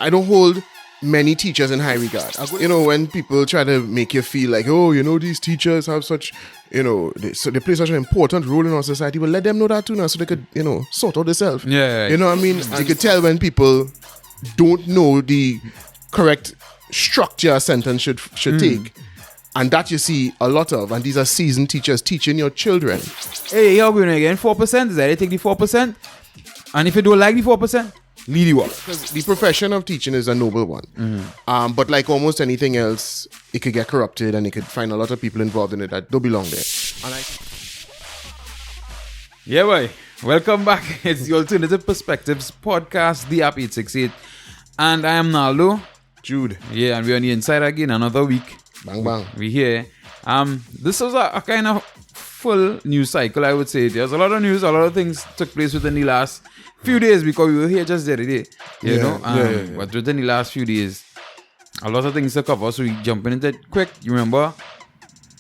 I don't hold many teachers in high regard. You know, when people try to make you feel like, oh, you know, these teachers have such, you know, they play such an important role in our society. Well, let them know that too now, so they could, you know, sort out themselves. Yeah. You know what I mean? And you could tell when people don't know the correct structure a sentence should take. And that you see a lot of. And these are seasoned teachers teaching your children. Hey, you're going again, 4%? Is that they take the 4%? And if you don't like the 4%, leave you up. Because the profession of teaching is a noble one. But like almost anything else, it could get corrupted and it could find a lot of people involved in it that don't belong there. And yeah, boy. Welcome back. It's the Alternative Perspectives podcast, the App 868. And I am Naldo. Jude. Yeah, and we're on the inside again, another week. Bang, bang. We here. This was a kind of full news cycle, I would say. There's a lot of news, a lot of things took place within the last few days because we were here just the other day, you know. But within the last few days, a lot of things to cover, so we jumping into it quick. You remember,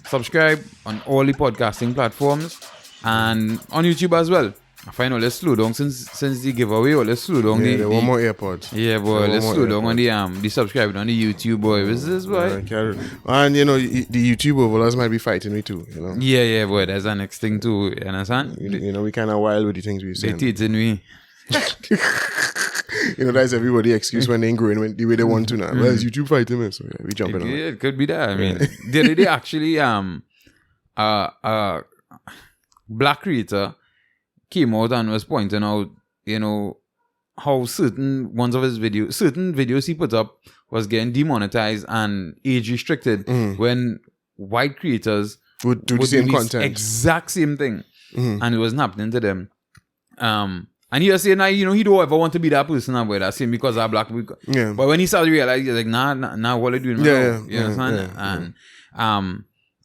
subscribe on all the podcasting platforms and on YouTube as well. I find let's slow down since the giveaway. Let's slow down. Yeah, one more AirPods. Yeah, boy. Let's slow down on the subscribing on the YouTube, boy. What's this, boy? And you know, the YouTube overlords might be fighting me too. You know. Yeah, boy. That's the next thing too. You understand? You know, we kind of wild with the things we say. They teaching me. You know, that's everybody's excuse when they ain't growing the way they want to now. Well, it's YouTube fighting me, so yeah, we jumping on. Yeah, it could be that. I mean, they actually black creator came out and was pointing out, you know, how certain videos he put up was getting demonetized and age restricted when white creators would do the same content, exact same thing, and it wasn't happening to them. And he was saying, you know, he don't ever want to be that person about that same because I'm black. Yeah. But when he started realizing, he's like, nah, what are you doing? You understand?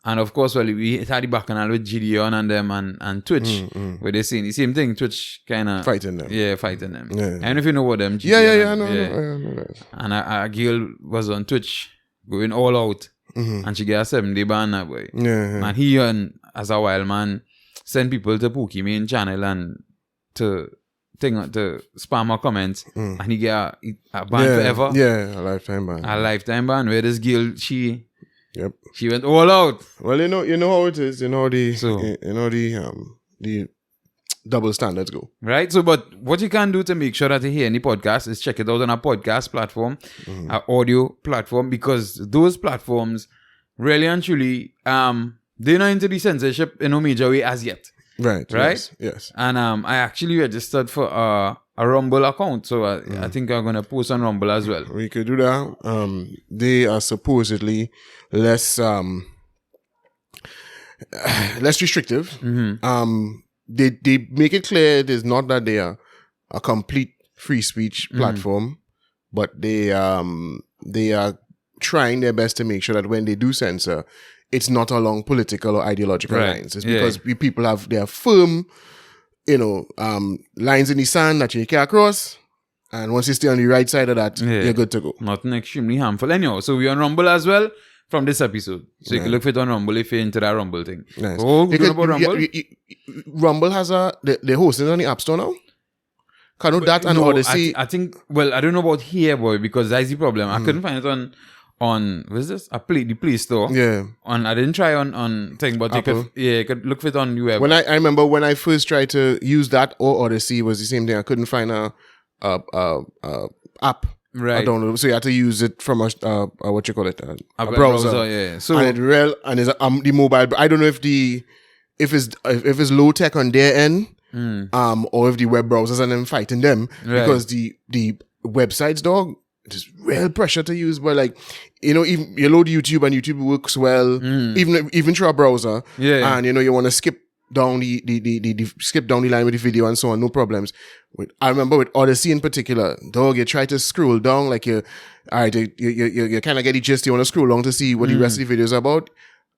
And of course, well, we had the bacchanal with Gideon and them and Twitch, where they're saying the same thing. Twitch kind of fighting them. Yeah, fighting them. Yeah. I don't know if you know what them. Gideon I know that. And a girl was on Twitch going all out, and she got a 7-day ban that way. Yeah. And he, as a wild man, sent people to Pokemon channel and to spam her comments, and he got a ban forever. Yeah, a lifetime ban. A lifetime ban. Where this girl, she She went all out. Well, you know how it is. You know the double standards go. Right. So, but what you can do to make sure that you hear any podcast is check it out on a podcast platform, an audio platform, because those platforms really and truly, they're not into the censorship in no major way as yet. Right. Yes. And I actually registered for a Rumble account, so I think I'm gonna post on Rumble as well. We could do that. They are supposedly less restrictive. They make it clear it is not that they are a complete free speech platform, but they are trying their best to make sure that when they do censor, it's not along political or ideological lines. It's because people have their firm, you know, lines in the sand that you can't cross. And once you stay on the right side of that, you're good to go. Nothing extremely harmful. Anyhow, so we're on Rumble as well from this episode. So you can look for it on Rumble if you're into that Rumble thing. Nice. Oh, you know about Rumble? Rumble has they're hosting on the App Store now? Can do that and Odyssey? I think, well, I don't know about here, boy, because that's the problem. I couldn't find it on what's this? The Play Store. Yeah. I didn't try on thing, but you could look for it on your web. When I remember when I first tried to use that or Odyssey, it was the same thing. I couldn't find a app. Right. I don't know. So you had to use it from a browser. Yeah. So and it's the mobile. I don't know if it's low tech on their end, or if the web browsers and them fighting them because the websites, dog. There's real pressure to use, but like, you know, even you load YouTube and YouTube works well, even through a browser. And you know, you want to skip down the line with the video and so on, no problems. I remember with Odyssey in particular, dog, you try to scroll down, like you kind of get the gist, you want to scroll down to see what the rest of the video is about,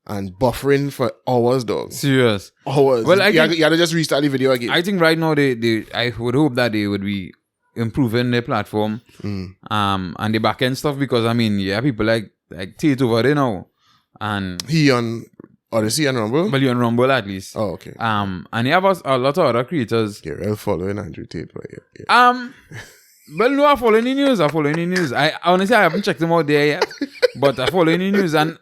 and buffering for hours, dog. Serious. Hours. Well, you had to just restart the video again. I think right now I would hope that they would be improving their platform and the back end stuff, because I mean, people like Tate over there now, and he on Odyssey and Rumble. Well, you on Rumble at least. Oh, okay. And you have a lot of other creators. Yeah, real following Andrew Tate, but yeah. Well, no, I follow any news. I honestly, I haven't checked them out there yet, but I follow any news. And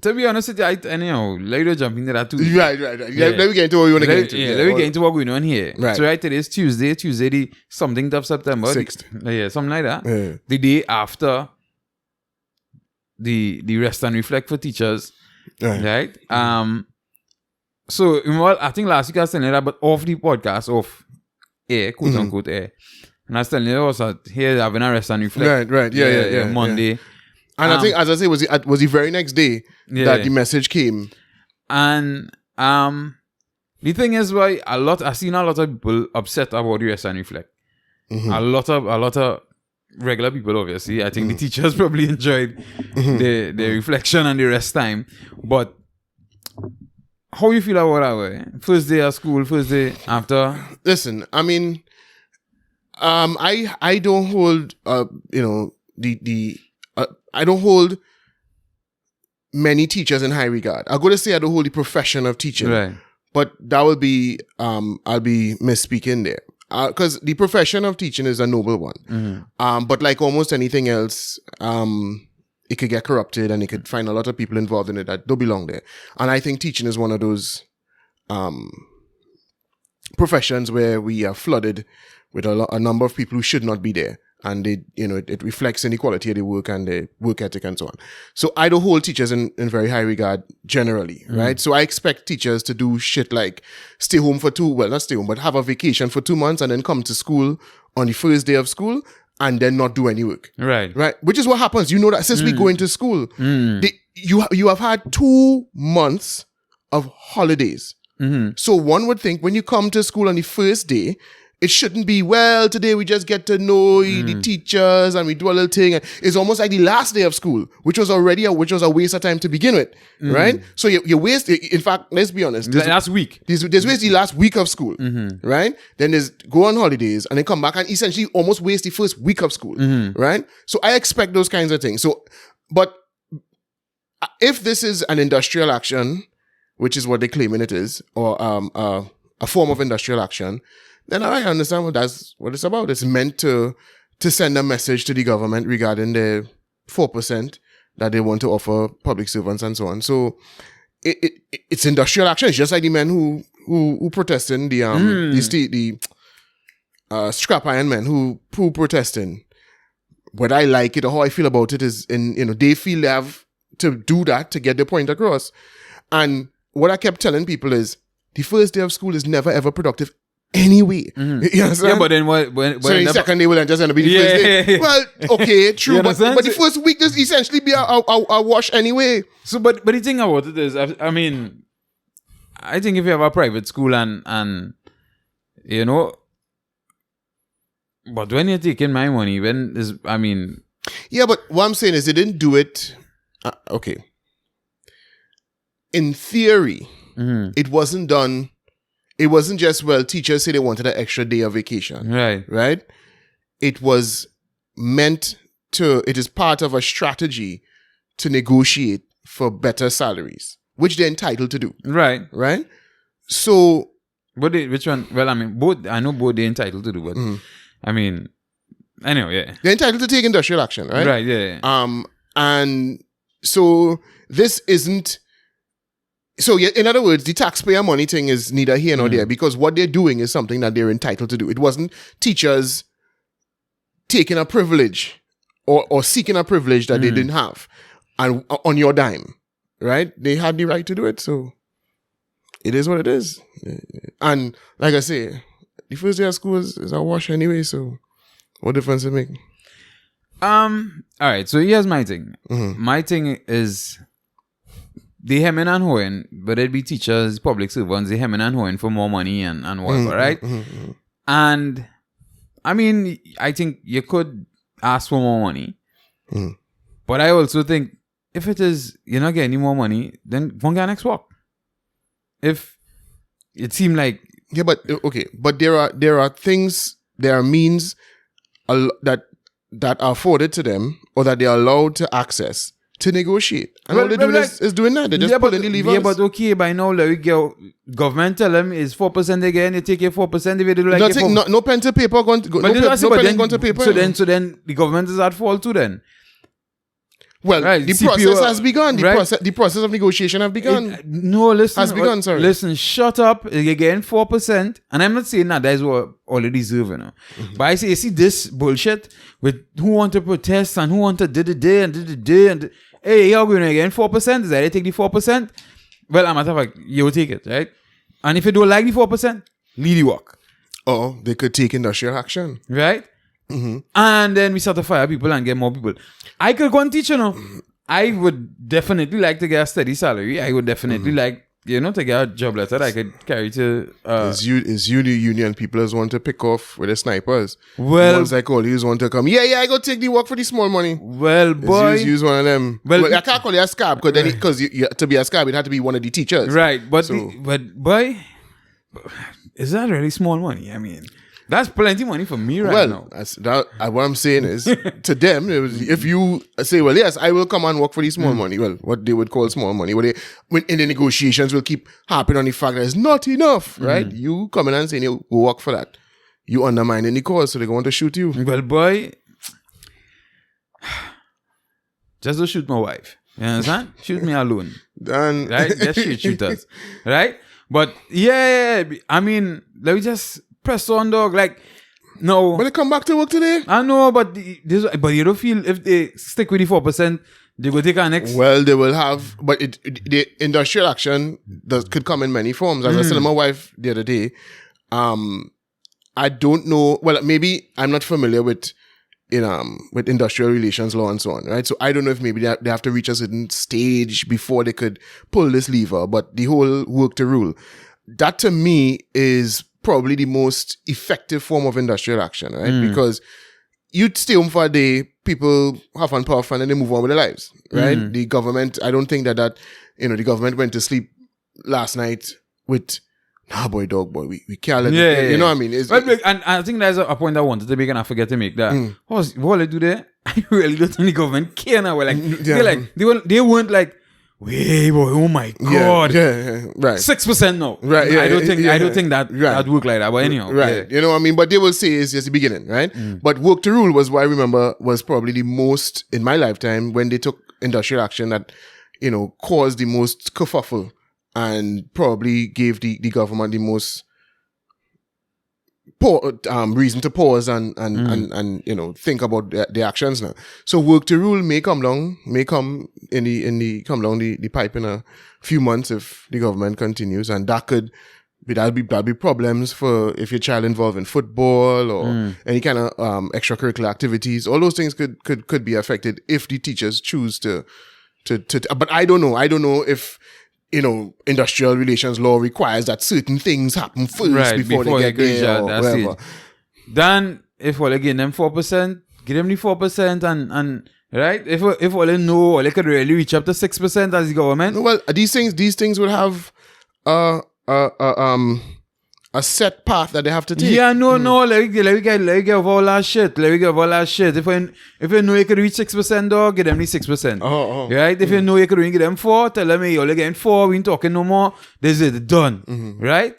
to be honest with you, anyhow, later jump into that too. Right. Yeah. Let me get into what we want to get into. Yeah, let me get into what we're going on here. Right. So today is Tuesday the something of September. 6th. Yeah, something like that. Yeah. The day after the rest and reflect for teachers. Right? So, well, I think last week I was telling you that, but off the podcast, off air, quote unquote air. And I was telling you also here having a rest and reflect. Right. Yeah. Monday. Yeah. And I think, as I say, was the very next day that the message came. And the thing is, why I've seen a lot of people upset about the rest and reflect. A lot of regular people, obviously. I think the teachers probably enjoyed the reflection and the rest time. But how you feel about that way? First day of school, first day after? Listen, I mean, I don't hold I don't hold many teachers in high regard. I'm going to say I don't hold the profession of teaching, right? But that will be I'll be misspeaking there because the profession of teaching is a noble one. But like almost anything else, it could get corrupted and it could find a lot of people involved in it that don't belong there. And I think teaching is one of those professions where we are flooded with a number of people who should not be there. And it reflects in the quality of the work and the work ethic and so on. So I don't hold teachers in very high regard generally, right? So I expect teachers to do shit like stay home for not stay home, but have a vacation for 2 months and then come to school on the first day of school and then not do any work. Right. Which is what happens. You know that since we go into school, you have had 2 months of holidays. So one would think when you come to school on the first day, it shouldn't be, well, today we just get to know the teachers and we do a little thing. It's almost like the last day of school, which was a waste of time to begin with, right? So you waste, in fact, let's be honest. Last week. There's waste the last week of school, right? Then there's go on holidays and then come back and essentially almost waste the first week of school, right? So I expect those kinds of things. So, but if this is an industrial action, which is what they're claiming it is, or a form of industrial action, then I understand that's what it's about. It's meant to send a message to the government regarding the 4% that they want to offer public servants and so on. So it's industrial action. It's just like the men who protesting the scrap iron men who protesting. What I like it or how I feel about it is they feel they have to do that to get their point across. And what I kept telling people is the first day of school is never ever productive anyway. You understand? Yeah, but then so the second day will just end up be the first day. Yeah. Well, okay, true, but the first week just essentially be a wash anyway. So, but the thing about it is, I mean, I think if you have a private school and but when you're taking my money, yeah, but what I'm saying is they didn't do it. Okay, in theory, it wasn't done. It wasn't just, teachers say they wanted an extra day of vacation. Right? It was meant to, it is part of a strategy to negotiate for better salaries, which they're entitled to do. Right? So. But which one? Well, both, I know both they're entitled to do, but anyway, yeah. They're entitled to take industrial action, right? Right, yeah. And so this isn't, so in other words, the taxpayer money thing is neither here nor there because what they're doing is something that they're entitled to do. It wasn't teachers taking a privilege or seeking a privilege that they didn't have and on your dime, right? They had the right to do it, so it is what it is. And like I say, the first day of school is a wash anyway, so what difference it make? All right, so here's my thing. My thing is they hemming and hoeing, but it'd be teachers, public servants, they hemming and hoeing for more money and whatever, right? And I mean, I think you could ask for more money. But I also think if it is you're not getting any more money, then one guy next walk. If it seemed like but okay, but there are things, there are means that are afforded to them or that they are allowed to access to negotiate. And all they do is doing that. They just pulling the levers. Yeah, but okay, by now, like, we get government tell them it's 4% again, they take it 4%, if they do like nothing, no pen to paper going to go. No pen going to paper. So then the government is at fault too then. Well, right, the process has begun. The process of negotiation has begun. Has begun, sorry. Listen, shut up. You're getting 4%. And I'm not saying that is what all they deserve, you know. Mm-hmm. But I say, you see this bullshit with who want to protest and who want to and hey, you're going to get 4%. Is that they take the 4%? Well, I'm matter of fact, you'll take it, right? And if you don't like the 4%, leave the work. Or they could take industrial action. Right? Mm-hmm. And then we start to fire people and get more people. I could go and teach, you know. I would definitely like to get a steady salary. I would definitely like, you know, to get a job letter that I could carry to... Is you the union people want to pick off with the snipers? Well... Ones like all these want to come, I go take the work for the small money. Well, boy... Use one of them. Well, I can't call you a scab, because to be a scab, it had to be one of the teachers. Right, but boy... Is that really small money? I mean... That's plenty of money for me now. What I'm saying is, to them, if you say, well, yes, I will come and work for the small money, well, what they would call small money, when in the negotiations will keep harping on the fact that it's not enough, right? You come in and say, go work for that. You undermining the cause, so they're going to shoot you. Well, boy, just don't shoot my wife. You understand? Shoot me alone. Right? Just shoot us. Right? But, I mean, let me just... press on, dog. Like, no. But they come back to work today. I know, but you don't feel if they stick with the 4%, they go take our next. Well, they will have, but the industrial action could come in many forms. As I said to my wife the other day, I don't know. Well, maybe I'm not familiar with industrial relations law and so on, right? So I don't know if maybe they have to reach a certain stage before they could pull this lever. But the whole work to rule, that to me is probably the most effective form of industrial action, right? Because you'd stay home for a day, people have fun, puff, and then they move on with their lives, right? The government, I don't think that the government went to sleep last night with, boy, we can't let you know what I mean? And I think there's a point I wanted to make and I forget to make that. What they do there? I really don't think the government care now. Like, they weren't like, wait, boy, oh my God. Right. 6% no. Right, I don't think that work like that. But anyhow. Right. You know what I mean? But they will say it's just the beginning, right? But work to rule was what I remember was probably the most in my lifetime when they took industrial action that, caused the most kerfuffle and probably gave the government the most reason to pause and think about the actions now. So work to rule may come down the pipe in a few months if the government continues, and that'll be problems for if your child involved in football or any kind of extracurricular activities. All those things could be affected if the teachers choose to. But I don't know if. Industrial relations law requires that certain things happen first before they get there or whatever. Then, if all again them 4%, give them the 4% and right? If all they know, or they could really reach up to 6% as the government. Well, these things will have a set path that they have to take. Yeah, no, let me get all that shit. If you know you could reach 6%, dog, give them the 6%. Right? If you know you could get them 4, tell them, you're getting 4, we ain't talking no more. This is it, done. Right?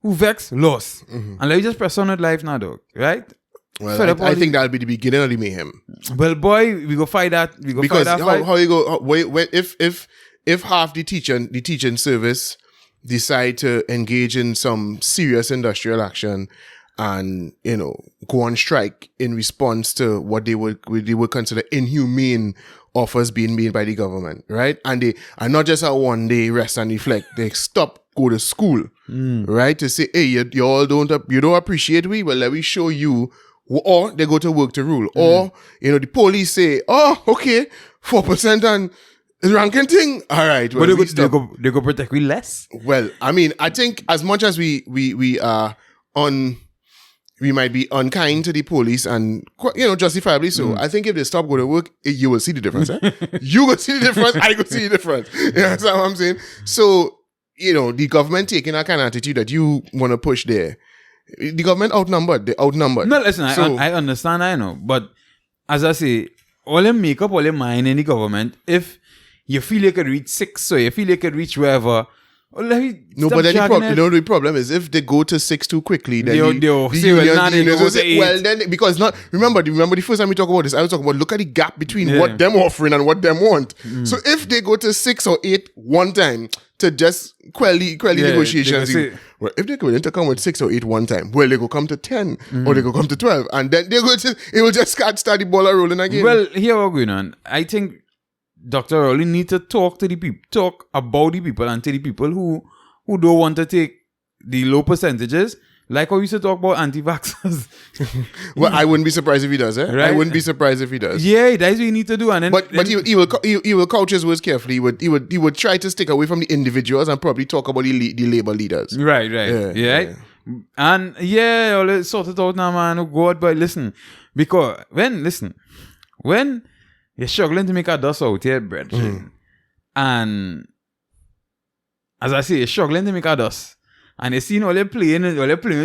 Who vex? Lost. And let me just press on with life now, dog. Right? Well, I think that'll be the beginning of the mayhem. Well, boy, we go fight that. Because how you go? If half the teaching service decide to engage in some serious industrial action and, go on strike in response to what they would consider inhumane offers being made by the government, right? And they are not just a one day rest and reflect. They stop, go to school, right? To say, hey, you all don't appreciate we? Well, let me show you. Or they go to work to rule. Or, the police say, oh, okay, 4% and ranking thing. All right. Well, but they go protect we less. Well, I mean, I think as much as we might be unkind to the police and justifiably so. I think if they stop going to work, you will see the difference. You will see the difference. I will see the difference. That's what I'm saying. So the government taking that kind of attitude that you want to push there. The government outnumbered. They outnumbered. No, listen. I understand. I know, but as I say. all them make up all your mind in the government. If you feel you could reach 6, or you feel you could reach wherever. No, but then the problem is if they go to 6 too quickly, then they'll say, well, then because not remember the first time we talk about this, I was talking about look at the gap between what them offering and what them want. So if they go to 6 or 8 one time to just quell the negotiations, well, if they're going to come with 6 or 8 one time, well, they go come to 10 or they go come to 12, and then they go to it will just start the ball rolling again. Well, here we're going on. I think Dr. Rowley need to talk to the people, talk about the people and to the people who don't want to take the low percentages, like how we used to talk about anti-vaxxers. Well, I wouldn't be surprised if he does, Right? I wouldn't be surprised if he does. Yeah, that's what you need to do. And then, but he will couch his words carefully. He would try to stick away from the individuals and probably talk about the labor leaders. Right. Yeah. And let's sort it out now, man. Oh God, but listen, because when you're struggling to make a dust out here, brethren. And as I say, you're struggling to make a dust. And you see all they're playing with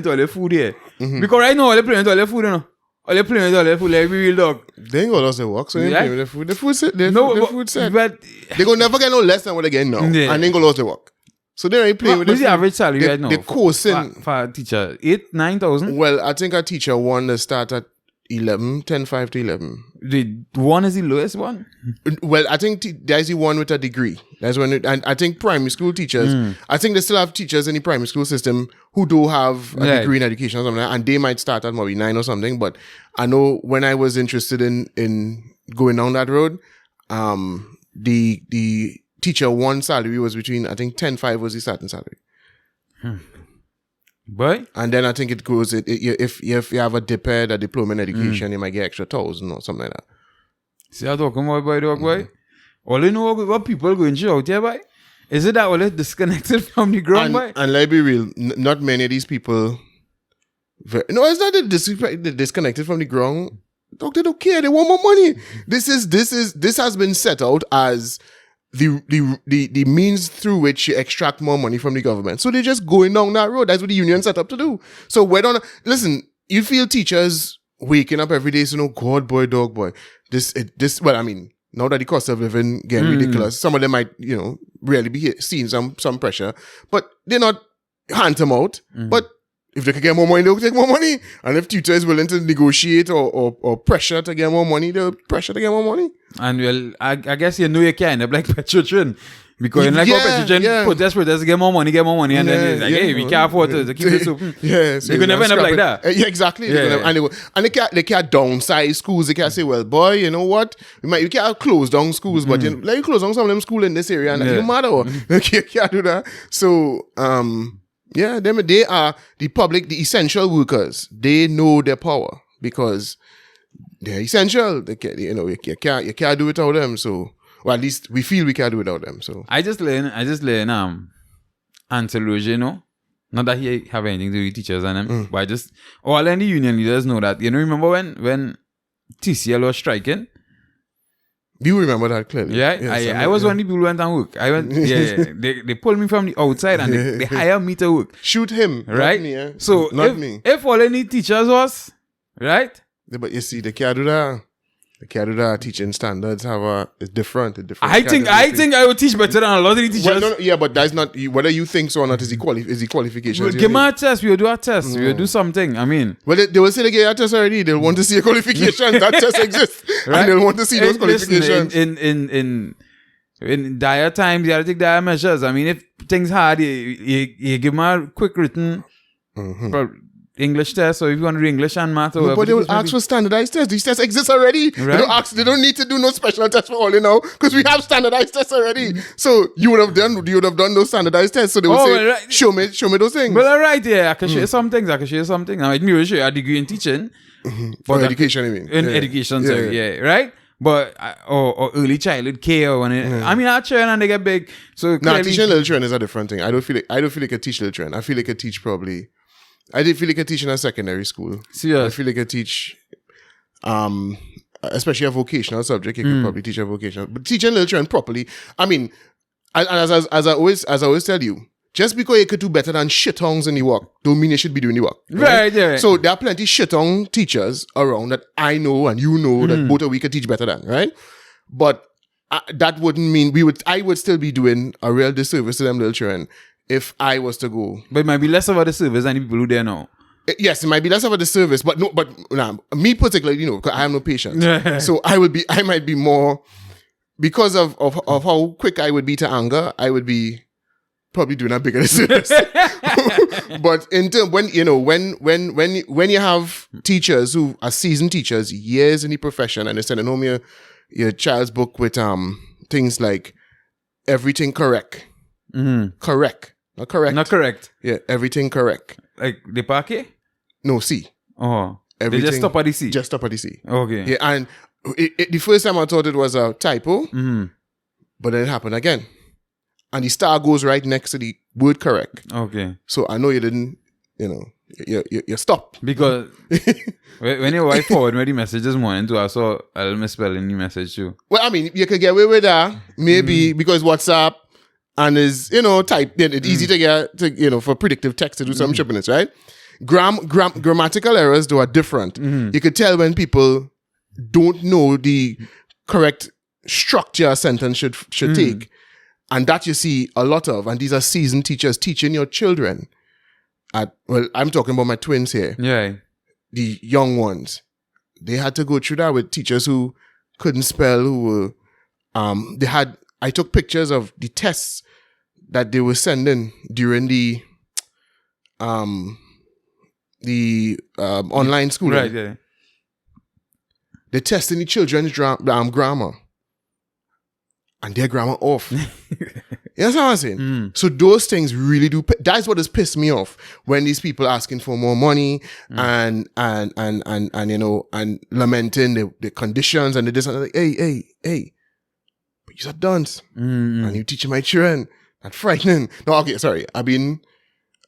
all the food here. Because right now, all they're playing with all the food, you know. All they're playing with all the food, like real dog. They ain't gonna lose their work, so they ain't playing with the food. The food set. The food set. But they're gonna never get no less than what they're getting now. And they ain't gonna lose their work. So they ain't playing with the food. What's the average salary right now? They're coursing. For a teacher, 8,000-9,000? Well, I think a teacher one to start at 10,500 to 11. The one is the lowest one? Well, I think there's the one with a degree. That's when and I think primary school teachers, I think they still have teachers in the primary school system who do have a degree in education or something like that, and they might start at maybe 9 or something. But I know when I was interested in going down that road, the teacher one salary was between, I think 10,500 was the starting salary. But and then I think it goes if you have a DPED, a diploma in education, you might get extra 1,000 or something like that. See, I'm talking about boy. All you know what people going through out here, boy? Is it that all disconnected from the ground, boy? And let's be real, not many of these people. No, it's not that they're disconnected from the ground. They don't care. They want more money. This has been set out as the means through which you extract more money from the government. So they're just going down that road. That's what the union set up to do. So listen, you feel teachers waking up every day saying, oh God, boy, dog, boy. Well, I mean, now that the cost of living getting ridiculous, some of them might, really be seeing some pressure, but they're not hand them out. But if they can get more money, they'll take more money. And if tutor is willing to negotiate or pressure to get more money, they'll pressure to get more money. And well, I guess you can end up like Petrotrin. Because in Petrotrin, protest to get more money, and then it's like, hey, we can't afford to keep this open. Yeah, so they could never end up like that. Yeah, exactly. And they can't downsize schools. They can't say, well, boy, you know what? We can't close down schools, but let you close down some of them schools in this area, and it doesn't matter. You can't do that. So, they are the public, the essential workers. They know their power because they're essential. They can, you can't do without them. So, well, at least we feel we can't do without them. So I just learn anthology, not that he have anything to do with teachers and them, but I just all the union leaders know that. Remember when TCL was striking? You remember that clearly. Yeah, yes, I was one of the people who went and work. I went, They pulled me from the outside and they hired me to work. Shoot him, right? Me, So not me. If all any teachers was right, but you see, they can't do that. The Canada teaching standards it's different. I think I would teach better than a lot of the teachers. Well, but that's not whether you think so or not. Is the qualifications? Give me a test. We'll do a test. We'll do something. I mean, well, they will say they get a test already. They'll want to see a qualification. That test exists, right? And they'll want to see those qualifications. In dire times, you gotta take dire measures. I mean, if things hard, you give them a quick written. English test, or if you want to do English and math, or but they will ask for standardized tests. These tests exist already. Right. They don't need to do no special tests for all because we have standardized tests already. So you would have done those standardized tests. So they would say, right. show me those things. Well, all right, I can show you some things. Now, it may show you a degree in teaching. For education, I mean. In education, right? But or early childhood care, I mean, our children and they get big. So teaching little children is a different thing. I don't feel like I teach little children. I feel like I teach probably. I did feel like I teach in a secondary school. Serious? I feel like I teach, especially a vocational subject. You could probably teach a vocational, but teaching little children properly. I mean, as I always tell you, just because you could do better than shittongs in the work, don't mean you should be doing the work. Right, yeah. So there are plenty shittong teachers around that I know and you know that both of we could teach better than, right? But that wouldn't mean I would still be doing a real disservice to them little children if I was to go. But it might be less about the service than the people who there now. Yes, it might be less about the service, but me particularly, because I have no patience. So I might be more, because of how quick I would be to anger, I would be probably doing a bigger disservice. But in terms, when you have teachers who are seasoned teachers, years in the profession, and they're sending home your child's book with things like everything correct. Mm-hmm. Correct. Not correct. Not correct. Yeah, everything correct. Like the parquet? No, C. Oh. Everything, they just stop at the C? Just stop at the C. Okay. Yeah, and the first time I thought it was a typo, but then it happened again. And the star goes right next to the word correct. Okay. So I know you didn't, you stopped. Because when your wife forwarded me the message this morning too, I saw a little misspelling the message too. Well, I mean, you could get away with that, maybe because WhatsApp and is, type, it's easy to get, for predictive text to do some sharpness, right? Grammatical errors, though, are different. You could tell when people don't know the correct structure a sentence should take. And that you see a lot of. And these are seasoned teachers teaching your children. I'm talking about my twins here. Yeah. The young ones. They had to go through that with teachers who couldn't spell, who were, I took pictures of the tests that they were sending during the online schooling. Right, yeah. They're testing the children's grammar. And their grammar off. You know what I'm saying? So those things really do. That's what has pissed me off when these people asking for more money and lamenting the conditions and the this and that. Like, hey, but you're a dunce and you teaching my children. That's frightening. No, okay, sorry. I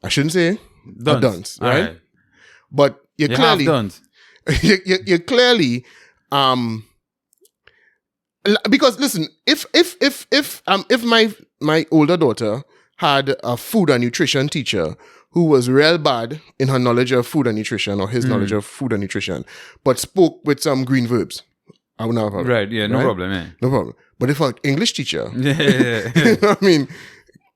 shouldn't say a dunce, right? But you're clearly dunce. you're clearly because listen, if my older daughter had a food and nutrition teacher who was real bad in her knowledge of food and nutrition or his knowledge of food and nutrition, but spoke with some green verbs, I would not have. Right, yeah, no problem, yeah. No problem. But if an English teacher, yeah. you know what I mean,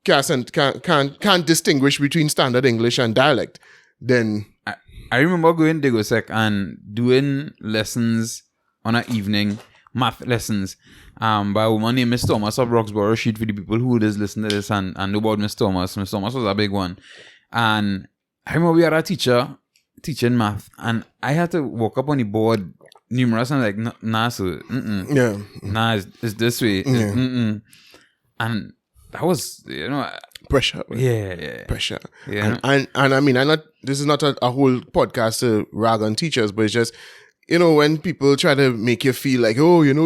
can't distinguish between standard English and dialect, then I remember going to Digosec and doing lessons on an evening. Math lessons by a woman named Miss Thomas of Roxborough Street, for the people who just listen to this and know about Miss Thomas. Miss Thomas was a big one. And I remember we had a teacher teaching math, and I had to walk up on the board numerous and like, nah, so, yeah. Nah, it's this way. Yeah. And that was, pressure. Yeah. Pressure. Yeah. And I mean, this is not a whole podcast to rag on teachers, but it's just, when people try to make you feel like,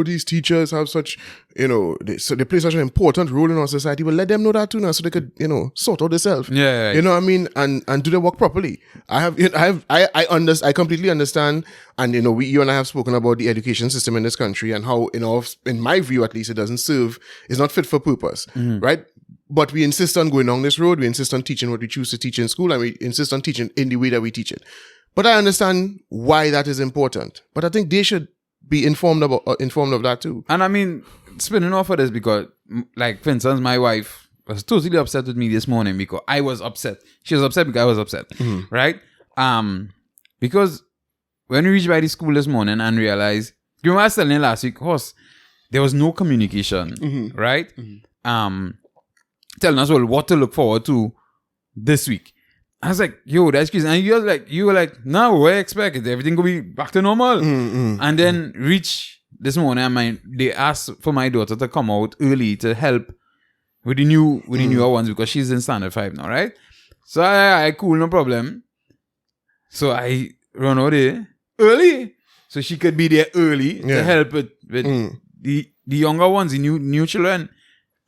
these teachers have such, they play such an important role in our society, but let them know that too now so they could, sort out themselves. Yeah. You know what I mean? And do their work properly. I completely understand. And, you and I have spoken about the education system in this country and how, in my view, at least, it doesn't serve, it's not fit for purpose, right? But we insist on going down this road. We insist on teaching what we choose to teach in school, and we insist on teaching in the way that we teach it. But I understand why that is important. But I think they should be informed of that too. And I mean, spinning off of this, because, like, for instance, my wife was totally upset with me this morning because I was upset. She was upset because I was upset, right? Because when we reached by the school this morning and realized, you remember I was telling you last week, there was no communication, right? Telling us what to look forward to this week. I was like, yo, that's crazy. And you were like, no, what I expect is everything will be back to normal. And then reach this morning, they asked for my daughter to come out early to help with the newer ones because she's in standard 5 now, right? So I cool, no problem. So I run out there early, so she could be there early to help with the younger ones, the new children,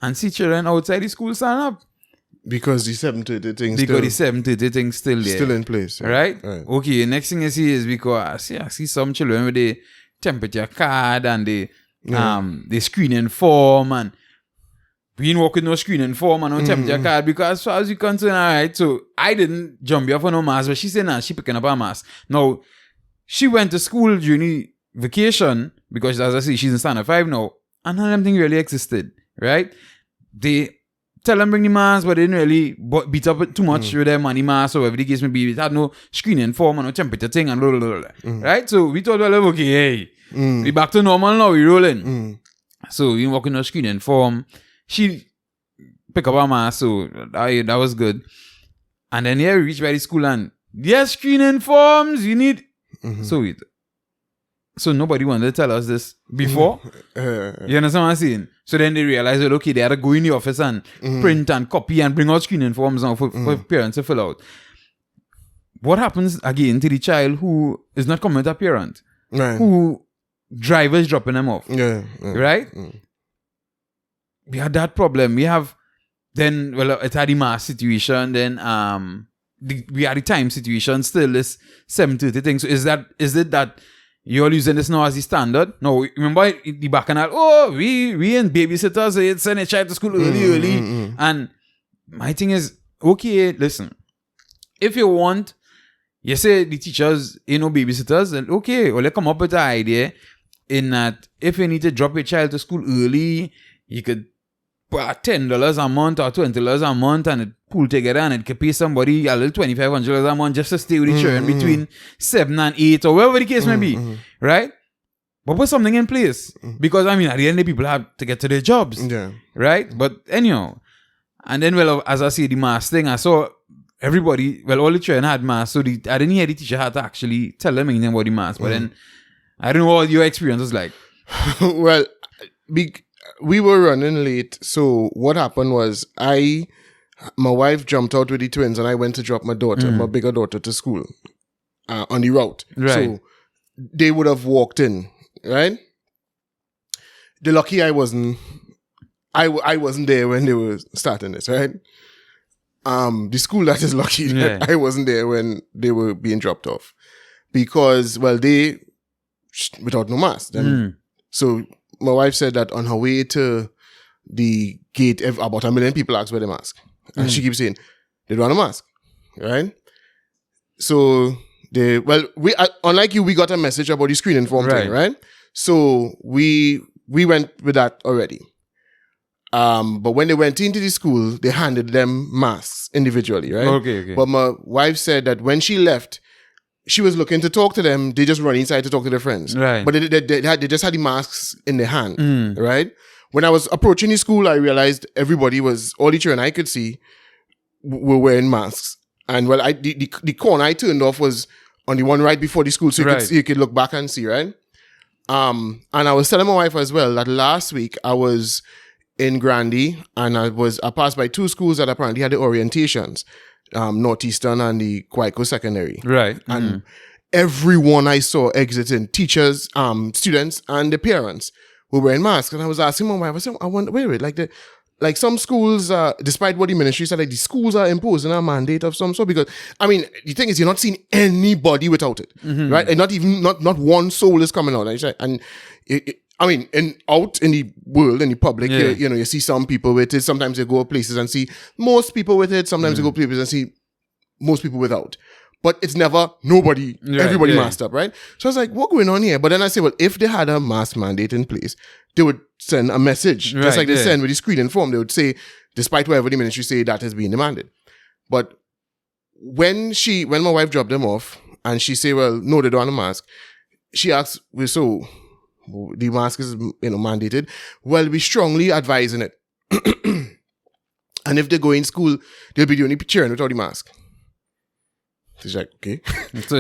and see children outside the school stand up. Because the 7:30 thing still there. Still in place. Right? Okay, next thing I see is because I see some children with the temperature card and the screening form, and we didn't work with no screening form and no temperature card because as far as you concerned, all right. So I didn't jump here for no mask, but she said, nah, she picking up her mask. Now, she went to school during the vacation because, as I say, she's in standard 5 now, and none of them things really existed, right? They tell them bring the mask, but they didn't really beat up too much with their money mask or whatever the case may be. It had no screening form and no temperature thing and blah, blah, blah, blah. Right? So we thought, well, okay, hey, we back to normal now, we rolling. So we walk in no screening form. She pick up her mask, so that was good. And then we reach by the school and yes, screening forms, you need. So nobody wanted to tell us this before. You understand what I'm saying? So then they realized that, okay, they had to go in the office and print and copy and bring out screening forms now for parents to fill out. What happens again to the child who is not coming with a parent? Right. Who drivers dropping them off? Right? We had that problem. We have then, well, it had the mass situation. Then we had the time situation still, this 7:30 thing. So is it that you're using this now as the standard? No, remember the bacchanal, we ain't babysitters, they send a child to school early. And my thing is, okay, listen, if you want, you say the teachers ain't no babysitters, then okay, well, let's come up with an idea in that if you need to drop your child to school early, you could put $10 a month or $20 a month and it pool together and it could pay somebody a little $2,500 a month just to stay with the children between 7 and 8 or wherever the case may be, right? But put something in place because, I mean, at the end of the day, people have to get to their jobs, right? But anyhow, and then, well, as I say, the mask thing, I saw everybody, well, all the children had masks, so I didn't hear the teacher had to actually tell them anything about the mask, but then, I don't know what your experience was like. Well, we were running late, so what happened was my wife jumped out with the twins and I went to drop my daughter, my bigger daughter, to school on the route. Right. So they would have walked in, right? The lucky I wasn't there when they were starting this, right? The school that is lucky that I wasn't there when they were being dropped off because, well, they without no mask. So my wife said that on her way to the gate, about 1 million people asked for the mask. And she keeps saying, they don't want a mask. Right? So, unlike you, we got a message about the screening form thing, right? So, we went with that already. But when they went into the school, they handed them masks individually, right? Okay. But my wife said that when she left, she was looking to talk to them. They just run inside to talk to their friends. Right. But they just had the masks in their hand, right? When I was approaching the school, I realized all the children I could see were wearing masks. And well, the corner I turned off was on the one right before the school, so you could look back and see, right? And I was telling my wife as well that last week I was in Grandy and I passed by 2 schools that apparently had the orientations. Northeastern and the Kwaiko Secondary. Right. And everyone I saw exiting, teachers, students, and the parents were wearing masks. And I was asking my wife, I said, I wonder, wait, like some schools, despite what the ministry said, like the schools are imposing a mandate of some sort because, I mean, the thing is, you're not seeing anybody without it, right? And not one soul is coming out. And out in the world, in the public, you see some people with it. Sometimes you go places and see most people with it. Sometimes you go places and see most people without. But it's never nobody, everybody masked up, right? So I was like, what going on here? But then I say, well, if they had a mask mandate in place, they would send a message. Just like they send with the screening form. They would say, despite whatever the ministry say, that is being demanded. But when my wife dropped them off and she say, well, no, they don't want a mask. She asked, so the mask is mandated. Well, we strongly advising it. And if they go in school, they'll be the only children without the mask. She's like, okay. So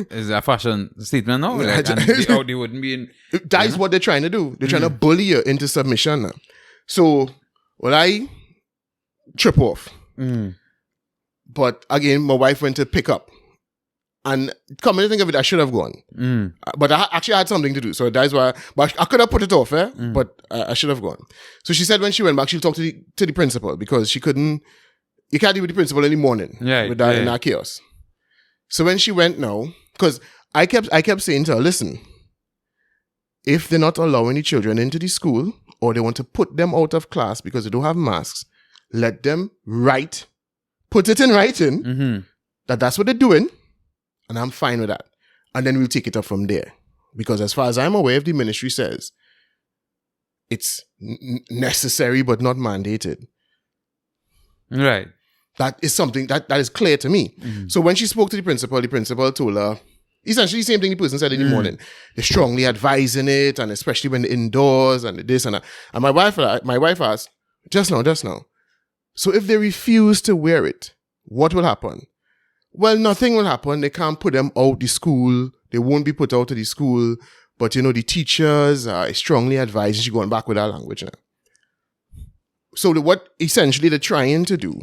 is that a fashion statement now? Like, and they wouldn't be in... That is what they're trying to do. They're trying to bully you into submission now. So, I trip off. But again, my wife went to pick up. And come to think of it, I should have gone. But I actually had something to do. So that's why... But I could have put it off, but I should have gone. So she said when she went back, she'll talk to the principal because she couldn't... You can't deal with the principal in the morning with that in that chaos. So when she went now, because I kept saying to her, listen, if they're not allowing the children into the school or they want to put them out of class because they don't have masks, let them put it in writing that that's what they're doing, and I'm fine with that. And then we'll take it up from there. Because as far as I'm aware, if the ministry says it's necessary but not mandated, right, that is something that is clear to me. So when she spoke to the principal told her essentially the same thing the person said in the morning. They're strongly advising it, and especially when they're indoors and this and that. And my wife asked, just now. So if they refuse to wear it, what will happen? Well, nothing will happen. They can't put them out the school. They won't be put out of the school. But, the teachers are strongly advising. She's going back with our language now. So what essentially they're trying to do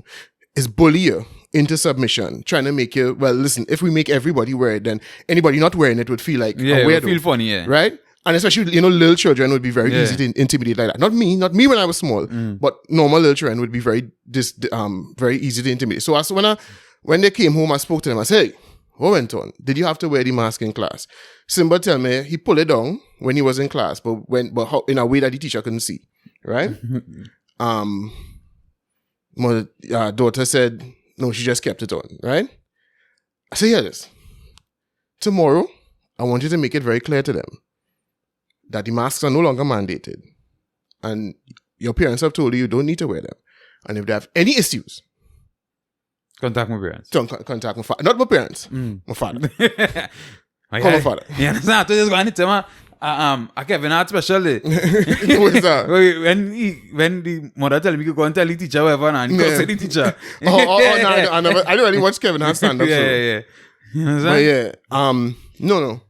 is bully you into submission, trying to make you, well, listen, if we make everybody wear it, then anybody not wearing it would feel like a weirdo. It would feel funny, yeah. Right? And especially, little children would be very easy to intimidate like that. Not me when I was small, but normal little children would be very easy to intimidate. So when they came home, I spoke to them. I said, hey, what went on? Did you have to wear the mask in class? Simba tell me he pulled it down when he was in class, but in a way that the teacher couldn't see, right? My daughter said, no, she just kept it on, right? I said, hear this. Tomorrow, I want you to make it very clear to them that the masks are no longer mandated. And your parents have told you don't need to wear them. And if they have any issues, contact my parents. Contact my father. Not my parents. My father. Call my father. Yeah, that's not. Just going to tell me. Kevin had special day. What is that? when the mother tell me to go and tell the teacher whatever, and he can't say the teacher. No, I don't really watch Kevin Hart stand up. Yeah. You know what but no.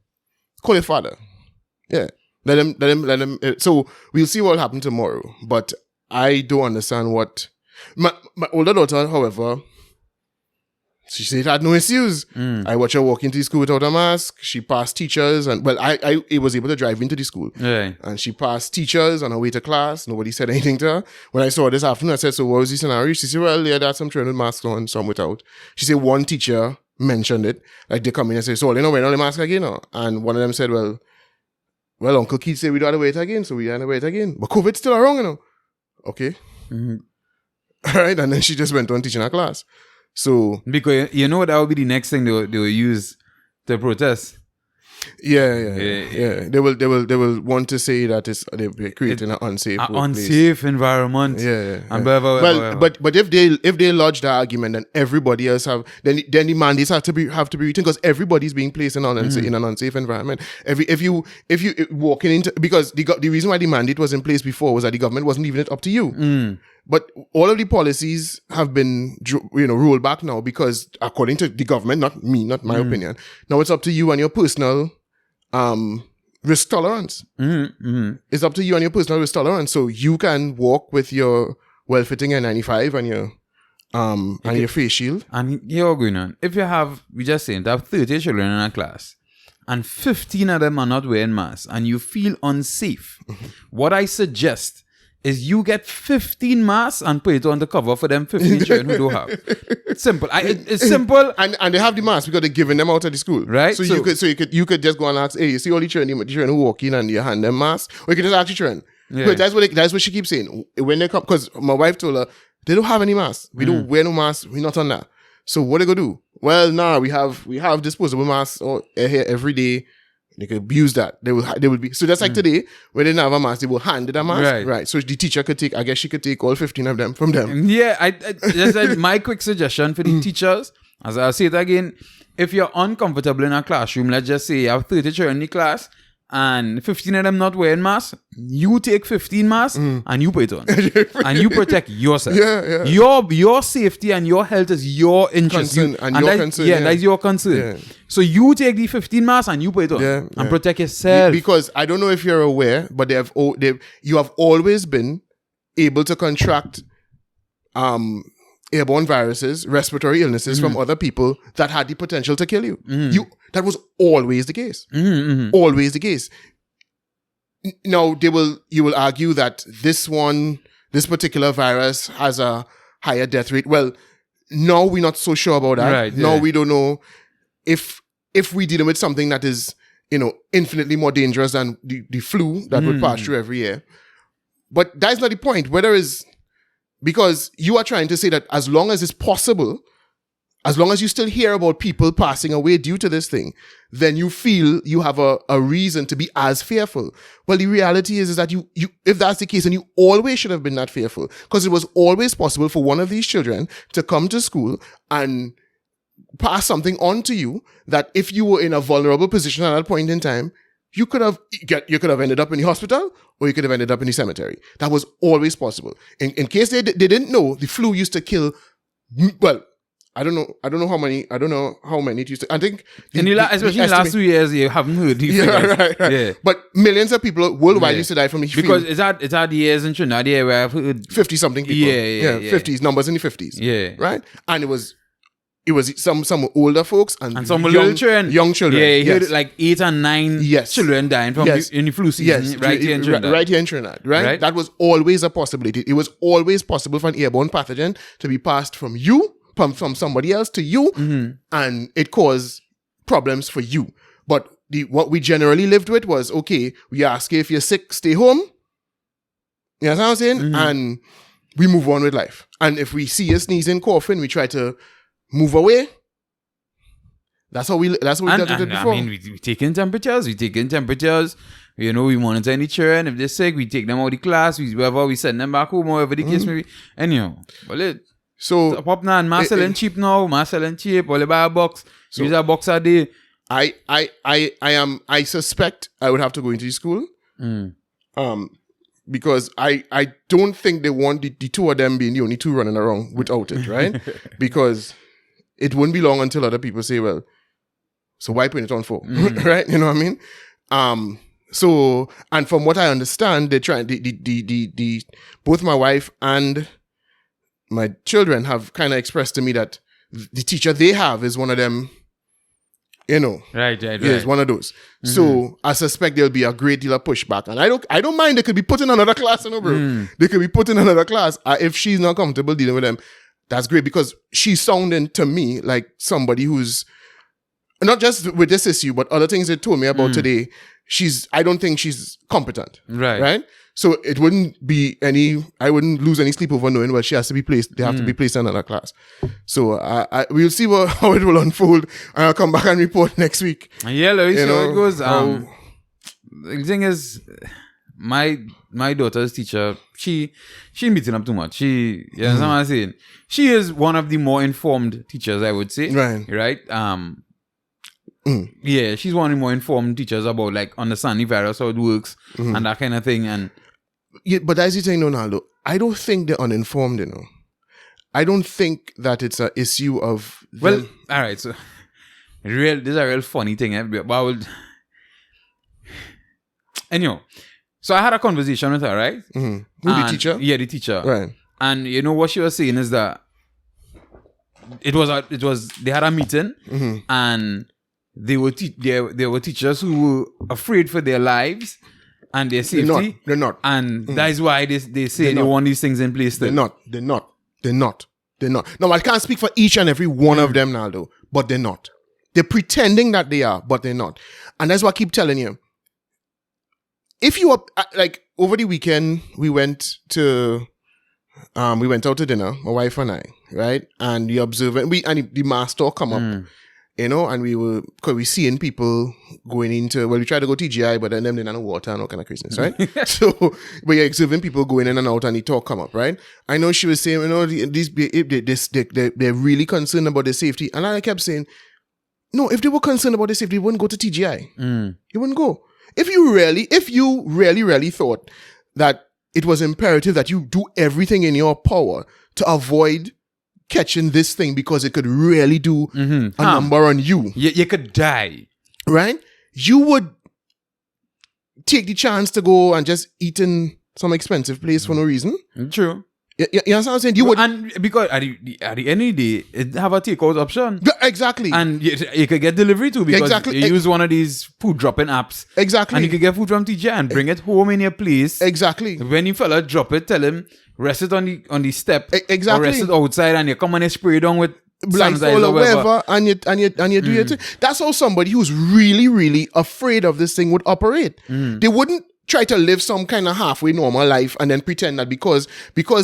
Call your father. Yeah. Let him. So we'll see what will happen tomorrow. But I don't understand what my older daughter, however, she said had no issues. I watched her walk into the school without a mask. She passed teachers, and I was able to drive into the school. Right. And she passed teachers on her way to class. Nobody said anything to her. When I saw her this afternoon, I said, so what was the scenario? She said, well, yeah, that's some children with masks on, some without. She said one teacher mentioned it. Like they come in and say, so wearing the mask again now? And one of them said, well, Uncle Keith said we don't have to wear it again, so we had to wear it again. But COVID's still around, Okay. All right. And then she just went on teaching her class. So because that would be the next thing they will use to protest. Yeah. They will want to say that they're creating an unsafe environment. Yeah. And blah. But if they lodge that argument, then everybody else then the mandates have to be written because everybody's being placed in an unsafe environment. If you walking into, because the reason why the mandate was in place before was that the government wasn't leaving it up to you. But all of the policies have been, rolled back now because according to the government, not me, not my opinion. Now it's up to you and your personal risk tolerance. It's up to you and your personal risk tolerance. So you can walk with your well-fitting N95 and your face shield. And you're going on. If you have, we just saying, to have 30 children in a class and 15 of them are not wearing masks and you feel unsafe, what I suggest is you get 15 masks and put it on the cover for them 15 children who don't have. It's simple. It's simple. And they have the masks because they're giving them out of the school. Right. So you could just go and ask, hey, you see all the children who walk in and you hand them masks? Or you can just ask the children. Yeah. But that's what she keeps saying. When they come, because my wife told her, they don't have any masks. We don't wear no masks. We're not on that. So what they gonna do? Well, we have disposable masks here every day. They could abuse that. They will be. So just like today, when they didn't have a mask, they will hand it a mask. Right. So the teacher could take, I guess she could take all 15 of them from them. Yeah. I just my quick suggestion for the teachers, as I'll say it again, if you're uncomfortable in a classroom, let's just say you have 30 children in the class and 15 of them not wearing masks, you take 15 masks and you put it on. And you protect yourself. Yeah. Your safety and your health is your interest. Concern, concern. Yeah, that's your concern. Yeah. So you take the 15 masks and you put it on and protect yourself. Because I don't know if you're aware, but you have always been able to contract airborne viruses, respiratory illnesses from other people that had the potential to kill you. That was always the case. Always the case. Now you will argue that this particular virus has a higher death rate. Well, no, we're not so sure about that. Right, no, we don't know if we're dealing with something that is, infinitely more dangerous than the flu that would pass through every year. But that's not the point. Because you are trying to say that as long as it's possible, as long as you still hear about people passing away due to this thing, then you feel you have a reason to be as fearful. Well, the reality is that you if that's the case, then you always should have been that fearful, because it was always possible for one of these children to come to school and pass something on to you that if you were in a vulnerable position at that point in time, you could have ended up in the hospital, or you could have ended up in the cemetery. That was always possible. In case they didn't know, the flu used to kill, well, I don't know how many it used to. I think especially in the last 2 years, you haven't heard these figures. Right. Yeah. But millions of people worldwide used to die from the flu. Because it's had years in Trinidad where I've heard 50 something people. Yeah. 50s, numbers in the 50s. Yeah. Right? And it was some older folks and some young children. Young children. Yeah, you heard like 8 and 9 children dying from in the flu season right here in Trinidad. Right here in Trinidad, right? That was always a possibility. It was always possible for an airborne pathogen to be passed from you, from somebody else to you, and it caused problems for you. But what we generally lived with was, okay, we ask you if you're sick, stay home. You know what I'm saying? And we move on with life. And if we see you sneezing, coughing, we try to move away. That's what we dealt with it before. I mean, we take in temperatures. You know, we monitor any children. If they're sick, we take them out of the class. We send them back home, or whatever the case may be. Anyhow, so pop now and mass selling cheap now. Mass selling cheap. All buy a box. So use a box a day. I suspect I would have to go into the school. Because I don't think they want the two of them being the only two running around without it, right? Because it wouldn't be long until other people say, well, so why put it on for? Right? You know what I mean? So, and from what I understand, they're trying, both my wife and my children have kind of expressed to me that the teacher they have is one of them, you know. Right. Yes, one of those. So I suspect there'll be a great deal of pushback. And I don't mind, they could be put in another class, you know, bro. They could be put in another class. If she's not comfortable dealing with them, that's great, because she's sounding to me like somebody who's not just with this issue, but other things they told me about today. I don't think she's competent. Right? So it wouldn't be I wouldn't lose any sleep over knowing, well, she has to be placed, they have to be placed in another class. So we'll see how it will unfold. And I'll come back and report next week. Yeah, let me see how it goes. The thing is, my daughter's teacher, she ain't beating up too much. You know what I'm saying? She is one of the more informed teachers, I would say. Right? Yeah, she's one of the more informed teachers about like understanding virus, how it works, and that kind of thing. And yeah, but as you saying, Ronaldo, I don't think they're uninformed, you know. I don't think that it's an issue of all right, so this is a real funny thing, but anyhow, so I had a conversation with her, right? Who, the teacher? Yeah, the teacher. Right. And you know what she was saying is that they had a meeting, and they were teachers who were afraid for their lives and their safety. They're not. And that is why they say they want these things in place. They're not. No, I can't speak for each and every one of them, Naldo, but they're not. They're pretending that they are, but they're not. And that's what I keep telling you. If you are, like, over the weekend, we went out to dinner, my wife and I, right? And the the master come up, you know, and because we seeing people going into, we tried to go TGI, but then they didn't know water and all kind of craziness, right? So we're observing people going in and out, and the talk come up, right? I know she was saying, you know, they're really concerned about their safety. And I kept saying, no, if they were concerned about their safety, they wouldn't go to TGI. They wouldn't go. If you really thought that it was imperative that you do everything in your power to avoid catching this thing because it could really do a number on you. You could die. Right? You would take the chance to go and just eat in some expensive place for no reason. True. You understand what I'm saying? You would, and because at the end of the day, it have a takeout option. Exactly. And you could get delivery too, because you use one of these food dropping apps. Exactly. And you could get food from TJ and bring it home in your place. Exactly. When you fella drop it, tell him rest it on the step. Exactly. Or rest it outside, and you come and you spray it on with blindfold or whatever, and you do your thing. That's how somebody who's really, really afraid of this thing would operate. They wouldn't try to live some kind of halfway normal life and then pretend that because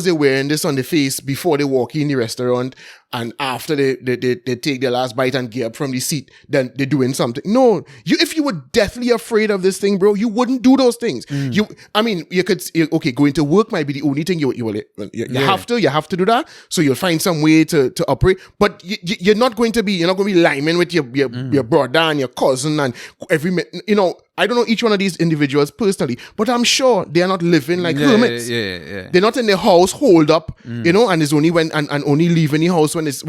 they're wearing this on the face before they walk in the restaurant and after they take their last bite and get up from the seat, then they're doing something. No, if you were deathly afraid of this thing, bro, you wouldn't do those things. You could going to work might be the only thing you have to do that. So you'll find some way to operate, but you're not going to be liming with your brother and your cousin and I don't know each one of these individuals personally, but I'm sure they are not living like hermits. Yeah. They're not in their house holed up, and it's only when only leaving the house when it's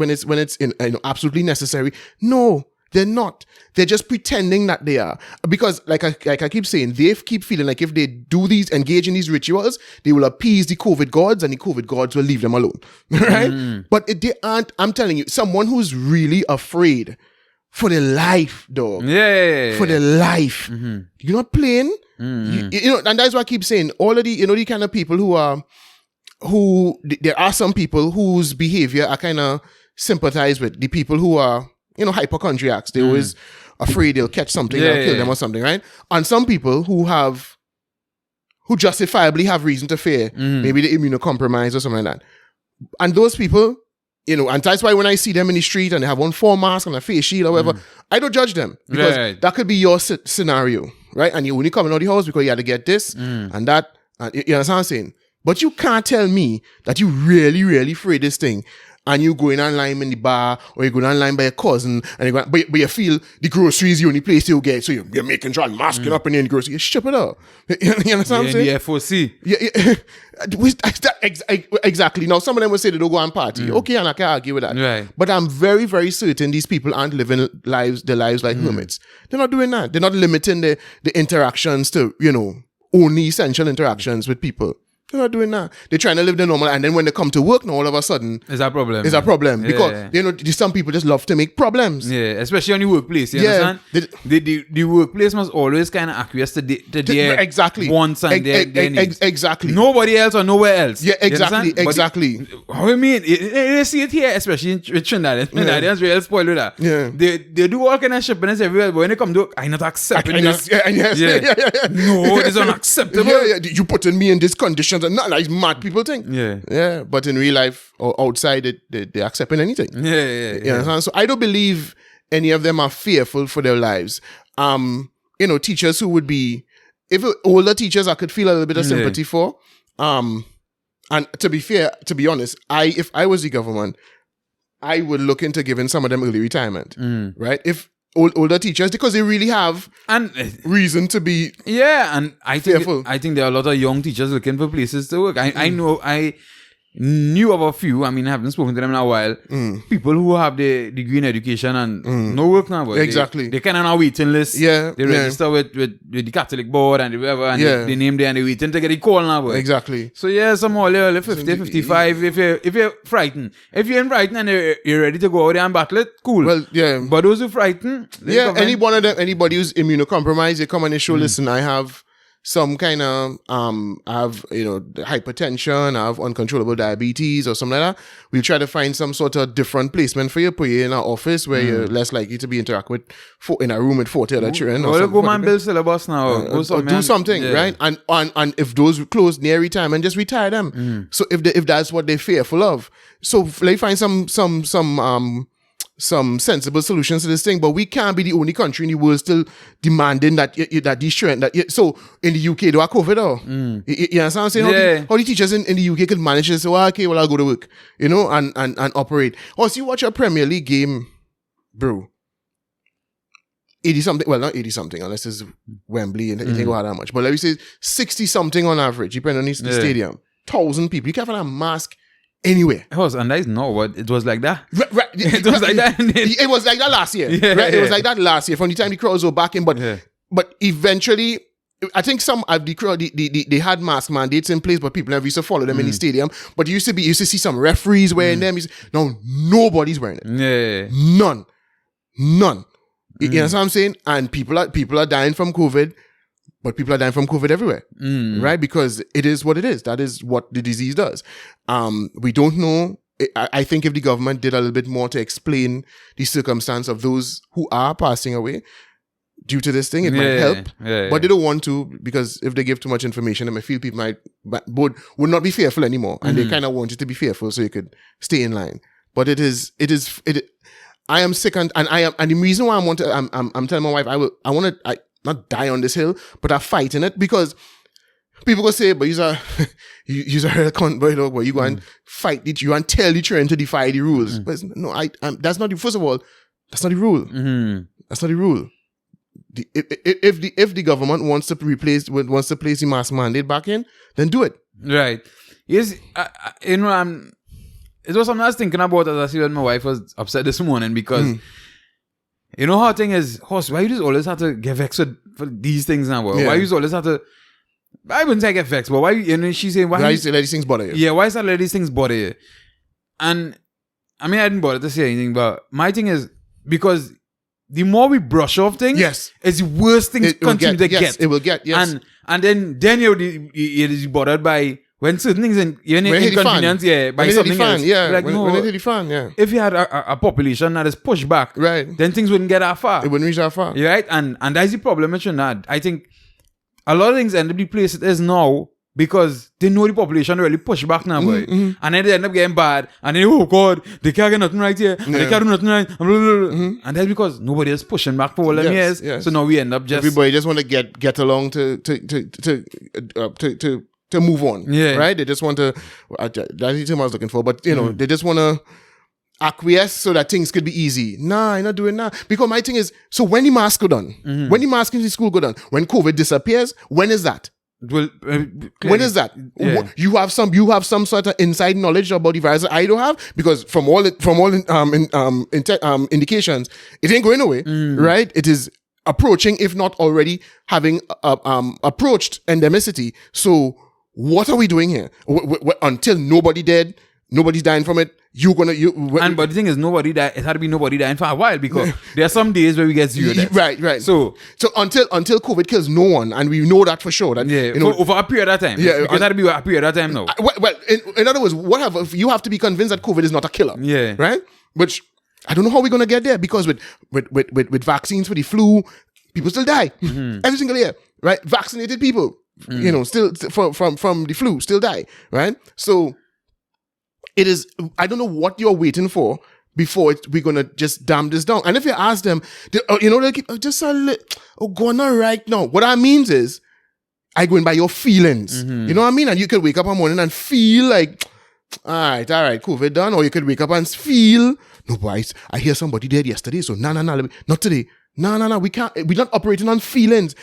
absolutely necessary. No, they're not. They're just pretending that they are, because like I keep saying, they keep feeling like if they engage in these rituals, they will appease the COVID gods, and the COVID gods will leave them alone, right? But they aren't. I'm telling you, someone who's really afraid for their life, dog. Yeah. For their life. You're not playing. And that's why I keep saying, all of the kind of people there are some people whose behavior I kind of sympathize with. The people who are, hypochondriacs. They're always afraid they'll catch something that'll kill them or something, right? And some people who justifiably have reason to fear, maybe they're immunocompromised or something like that. And those people, and that's why when I see them in the street and they have on 4 masks and a face shield or whatever, I don't judge them, because that could be your scenario, right? And you only coming out of the house because you had to get this and that. And you understand what I'm saying? But you can't tell me that you really, really afraid this thing, and you going online in the bar, or you're going online by your cousin, and but you feel the groceries the only place you'll get, so you're making sure masking up in the grocery. You ship it up. You understand what I'm saying? The FOC. Yeah. Exactly. Now, some of them will say they don't go and party. Okay, and I can't argue with that. Right. But I'm very, very certain these people aren't living their lives like hermits. They're not doing that. They're not limiting the interactions to, only essential interactions with people. They're not doing that. They're trying to live the normal, and then when they come to work now, all of a sudden, it's a problem. Because some people just love to make problems. Yeah, especially on the workplace. You understand? The workplace must always kind of acquiesce to their wants and their needs. Exactly. Nobody else or nowhere else. Yeah, exactly. How I mean, they see it here, especially in Trinidad. Trinidadians real spoiled with that. Yeah. They do all kind of shippiness everywhere, but when they come to, I'm not accepting this. No, it's unacceptable. You putting me in this condition. And not like mad people think. Yeah. But in real life or outside, they're accepting anything. Yeah. So I don't believe any of them are fearful for their lives. Teachers who would be, if older teachers, I could feel a little bit of sympathy for. And to be honest, if I was the government, I would look into giving some of them early retirement. Right? If older teachers, because they really have reason to be and I think fearful. I think there are a lot of young teachers looking for places to work. I know I knew of a few. I mean, I haven't spoken to them in a while. People who have the degree in education and no work now. But exactly. They kind of on a waiting list. Yeah. They register with the Catholic board and whatever, and they name there and they waiting to get a call now. But. Exactly. So some early 50, 55. If you're frightened, if you're frightened and you're ready to go out there and battle it, cool. Well, yeah. But those who frightened, anybody who's immunocompromised, they come on the show. Listen, I have some kind of hypertension, I have uncontrollable diabetes or something like that. We'll try to find some sort of different placement for you, put you in our office where you're less likely to be interacting with in a room with 40 other children. Or go man build syllabus now. Or do something, right? And if those close near retirement, just retire them. So if that's what they're fearful of, so they find some sensible solutions to this thing, but we can't be the only country in the world still demanding that these children so in the UK they are COVID you understand what I'm saying? How the teachers in the UK can manage to say, well, okay, well, I'll go to work, and operate. Or so you watch a Premier League game, bro, 80 something, well, not 80 something unless it's Wembley and you think about that much, but let me say 60 something on average, depending on the stadium, 1,000 people. You can't find a mask anywhere. It was, and that is not what it was like that. Right. It was like that. It was like that last year. Right? It was like that last year from the time the crowds were back in. But eventually, I think some of the crowd they had mask mandates in place, but people never used to follow them in the stadium. But you used to see some referees wearing them. Now nobody's wearing it. None. You know what I'm saying? And people are dying from COVID. But people are dying from COVID everywhere, right? Because it is what it is. That is what the disease does. We don't know. I think if the government did a little bit more to explain the circumstance of those who are passing away, due to this thing. It might help, but they don't want to, because if they give too much information, I feel people would not be fearful anymore, and they kind of want you to be fearful so you could stay in line. But it is. I am sick, and the reason why I'm telling my wife I want to not die on this hill, but I fight in it, because people go say, but you're a cunt boy, dog, but you go and fight it, you and tell the train to defy the rules. But no, that's not the, first of all, that's not the rule. That's not the rule. If the government wants to place the mask mandate back in, then do it. Right. Yes, it was something I was thinking about as I see when my wife was upset this morning, because you know how thing is, Horse, why you just always have to get vexed for these things now? Why you always have to, I wouldn't say get vexed, but why, she's saying, why you say let these things bother you? Yeah, why is that let these things bother you? And I mean, I didn't bother to say anything, but my thing is, because the more we brush off things, it's the worst things continue to get. It will get, yes. And then you're bothered by when certain things inconvenience, by something else. Like, when it hit the fan, if you had a population that is pushed back, then things wouldn't get that far. It wouldn't reach that far. Right? And that's the problem with Trinidad. I think a lot of things end up the place it is now because they know the population really push back now, boy. And then they end up getting bad. And then, oh God, they can't get nothing right here. And they can't do nothing right. And that's because nobody is pushing back for all them years. So now we end up just... Everybody just want to get along to move on. Right? They just want to... That's the term I was looking for. But, they just want to acquiesce so that things could be easy. Nah, I'm not doing that. Because my thing is, so when the mask go done, when the mask in the school go done, when COVID disappears, when is that? Well, when is that? You have some sort of inside knowledge about the virus that I don't have, because from all indications, it ain't going away, right? It is approaching, if not already having approached endemicity. So what are we doing here? Until nobody dead, nobody's dying from it. But the thing is, nobody died. It had to be nobody dying for a while, because there are some days where we get zero deaths. Right. So until COVID kills no one, and we know that for sure. That over a period of time. It had to be a period of time now. Well, in other words, you have to be convinced that COVID is not a killer. Right. Which I don't know how we're gonna get there, because with vaccines for the flu, people still die every single year. Right. Vaccinated people, still from the flu still die. Right. So. It is, I don't know what you're waiting for before we're going to just damn this down. And if you ask them, they'll keep, just a little, going on right now. What that means is, I go in by your feelings. You know what I mean? And you could wake up one morning and feel like, all right, COVID done. Or you could wake up and feel, no, boys, I hear somebody dead yesterday, so no, not today. No, we can't, we're not operating on feelings.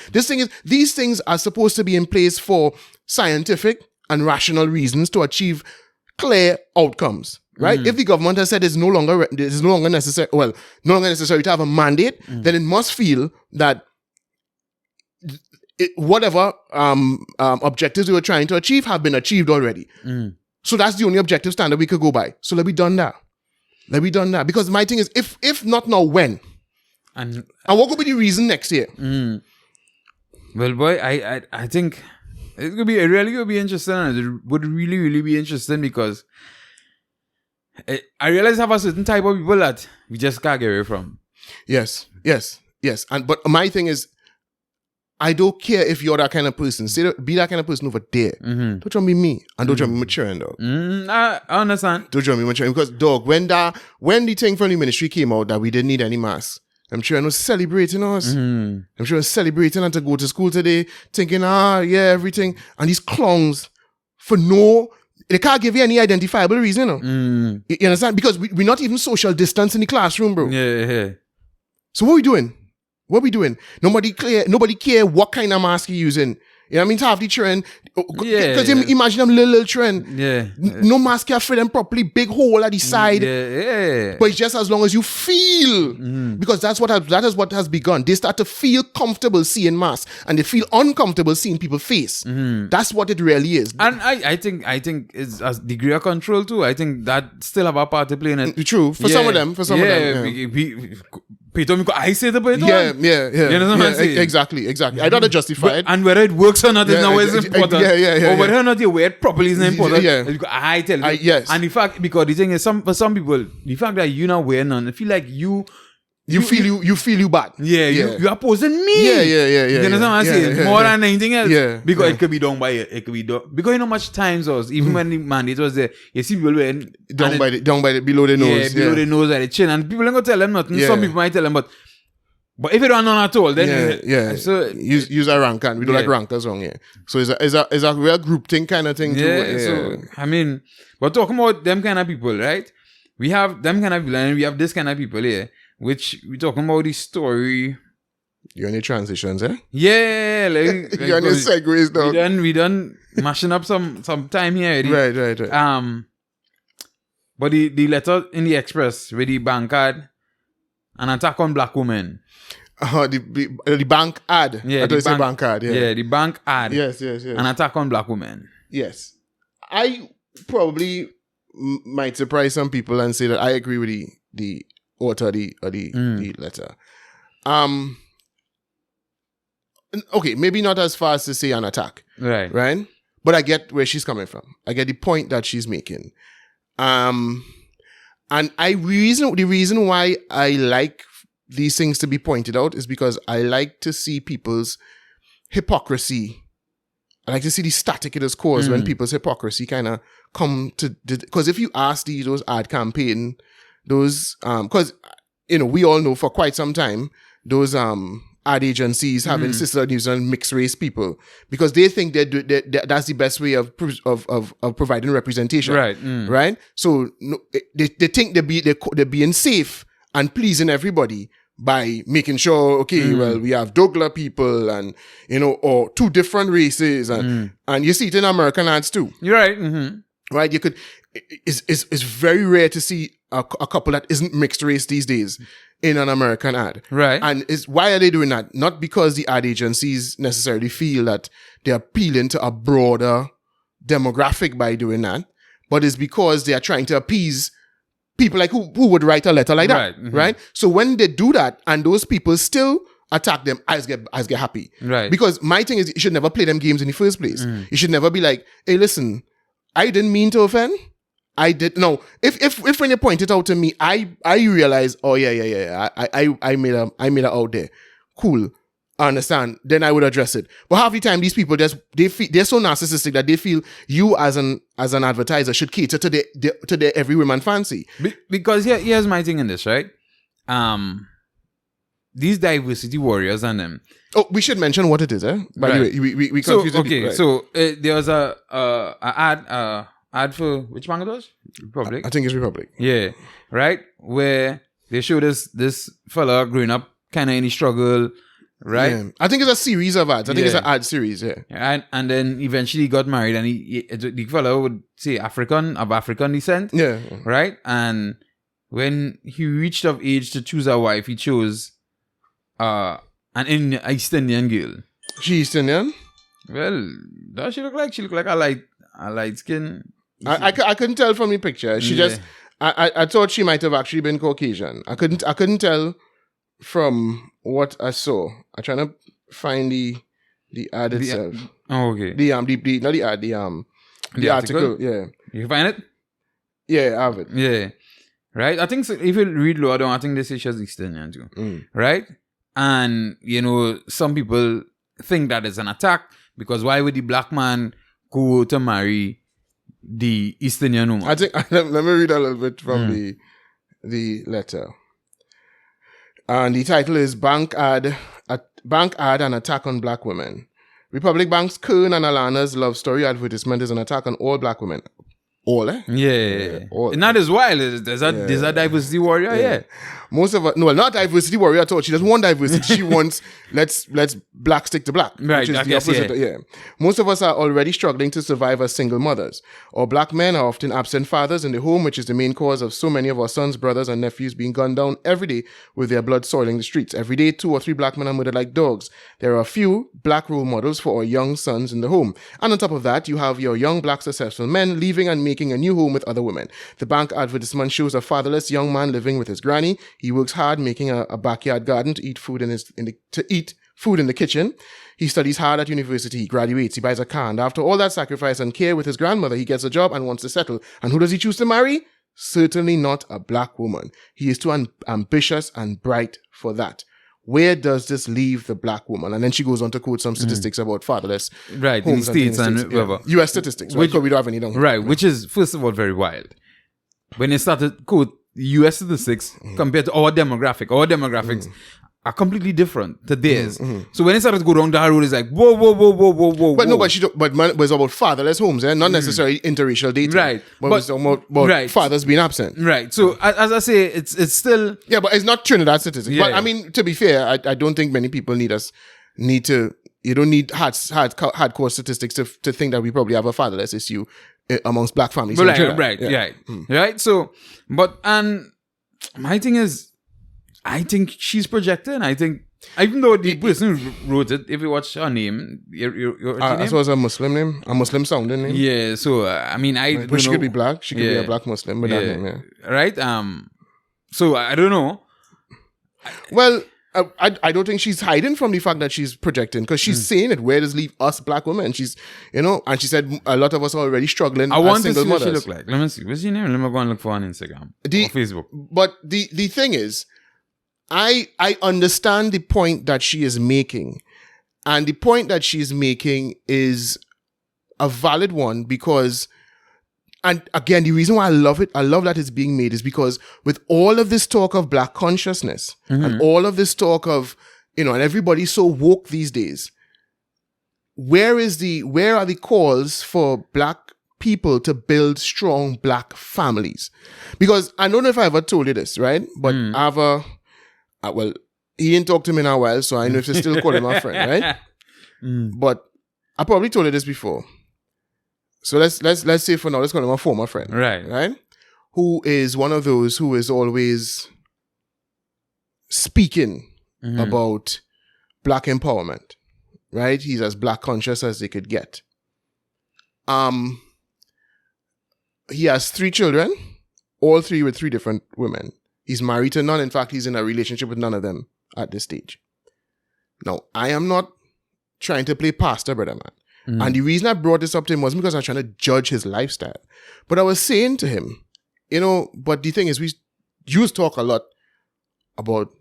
These things are supposed to be in place for scientific and rational reasons to achieve clear outcomes, right? If the government has said it's no longer necessary to have a mandate, then it must feel that whatever objectives we were trying to achieve have been achieved already. So that's the only objective standard we could go by. So let me done that. Because my thing is, if not now, when? And what could be the reason next year? Well, boy, I think... It really could be interesting, and it would really, really be interesting, because I realize I have a certain type of people that we just can't get away from. Yes. But my thing is, I don't care if you're that kind of person. Be that kind of person over there. Don't try to be me, and don't try to be maturing, dog. I understand. Don't try to be maturing, because, dog, when the thing from the ministry came out that we didn't need any masks, I'm sure I was celebrating us. I'm sure I was celebrating and to go to school today, thinking, everything. And these clowns, they can't give you any identifiable reason, You understand? Because we're not even social distance in the classroom, bro. Yeah. So what are we doing? Nobody care what kind of mask you're using. You know what I mean? To have the trend. Because imagine them little trend. No mask can fit them properly. Big hole at the side. But it's just as long as you feel. Because that is what has begun. They start to feel comfortable seeing masks. And they feel uncomfortable seeing people's face. That's what it really is. And I think it's a degree of control too. I think that still have a part to play in it. True. For some of them. I say the point. Yeah. You know what I'm saying? Exactly. I'd rather justify it. And whether it works or not is not always important. Or whether or not you wear it properly is not important. I tell you. Yes. And the fact, because the thing is, for some people, the fact that you not wearing none, I feel like you You feel you bad. Yeah, you opposing me. Yeah. You understand what I'm saying? More than anything else. Yeah. Because it could be done by it could be done. Because you know much times was even when the mandate was there, you see people when down by the below the nose. Yeah, below the nose at the chin. And people ain't gonna tell them nothing. Some people might tell them, but if you don't know at all, then So use a rank, and we don't like rankers wrong here. So it's a real group thing kind of thing too. Yeah. So I mean, we're talking about them kind of people, right? We have them kind of people, and we have this kind of people here. Which we talking about the story. You're on your transitions, eh? Yeah, like you're on your segues, dog. We done mashing up some time here already. Right. But the letter in the Express with the bank ad, an attack on black women. The bank ad. Yeah, the bank ad. Yeah, the bank ad. Yes. An attack on black women. Yes, I probably might surprise some people and say that I agree with the author the letter. Okay, maybe not as far as to say an attack. Right? But I get where she's coming from. I get the point that she's making. And the reason why I like these things to be pointed out is because I like to see people's hypocrisy. I like to see the static it has caused when people's hypocrisy kind of come to... Because if you ask those ad campaign... Those, because, we all know for quite some time, those ad agencies have insisted on using mixed race people because they think that's the best way of providing representation. Right? So they think they're being safe and pleasing everybody by making sure, well, we have Douglas people and, or two different races and you see it in American ads too. You're right. Right? You could, it's very rare to see a couple that isn't mixed race these days in an American ad. Right. And why are they doing that? Not because the ad agencies necessarily feel that they're appealing to a broader demographic by doing that, but it's because they are trying to appease people like who would write a letter like that. Right? So when they do that and those people still attack them, I just get happy. Right. Because my thing is you should never play them games in the first place. You should never be like, hey, listen, I didn't mean to offend. I did no. If when you point it out to me, I realize, oh yeah. I made it out there. Cool. I understand. Then I would address it. But half the time, these people they're so narcissistic that they feel you as an advertiser should cater to their every woman fancy. Because here's my thing in this, right? These diversity warriors and them. Oh, we should mention what it is, eh? By the way, we confused it. Okay, so there was a ad for which bank it was? Republic. I think it's Republic. Yeah, right. Where they showed us this fella growing up, kind of in the struggle, right? Yeah. I think it's a series of ads. I think it's an ad series. Yeah. And then eventually he got married, and the fella would say of African descent. Yeah. Right. And when he reached of age to choose a wife, he chose an East Indian girl. She East Indian? Well, does she look like? She looked like a light skin. I couldn't tell from the picture. She just I thought she might have actually been Caucasian. I couldn't tell from what I saw. I'm trying to find the ad itself. Okay. The article. Yeah. You find it? Yeah, I have it. Yeah. Right? I think so, if you read lower down, I think they say she's East Indian too. Right? And, some people think that is an attack because why would the black man go to marry the East Indian woman? I think, let me read a little bit from the letter. And the title is Bank Ad and Attack on Black Women. Republic Bank's Kern and Alana's love story advertisement is an attack on all black women. All, eh? Yeah. All. Not as wild. There's a diversity warrior, yeah. Most of us, no, not diversity warrior at all. She doesn't want diversity. She wants, let's black stick to black. Right, which is the opposite. Yeah. Most of us are already struggling to survive as single mothers. Or black men are often absent fathers in the home, which is the main cause of so many of our sons, brothers, and nephews being gunned down every day with their blood soiling the streets. Every day, 2 or 3 black men are murdered like dogs. There are a few black role models for our young sons in the home. And on top of that, you have your young black successful men leaving and making a new home with other women. The bank advertisement shows a fatherless young man living with his granny. He works hard making a backyard garden to eat food in the kitchen. He studies hard at university. He graduates. He buys a car. And after all that sacrifice and care with his grandmother, he gets a job and wants to settle. And who does he choose to marry? Certainly not a black woman. He is too ambitious and bright for that. Where does this leave the black woman? And then she goes on to quote some statistics about fatherless right homes in states and whatever. Yeah. US statistics, right? Because we don't have any down here. Right, which is, first of all, very wild. When they started quote US statistics compared to our demographics are completely different to theirs. So when they started to go down that road, it's like, whoa. But no, but it's about fatherless homes, not necessarily interracial dating. Right. But it's about fathers being absent. Right. So as I say, it's still... Yeah, but it's not Trinidad statistics. Yeah, but I mean, to be fair, I don't think many people need to... You don't need hardcore statistics to think that we probably have a fatherless issue amongst black families. Right. So, and my thing is, I think she's projecting. I think, even though the person who wrote it, if you watch her name, it was a Muslim name, a Muslim sounding name. Yeah. So I mean, but she could be black. She could be a black Muslim, but that name, right. So I don't know. Well, I don't think she's hiding from the fact that she's projecting, because she's saying it. Where does leave us black women? She's, and she said a lot of us are already struggling. I want to see mothers. what she look like. Let me see. What's your name? Let me go and look for her on Instagram or Facebook. But the thing is, I understand the point that she is making, and the point that she's making is a valid one, because, and again, the reason why I love that it's being made is because with all of this talk of black consciousness and all of this talk of, and everybody's so woke these days, where are the calls for black people to build strong black families? Because I don't know if I ever told you this, right? But I have well, he didn't talk to me in a while, so I know if to still call him a friend, right? But I probably told you this before. So let's say for now, let's call him a former friend. Right? Who is one of those who is always speaking about black empowerment. Right? He's as black conscious as they could get. He has 3 children, all 3 with 3 different women. He's married to none. In fact, he's in a relationship with none of them at this stage. Now, I am not trying to play pastor, brother man. And the reason I brought this up to him was because I was trying to judge his lifestyle. But I was saying to him, but the thing is, we used to talk a lot about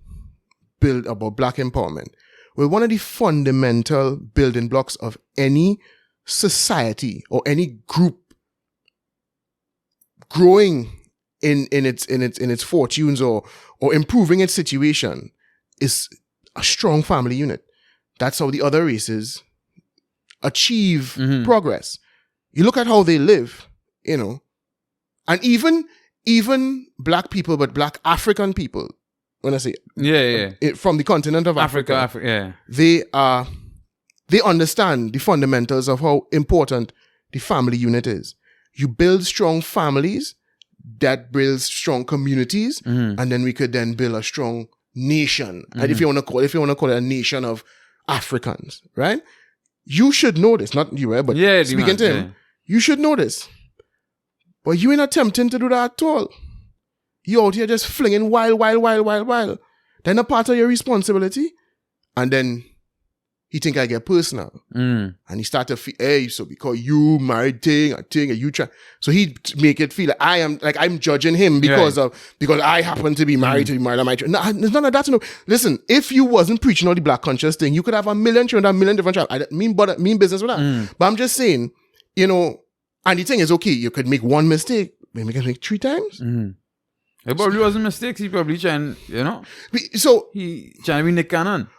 black empowerment. Well, one of the fundamental building blocks of any society or any group growing in its fortunes or improving its situation is a strong family unit. That's how the other races achieve progress. You look at how they live, and even black people, but black African people, when I say from the continent of Africa, they understand the fundamentals of how important the family unit is. You build strong families that builds strong communities, and then we could then build a strong nation. And if you want to call it a nation of Africans, right? You should know this, not you, but speaking to him, you should know this. But you ain't attempting to do that at all. You out here just flinging wild. Then a part of your responsibility, and then he think I get personal. And he start to feel, hey, so because you married thing, and you try. So he make it feel like I'm judging him because I happen to be married to be married. No, there's none of that. No. Listen, if you wasn't preaching all the black conscious thing, you could have a million children, a million different tribes. I mean business with that. But I'm just saying, and the thing is, okay, you could make one mistake, maybe you can make 3 times. It probably wasn't mistakes. He probably trying, So he trying to be Nick Cannon.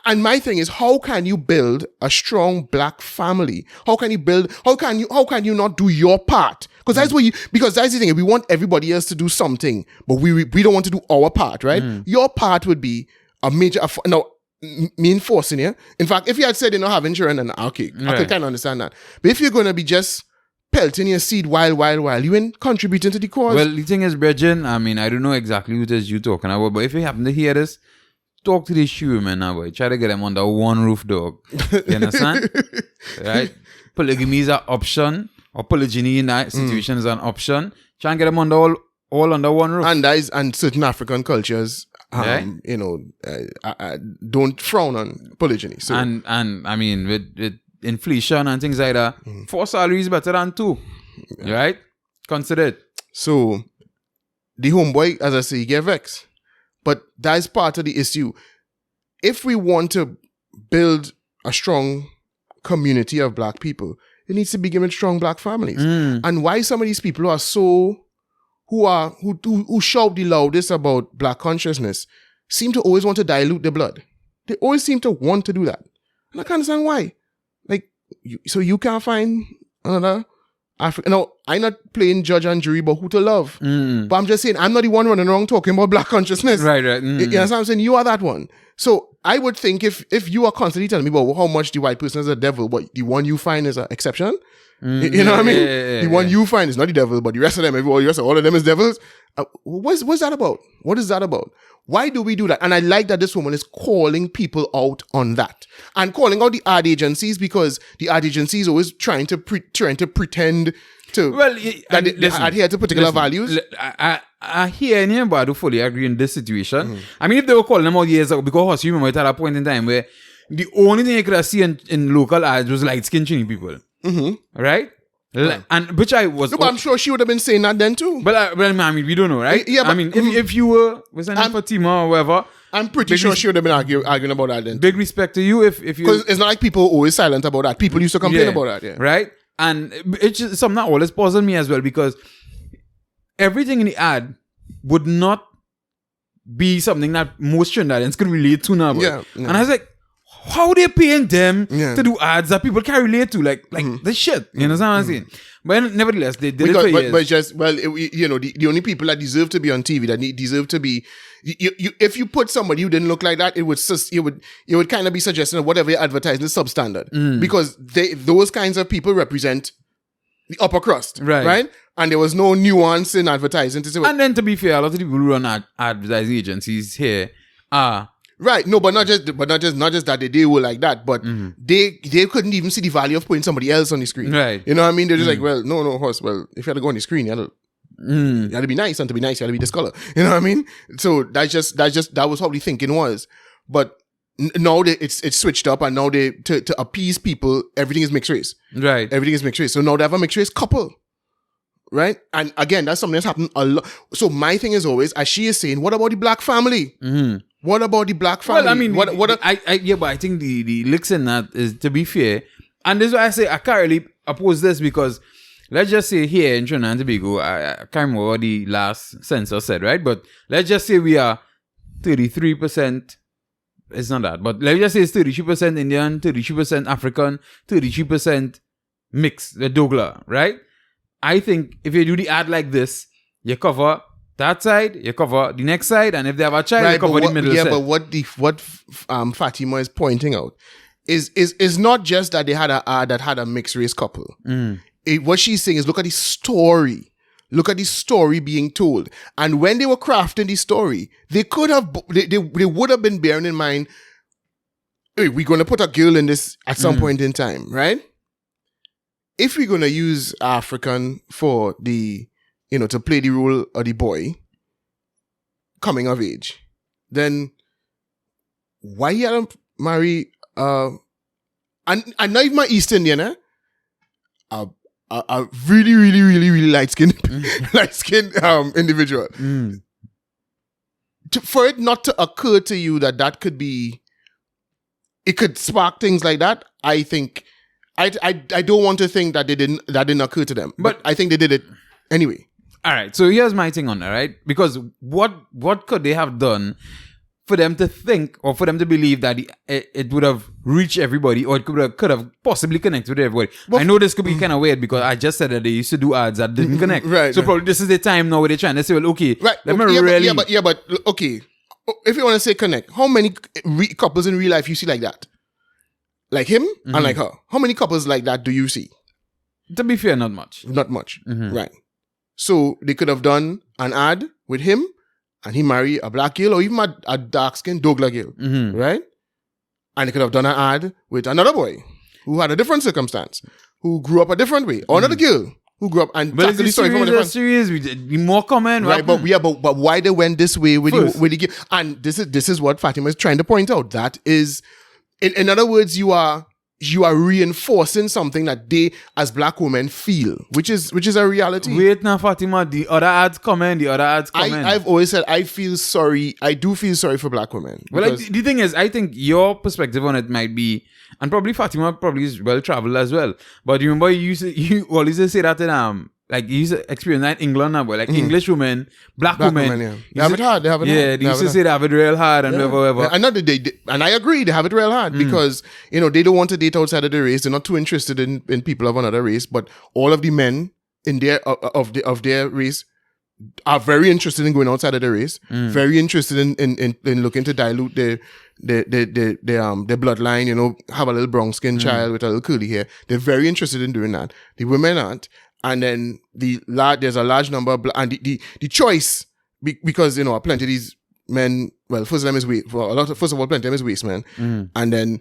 And my thing is, how can you build a strong black family? How can you not do your part? Because that's the thing. We want everybody else to do something, but we don't want to do our part, right? Your part would be a major, me enforcing you. In fact, if you had said, having children, then okay, I could kind of understand that. But if you're going to be just pelting your seed while, you ain't contributing to the cause. Well, the thing is, Bridget, I mean, I don't know exactly who it is you're talking about, but if you happen to hear this, talk to these shoe men now, boy. Try to get them under one roof, dog. You understand? Right? Polygamy is an option, or polygyny in that situation is an option. Try and get them under all under one roof. And certain African cultures, don't frown on polygyny. So. And I mean, with inflation and things like that, 4 salaries better than 2. Right? Consider it. So the homeboy, as I say, he get vexed. But that is part of the issue. If we want to build a strong community of black people, it needs to be given strong black families. And why some of these people who shout the loudest about black consciousness seem to always want to dilute the blood. They always seem to want to do that. And I can't understand why. Like, so you can't find another African. No, I'm not playing judge and jury about who to love. But I'm just saying, I'm not the one running around talking about black consciousness. Right. You know what I'm saying? You are that one. So I would think if you are constantly telling me about how much the white person is a devil, but the one you find is an exception, you know what I mean? The one you find is not the devil, but the rest of them, all of them is devils. What's that about? What is that about? Why do we do that? And I like that this woman is calling people out on that and calling out the ad agencies, because the ad agencies always trying to pretend to that they adhere to particular values. I hear and but I do fully agree in this situation. I mean, if they were calling them out years ago, because you remember at a point in time where the only thing you could see in local ads was light-skinned Chinese people. Right? And which I was. No, but I'm sure she would have been saying that then too. But I mean, we don't know, right? Yeah, but, I mean, if you were with an Fatima or whatever, I'm pretty sure she would have been arguing about that then. Big respect to you if you, because it's not like people are always silent about that. People used to complain about that, right? And it's just something that always puzzled me as well, because everything in the ad would not be something that most Trinidadians could relate to now. Yeah. And I was like, how they paying them to do ads that people can relate to, like the shit, you know what I'm saying? But nevertheless, they did it for years. But just, well, the only people that deserve to be on TV, that deserve to be, if you put somebody who didn't look like that, it would kind of be suggesting that whatever you're advertising is substandard, because those kinds of people represent the upper crust, right? And there was no nuance in advertising to say. And then, to be fair, a lot of the people who run advertising agencies here are. Right, no, but not just that they were like that, but they couldn't even see the value of putting somebody else on the screen. Right. You know what I mean? They're just like, well, no, horse. Well, if you had to go on the screen, you had to be nice, and to be nice, you had to be this color. You know what I mean? So that was how the thinking was. But now it's switched up, and now to appease people, everything is mixed race. Right. Everything is mixed race. So now they have a mixed race couple. Right? And again, that's something that's happened a lot. So my thing is always, as she is saying, what about the black family? What about the black family? Well, I mean, but I think the licks in that is, to be fair, and this is why I say I can't really oppose this, because let's just say here in Trinidad and Tobago, I can't remember what the last census said, right? But let's just say we are 33%. It's not that, but let's just say it's 33% Indian, 33% African, 33% mixed, the Douglas, right? I think if you do the ad like this, you cover that side, you cover the next side, and if they have a child, you cover the middle side. Yeah, but what Fatima is pointing out is not just that they had an ad that had a mixed race couple. What she's saying is, look at the story. Look at the story being told. And when they were crafting the story, they would have been bearing in mind, hey, we're going to put a girl in this at some point in time, right? If we're going to use African for the, to play the role of the boy coming of age, then why you don't marry, and not even my East Indian, a really, really, really, really light-skinned individual. For it not to occur to you that could be, it could spark things like that, I think, I don't want to think that that didn't occur to them, but I think they did it anyway. All right, so here's my thing on that, right? Because what could they have done for them to think, or for them to believe that it would have reached everybody, or it could have possibly connected with everybody? Well, I know this could be kind of weird, because I just said that they used to do ads that didn't connect. Right. So probably this is the time now where they're trying to say, well, okay, right. But okay, if you want to say connect, how many couples in real life you see like that? Like him and like her. How many couples like that do you see? To be fair, not much. Not much. Right. So they could have done an ad with him, and he marry a black girl, or even a dark-skinned Douglas girl. Right? And they could have done an ad with another boy who had a different circumstance, who grew up a different way, or another girl who grew up and but it's a series be more common, right? But why they went this way with the girl? And this is what Fatima is trying to point out. That is, in other words, you are you are reinforcing something that they, as black women, feel, which is a reality. Wait now, Fatima, the other ads come in. I've always said I do feel sorry for black women. Well, the thing is, I think your perspective on it might be, and probably Fatima probably is well traveled as well. But you remember you always say that in like you used to experience that in England now, boy. Like English women, black women, yeah. They have it hard. They used to say they have it real hard and whatever. And and I agree, they have it real hard because they don't want to date outside of the race. They're not too interested in people of another race. But all of the men in of their race are very interested in going outside of the race. Very interested in looking to dilute their bloodline. Have a little brown skin child with a little curly hair. They're very interested in doing that. The women aren't. And then there's a large number of and the choice because plenty of these men. Well, first of all, plenty of them is waste men, and then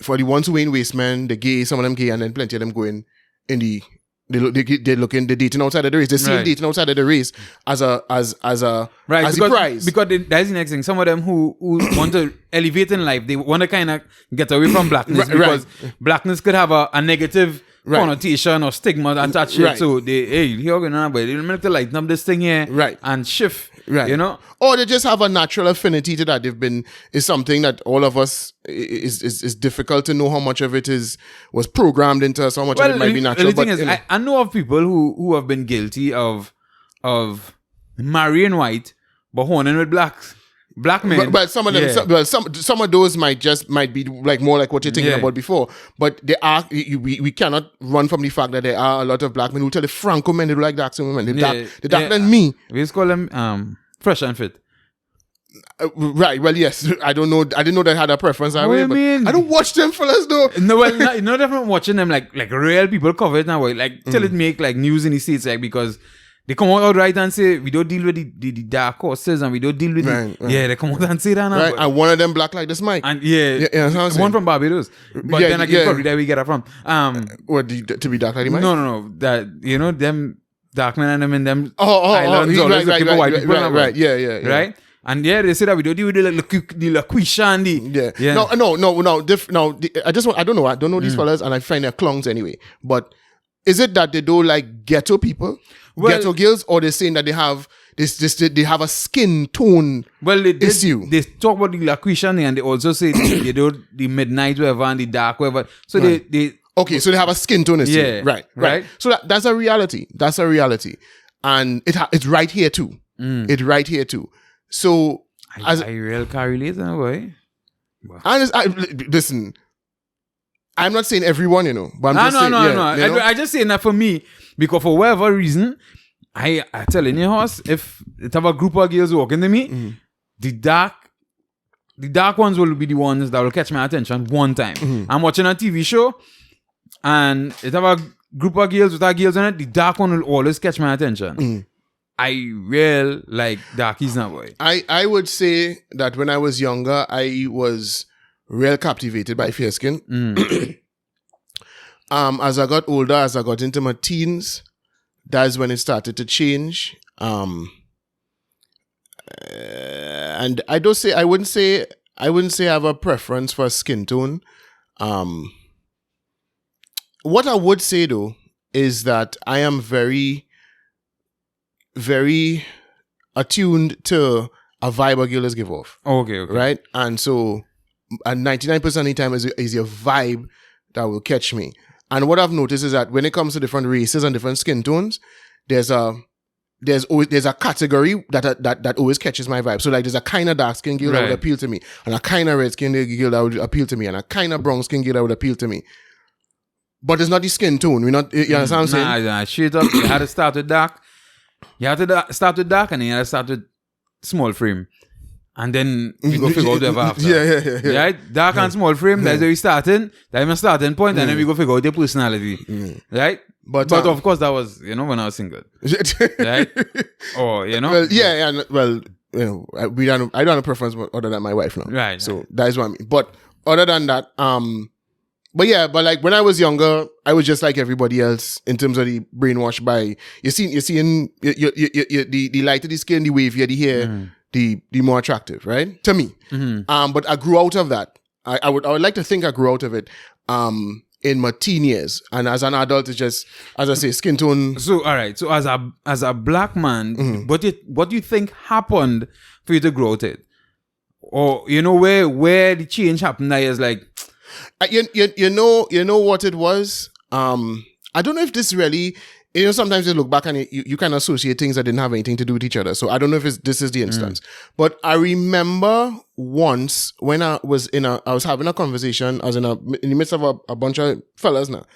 for the ones who ain't waste men, the gay, some of them gay, and then plenty of them going in they're dating outside of the race. They're still dating outside of the race as a prize. Because that's the next thing. Some of them who want to elevate in life, they want to kind of get away from blackness because blackness could have a negative connotation or stigma attached to it. So you're going on, but they have to lighten up this thing here and shift. Right. Or they just have a natural affinity to that. Is something that all of us is difficult to know how much of it was programmed into us, how much of it might be natural. The thing is, I know of people who have been guilty of marrying white but horning with black men. But some of them, some of those might be like more like what you're thinking about before. But they are, we cannot run from the fact that there are a lot of black men who tell the Franco men they do like dark skin women. They're darker than me. We just call them fresh and fit. Right. Well, yes. I don't know. I didn't know they had a preference that way. What do you mean? I don't watch them fellas though. No, well, not different watching them like real people cover it now. Like till it make like news in the States, like because they come out right and say we don't deal with the dark horses and we don't deal with they come out and say that now. Right. And one of them black like this Mike. And one from Barbados. But then again, probably that we get it from. What to be dark like Mike? No. That them dark men and them in them islands always looking for white people. Right. Yeah. Right. And they say that we don't deal with the LaQuisha and I don't know these fellas and I find they're clowns anyway. But is it that they don't like ghetto people? Ghetto girls, or they're saying that they have they have a skin tone issue. They talk about the LaQuisha and they also say they do the midnight whatever and the dark whatever. So they okay, so they have a skin tone issue. Yeah, right. So that's a reality. That's a reality, and it's right here too. It's right here too. So I real correlate in a way. Listen. I'm not saying everyone, but I'm just saying. No. I just saying that for me, because for whatever reason, I telling you, horse, if it have a group of girls walking to me, the dark ones will be the ones that will catch my attention one time. I'm watching a TV show, and it have a group of girls with our girls on it. The dark one will always catch my attention. I real like darkies now, boy. I would say that when I was younger, I was real captivated by fair skin. As I got older, as I got into my teens, that's when it started to change. And I wouldn't say I have a preference for skin tone. What I would say though is that I am very, very attuned to a vibe a girl is give off. Okay. Right? And so 99% of the time is your vibe that will catch me. And what I've noticed is that when it comes to different races and different skin tones, there's a category that always catches my vibe. So like there's a kind of dark skin girl that would appeal to me, and a kind of red skin girl that would appeal to me, and a kind of brown skin girl that would appeal to me. But it's not the skin tone. You understand what I'm saying? Nah, straight up. You had to start with dark. And then you had to start with small frame. And then you go figure out whatever after. Yeah. Right? Dark and small frame, that's where we starting. That's my starting point, and then we go figure out your personality. Right? But of course, that was, when I was single. Right? Or, Well, yeah. Well, I don't have a preference other than my wife now. Right. So that's what I mean. But other than that, but like when I was younger, I was just like everybody else in terms of the brainwash by, you're seeing the lighter the skin, the wavier the hair, the more attractive, right? To me. But I grew out of that. I would like to think I grew out of it. In my teen years, and as an adult, it's just, as I say, skin tone. So, all right. So, as a black man, what do you think happened for you to grow out it? Or where the change happened? That is like, you know what it was. I don't know if this really. Sometimes you look back and you kind of associate things that didn't have anything to do with each other. So I don't know if this is the instance. But I remember once when I was having a conversation. I was in the midst of a bunch of fellas now.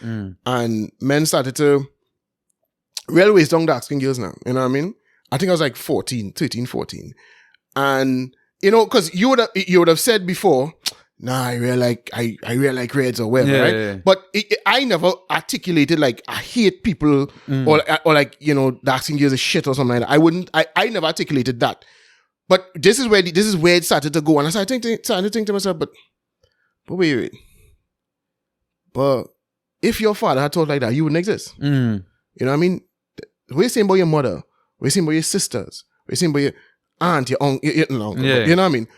And men started to real waist down dark skin girls now. You know what I mean? I think I was like 13, 14. And, because you would have said before, nah, I really like reds or whatever, right? Yeah. But I never articulated like I hate people or like dark skin girls is shit or something like that. I never articulated that. But this is where it started to go, and I started to think to myself, but wait. But if your father had thought like that, you wouldn't exist. You know what I mean? What you saying about your mother? What you saying about your sisters? What you saying about your aunt, your uncle? You know what I mean?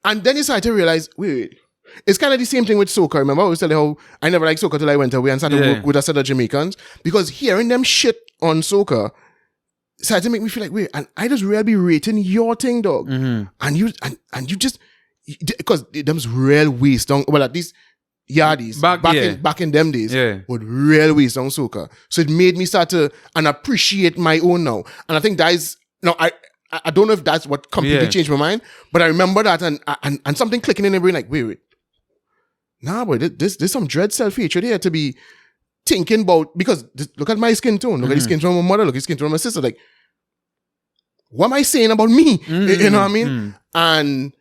And then you start to realize, wait. It's kind of the same thing with soca. Remember I was telling how I never liked soca till I went away and started to work with a set of Jamaicans, because hearing them shit on soca started to make me feel like, wait, and I just really be rating your thing, dog. And you just, because them's real waste on, well, at least yardies back in them days would real waste on soca. So it made me start to and appreciate my own now. And I think that is, I don't know if that's what completely changed my mind, but I remember that and something clicking in the brain like, wait. Nah, boy, there's some dread self-hatred here to be thinking about, because look at my skin tone. Look at the skin tone of my mother. Look at the skin tone of my sister. Like, what am I saying about me? You know what I mean? And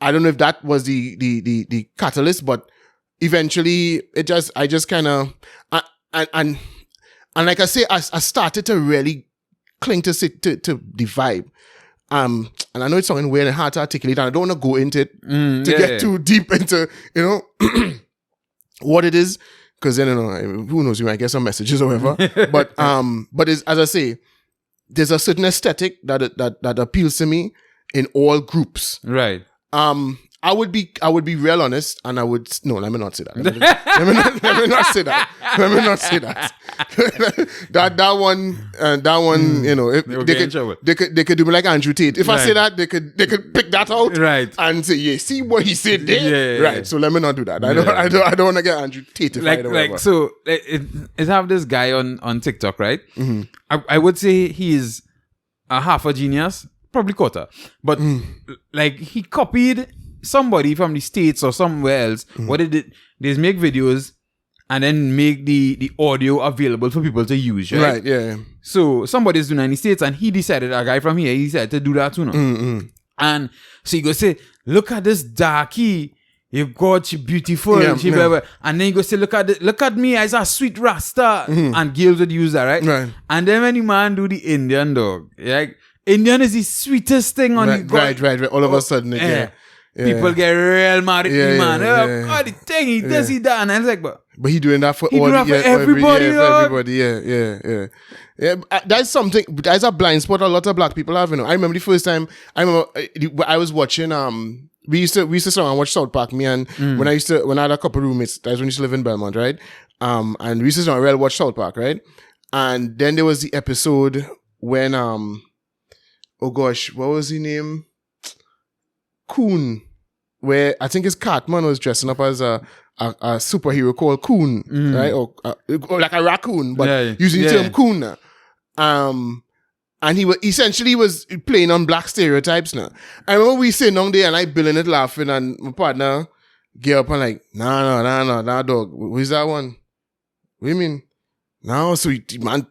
I don't know if that was the catalyst, but eventually I just kind of, and like I say, I started to really cling to the vibe. And I know it's something weird and hard to articulate, and I don't want to go into it to get too deep into, what it is, because then, who knows, you might get some messages or whatever. But it's, as I say, there's a certain aesthetic that appeals to me in all groups. Right. I would be real honest, and I would let me not say that. Let me not say that. Let me not say that. that one, they could do me like Andrew Tate. If I say that, they could pick that out, right, and say, yeah, see what he said there, right? So let me not do that. I don't want to get Andrew Tate. So it have this guy on TikTok, right? I would say he's a half a genius, probably quarter, but like he copied somebody from the States or somewhere else. What they did is make videos and then make the audio available for people to use, right? Right, yeah. So somebody's doing it in the States, and he decided, a guy from here, he decided to do that too now. And so he goes say, look at this darkie. You God, she beautiful. And then you go say, look at me as a sweet rasta. And girls would use that, right? And then when the man do the Indian dog, like Indian is the sweetest thing on the God. Right. All of a sudden, people get real mad at the man. God, the thing he does, he that, and I was like, but he doing that for everybody. Yeah, that's something. That's a blind spot a lot of black people have. I remember the first time. I was watching. We used to sit and watch South Park. Me and when I had a couple roommates. That's when I used to live in Belmont, right? And we used to sit and watch South Park, right? And then there was the episode when oh gosh, what was his name? Coon, where I think his Cartman was dressing up as a superhero called Coon, right? Or like a raccoon, but using the term Coon. And he was playing on black stereotypes now. I remember we sitting down there and I billing it laughing, and my partner get up and like, nah, dog. Who's that one? What do you mean? No, so man,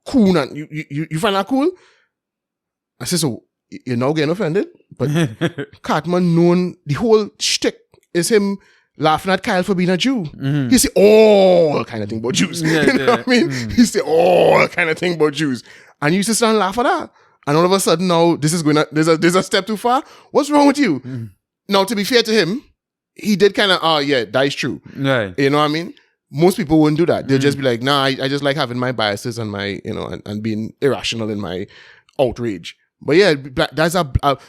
Coon, and you find that cool? I said, so you're now getting offended? But Cartman known the whole shtick is him laughing at Kyle for being a Jew. He say all kind of thing about Jews. You know what I mean? He say all kind of thing about Jews. And you used to stand and laugh at that. And all of a sudden now, this is there's a step too far. What's wrong with you? Now, to be fair to him, he did kind of, that is true. Right. You know what I mean? Most people wouldn't do that. They'll just be like, nah, I just like having my biases and my, and being irrational in my outrage. But yeah, that's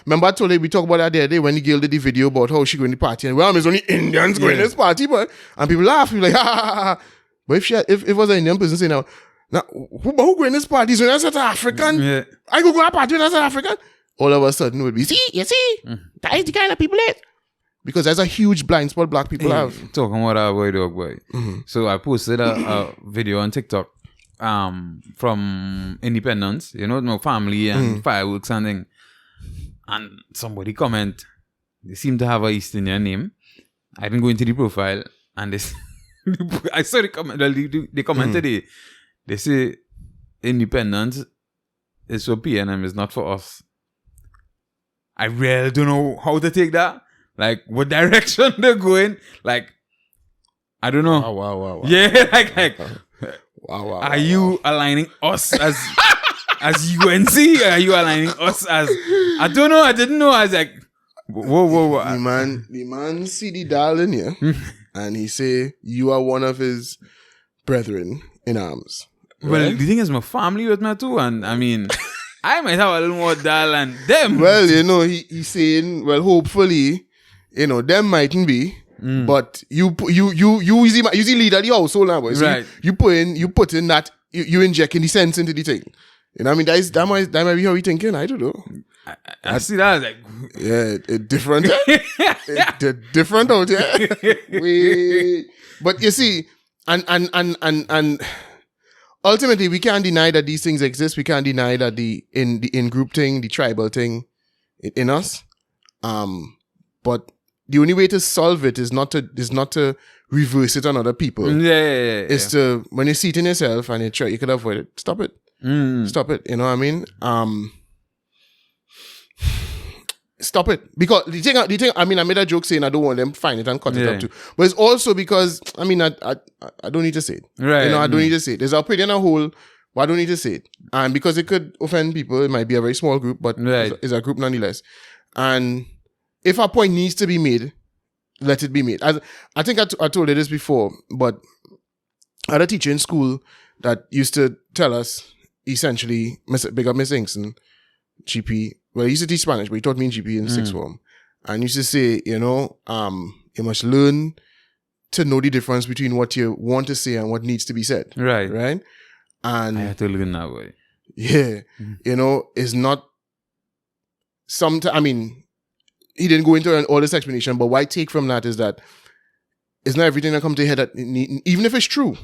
remember I told you, we talked about that the other day when the girl did the video about how she going to the party, and well, there's only Indians going to this party, but, and people laugh, people like, ha, ha, ha, ha. But if it was an Indian person saying, now, who going to this party? So that's South African. Yeah. I go to a party with South African. All of a sudden, would be, you see, that is the kind of people it. Because there's a huge blind spot black people have. Talking about our boy, dog boy. Mm-hmm. So I posted a video on TikTok from Independence, no family and fireworks and thing. And somebody comment, they seem to have a East Indian name. I didn't go into the profile and this I saw the comment. They commented it. They say Independence is for PNM, it's not for us. I really don't know how to take that. Like, what direction they're going. Like, I don't know. Wow. Yeah, like wow. Are you aligning us as UNC? Are you aligning us as... I don't know. I didn't know. I was like, whoa. The man see the darling here, and he say, you are one of his brethren in arms. Right? Well, the thing is, my family with me too, and I mean... I might have a little more dal than them. Well, he's saying, well, hopefully, them mightn't be, but you usually lead of the household now, boy. So right. You put in that, you injecting the sense into the thing. I mean, that might be how you thinking. I don't know. I see that. Like, yeah, it's different. It's different out here. Wait. But you see, and ultimately, we can't deny that these things exist. We can't deny that the in-group thing, the tribal thing in us. But the only way to solve it is not to reverse it on other people. Yeah. It's to, when you see it in yourself and you could avoid it, stop it. Stop it. You know what I mean? Stop it. Because the thing, I mean, I made a joke saying I don't want them to find it and cut it up too. But it's also because, I mean, I don't need to say it. Right. I don't need to say it. There's an opinion a whole, but I don't need to say it. And because it could offend people, it might be a very small group, but it's a group nonetheless. And if a point needs to be made, let it be made. I think I told you this before, but I had a teacher in school that used to tell us, essentially, big up Miss Inkson, GP. Well, he used to teach Spanish, but he taught me in GP in sixth form. And he used to say, you must learn to know the difference between what you want to say and what needs to be said. Right. Right? And I have to learn that way. Yeah. It's not sometimes, I mean, he didn't go into all this explanation, but what I take from that is that it's not everything that comes to your head that even if it's true,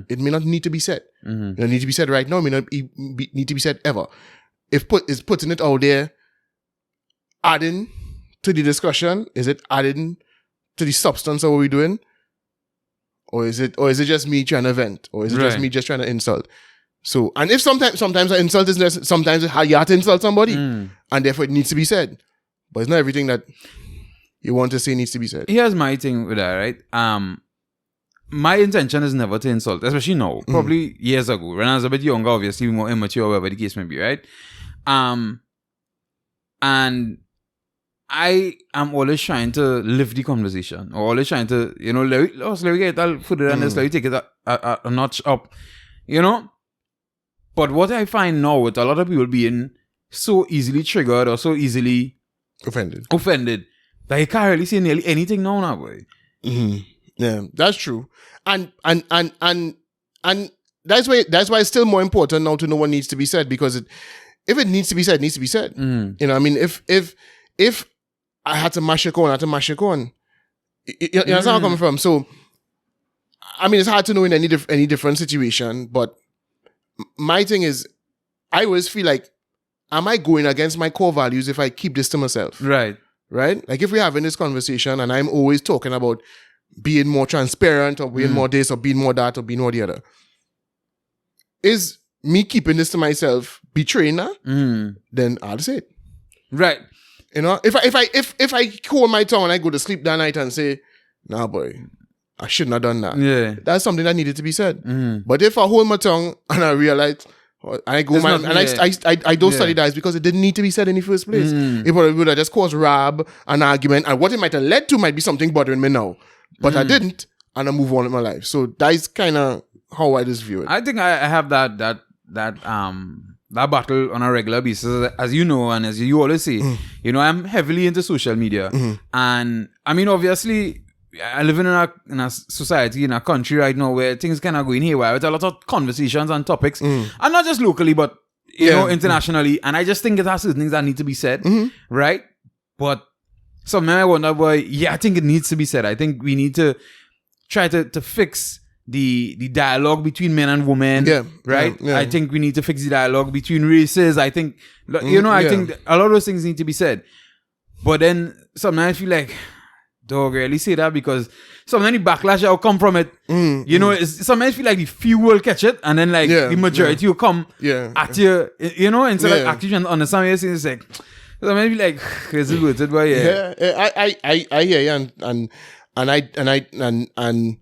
it may not need to be said. It don't need to be said right now. It may not need to be said ever. If it's putting it out there, adding to the discussion, is it adding to the substance of what we're doing? Or is it just me trying to vent? Or is it just me just trying to insult? So, and if sometimes an insult is necessary, sometimes you have to insult somebody, and therefore it needs to be said. But it's not everything that you want to say needs to be said. Here's my thing with that, right? My intention is never to insult, especially now. Probably years ago, when I was a bit younger, obviously more immature, whatever the case may be, right? And I am always trying to lift the conversation, or always trying to, let me get a further than this, let me take it a notch up, But what I find now with a lot of people being so easily triggered or so easily offended that you can't really say nearly anything now, boy. Yeah, that's true. And that's why it's still more important now to know what needs to be said, because if it needs to be said, it needs to be said. I mean, if I had to mash it on, I had to mash it on. You know where I'm coming from? So, I mean, it's hard to know in any different situation, but my thing is, I always feel like, am I going against my core values if I keep this to myself? Right. Like if we're having this conversation and I'm always talking about being more transparent or being more this or being more that or being more the other, is me keeping this to myself betraying that? Then I'll say it. Right. If I hold my tongue and I go to sleep that night and say, nah boy, I shouldn't have done that. Yeah. That's something that needed to be said. But if I hold my tongue and I realize, I don't study that, it's because it didn't need to be said in the first place. It would have just caused an argument, and what it might have led to might be something bothering me now. But I didn't, and I move on with my life. So that is kind of how I just view it. I think I have that that battle on a regular basis, as you know, and as you always say, you know, I'm heavily into social media. And I mean, obviously, I live in a society, in a country right now where things kind of going haywire with a lot of conversations and topics, and not just locally, but, you know, internationally. And I just think it has certain things that need to be said, right? But sometimes I wonder, I think it needs to be said. I think we need to try to fix the dialogue between men and women, right? I think we need to fix the dialogue between races. I think, you know, I think a lot of those things need to be said. But then sometimes I feel like, dog, really say that, because sometimes the backlash that will come from it, you know, sometimes I feel like the few will catch it, and then like the majority will come at you, you know, instead of actually understand what you're saying. It's like, sometimes I feel like, is it worth it? But I hear you, and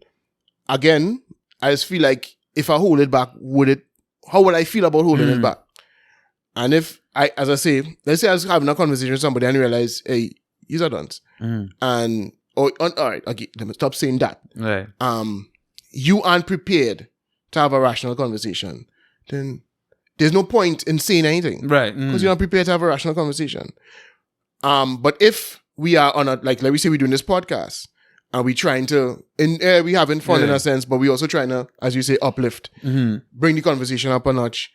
again, I just feel like if I hold it back, how would I feel about holding it back? And if as I say, let's say I was having a conversation with somebody and realize, hey, he's a dunce. And all right, okay, let me stop saying that. Right. You aren't prepared to have a rational conversation, then there's no point in saying anything. Right. Because you're not prepared to have a rational conversation. But if we are on let me say we're doing this podcast, and we trying to, we having fun in a sense, but we also trying to, as you say, uplift, bring the conversation up a notch,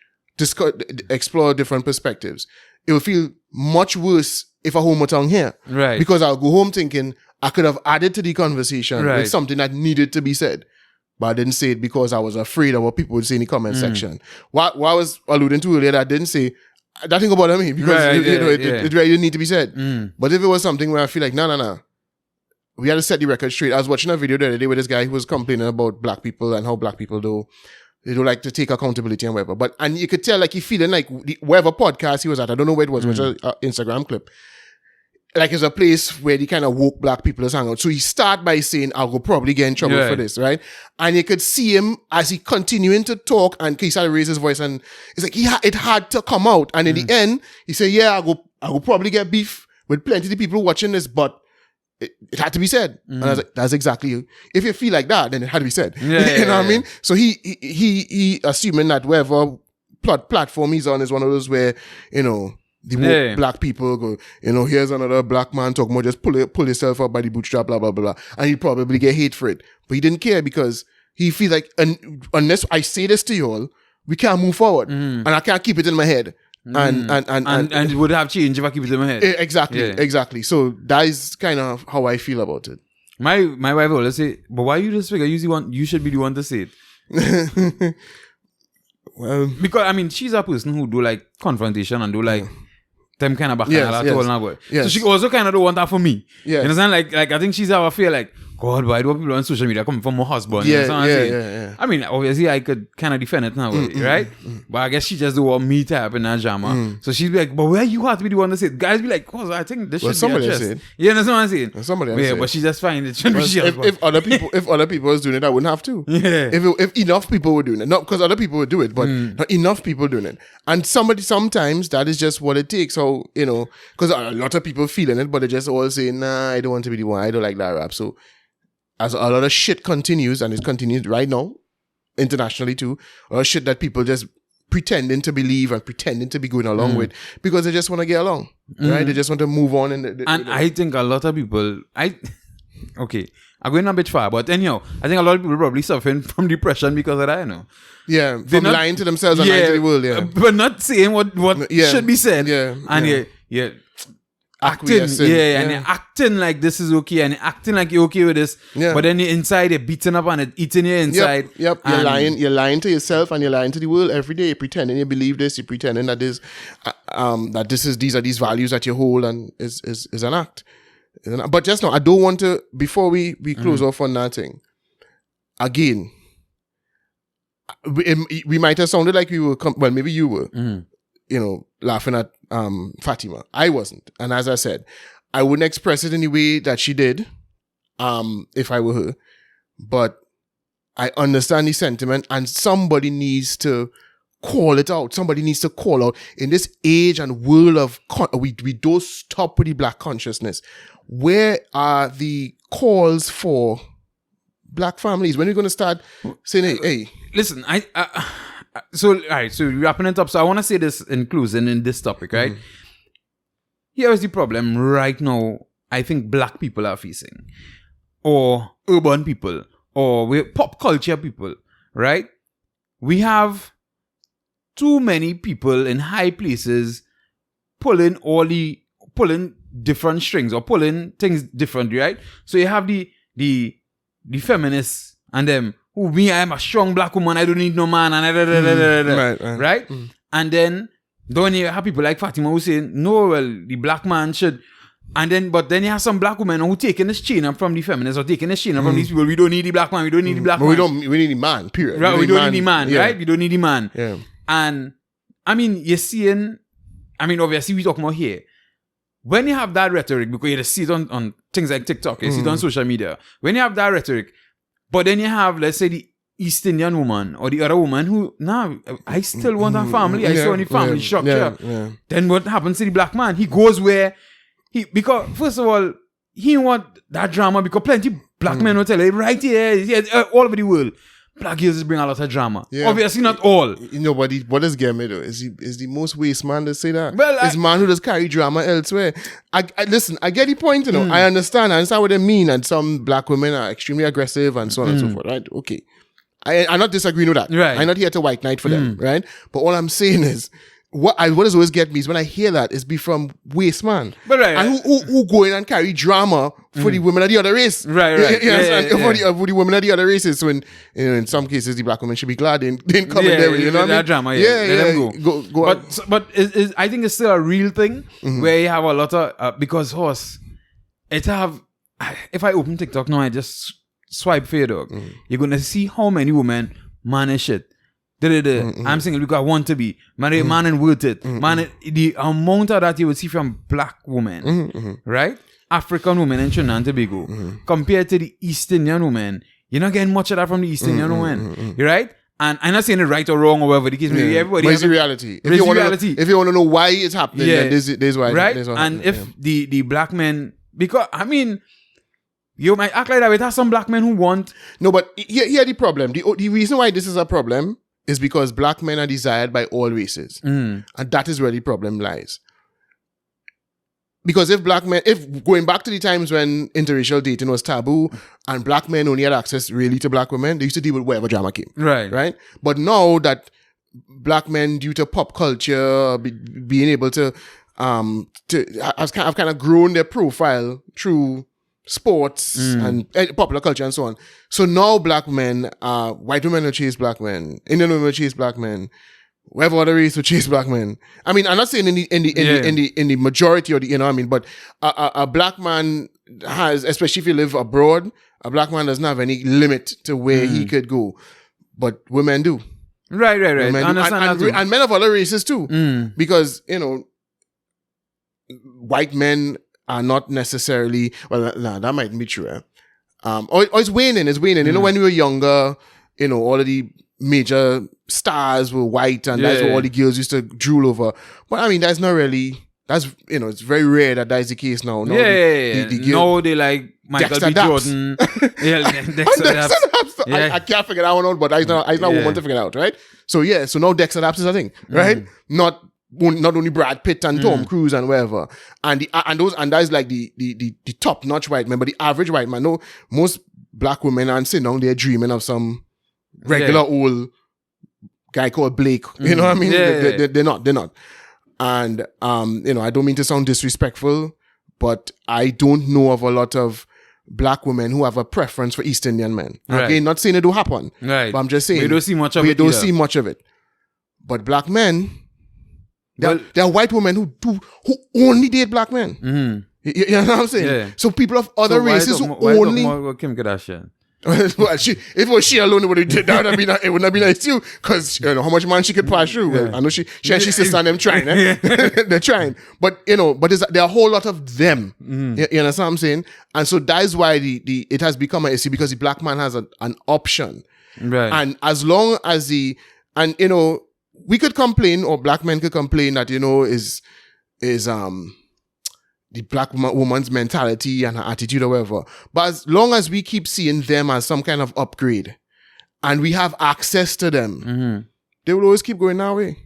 explore different perspectives. It will feel much worse if I hold my tongue here. Right. Because I'll go home thinking I could have added to the conversation with something that needed to be said. But I didn't say it because I was afraid of what people would say in the comment section. What I was alluding to earlier, that I didn't say, that thing about me, because it really didn't need to be said. But if it was something where I feel like, no, we had to set the record straight. I was watching a video the other day with this guy who was complaining about black people and how black people they don't like to take accountability and whatever. And you could tell like he feeling like whatever podcast he was at, I don't know where it was, it was an Instagram clip. Like it's a place where the kind of woke black people is hang out. So he start by saying, I'll go probably get in trouble for this, right? And you could see him as he continuing to talk, and he started to raise his voice, and it's like it had to come out. And in the end, he said, I will probably get beef with plenty of people watching this, but it had to be said. And I was like, that's exactly you. If you feel like that, then it had to be said. You know what I mean? So he assuming that whatever platform he's on is one of those where, you know, the black people go, you know, here's another black man talking about just pull yourself up by the bootstrap, blah, blah, blah. And he'd probably get hate for it. But he didn't care because he feels like, unless I say this to you all, we can't move forward. And I can't keep it in my head. And it would have changed if I keep it in my head. Exactly. So that is kind of how I feel about it. My wife always say, but why you just figure you should be the one to say it? Well, because I mean, she's a person who do like confrontation and do like them kind of back So she also kind of don't want that for me. You understand? Like I think she's have a fear like, God, why do people on social media coming from my husband? I mean, obviously I could kind of defend it now, right? But I guess she just don't want me to have in that drama. So she's like, but where you have to be the one to say it? Guys be like, I think this should be addressed. You understand what I'm saying? Somebody but she just find it shouldn't be she if other people was doing it, I wouldn't have to. If enough people were doing it, not because other people would do it, but not enough people doing it. And sometimes that is just what it takes. So, you know, because a lot of people feeling it, but they just all say, nah, I don't want to be the one. I don't like that rap. So as a lot of shit continues, and it continues right now, internationally too, a lot of shit that people just pretending to believe and pretending to be going along with because they just want to get along, right? They just want to move on. And I think a lot of people, I'm going a bit far, but anyhow, I think a lot of people probably suffering from depression because of that, you know. Yeah, from lying to themselves and lying to the world, but not saying what should be said. Acting, and you're acting like this is okay, and you're acting like you're okay with this, but then you're inside, you're beating up and it's eating you inside. You're lying to yourself and you're lying to the world every day. You're pretending you believe this, you're pretending that these are these values that you hold, and is an act. But just now, I don't want to, before we close off on that thing, again, we might have sounded like we were, maybe you were, you know, laughing at Fatima. I wasn't. And as I said, I wouldn't express it in the way that she did if I were her. But I understand the sentiment, and somebody needs to call it out. Somebody needs to call out. In this age and world of, we don't stop with the black consciousness. Where are the calls for black families? When are you going to start saying, hey? Listen, So wrapping it up. So I want to say this in closing in this topic, right? Here is the problem right now. I think black people are facing, or urban people, or we're pop culture people, right? We have too many people in high places pulling different strings or pulling things differently, right? So you have the feminists and them who me, I am a strong black woman, I don't need no man, and right? And then you have people like Fatima who say, no, well, the black man should. And but then you have some black women who taking this chain up from the feminists or taking this chain up from these people. We don't need the black man. We don't need the black man. We need the man, period. Right, we don't need the man, right? We don't need the man. Yeah. And I mean, you're seeing, obviously we talking about here. When you have that rhetoric, because you see it on things like TikTok, you see it on social media. When you have that rhetoric, but then you have, let's say, the East Indian woman or the other woman who, I still want a family. I still want a family structure. Yeah. Then what happens to the black man? He goes where because first of all, he want that drama because plenty black men will tell you right here, all over the world. Black girls bring a lot of drama. Yeah. Obviously not all. But what does get me though? Is the most waste man to say that? Well, it's man who does carry drama elsewhere. I listen, I get the point, I understand what they mean, and some black women are extremely aggressive and so on and so forth, right? Okay. I'm not disagreeing with that. Right. I'm not here to white knight for them, right? But all I'm saying is, what does always get me is when I hear that is be from waste man. But right. And who go in and carry drama for the women of the other race. Right. For the women of the other races. So in some cases, the black women should be glad they didn't come in there. You know what I mean? Drama, Let them go. But I think it's still a real thing where you have a lot of, because if I open TikTok now, I just swipe for your dog. You're going to see how many women manage shit. I'm single because I want to be. Man and worth it. Man, the amount of that you will see from black women, right? African women in Trinidad and Tobago, compared to the East Indian women, you're not getting much of that from the East Indian women, right? And I'm not saying it right or wrong or whatever the case. Everybody. But it's the reality. If you want to know why it's happening, then there's why. Right? And if the black men, because you might act like that. It has some black men who want. No, but here the problem. The reason why this is a problem is because black men are desired by all races. And that is where the problem lies. Because if going back to the times when interracial dating was taboo and black men only had access really to black women, they used to deal with wherever drama came. Right. But now that black men, due to pop culture, being able to have kind of grown their profile through sports and popular culture and so on. So now black men, white women will chase black men, Indian women will chase black men, whatever other race will chase black men. I mean, I'm not saying in the majority or but a black man has, especially if you live abroad, a black man doesn't have any limit to where he could go, but women do. Right. And men of other races too, because white men are not necessarily, that might be true. Or it's waning. When we were younger, all of the major stars were white and that's what all the girls used to drool over. But I mean, that's not really, it's very rare that is the case now. No, no, they like Michael B. Jordan. Dexter I can't figure that one out, but I not woman to figure it out, right? So now Dexter Daps is a thing, right? Not only Brad Pitt and Tom Cruise and whatever, and that's like the top notch white man, but the average white man, no, most black women aren't sitting down there dreaming of some regular old guy called Blake. You know what I mean? They're not. And I don't mean to sound disrespectful, but I don't know of a lot of black women who have a preference for East Indian men. Right. Again, not saying it don't happen, right? But I'm just saying we don't see much of it. But black men. There are white women who only date black men. You know what I'm saying? Yeah. So people of other races who only Kim Kardashian. Well, if it was she alone, it would have been it would not be nice to you, because how much man she could pass through. Well, I know she and she sister and them trying. They're trying, but there are a whole lot of them. You understand what I'm saying? And so that is why it has become an issue, because the black man has an option, right? And as long as we could complain, or black men could complain that, is the black woman's mentality and her attitude or whatever. But as long as we keep seeing them as some kind of upgrade and we have access to them, they will always keep going that way.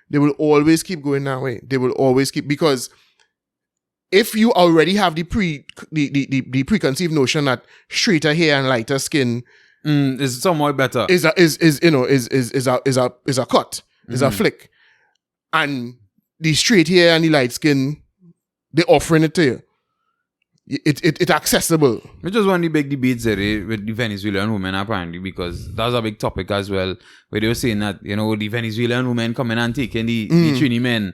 They will always keep going that way. They will always keep, because if you already have the preconceived notion that straighter hair and lighter skin is somewhat better, is a cut, is a flick, and the straight hair and the light skin, they're offering it to you. It's accessible. Which was one of the big debates there with the Venezuelan women, apparently, because that was a big topic as well, where they were saying that, the Venezuelan women coming and taking the Trini men.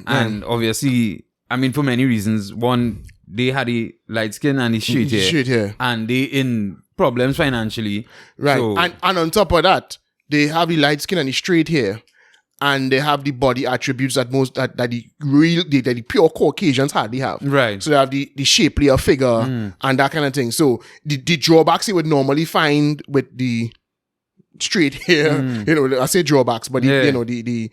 And obviously, I mean, for many reasons. One, they had the light skin and the straight hair. And they in problems financially. Right. So, and on top of that, they have the light skin and the straight hair. And they have the body attributes that the pure Caucasians hardly have. Right. So they have the shapelier figure and that kind of thing. So the drawbacks you would normally find with the straight hair, I say drawbacks, but the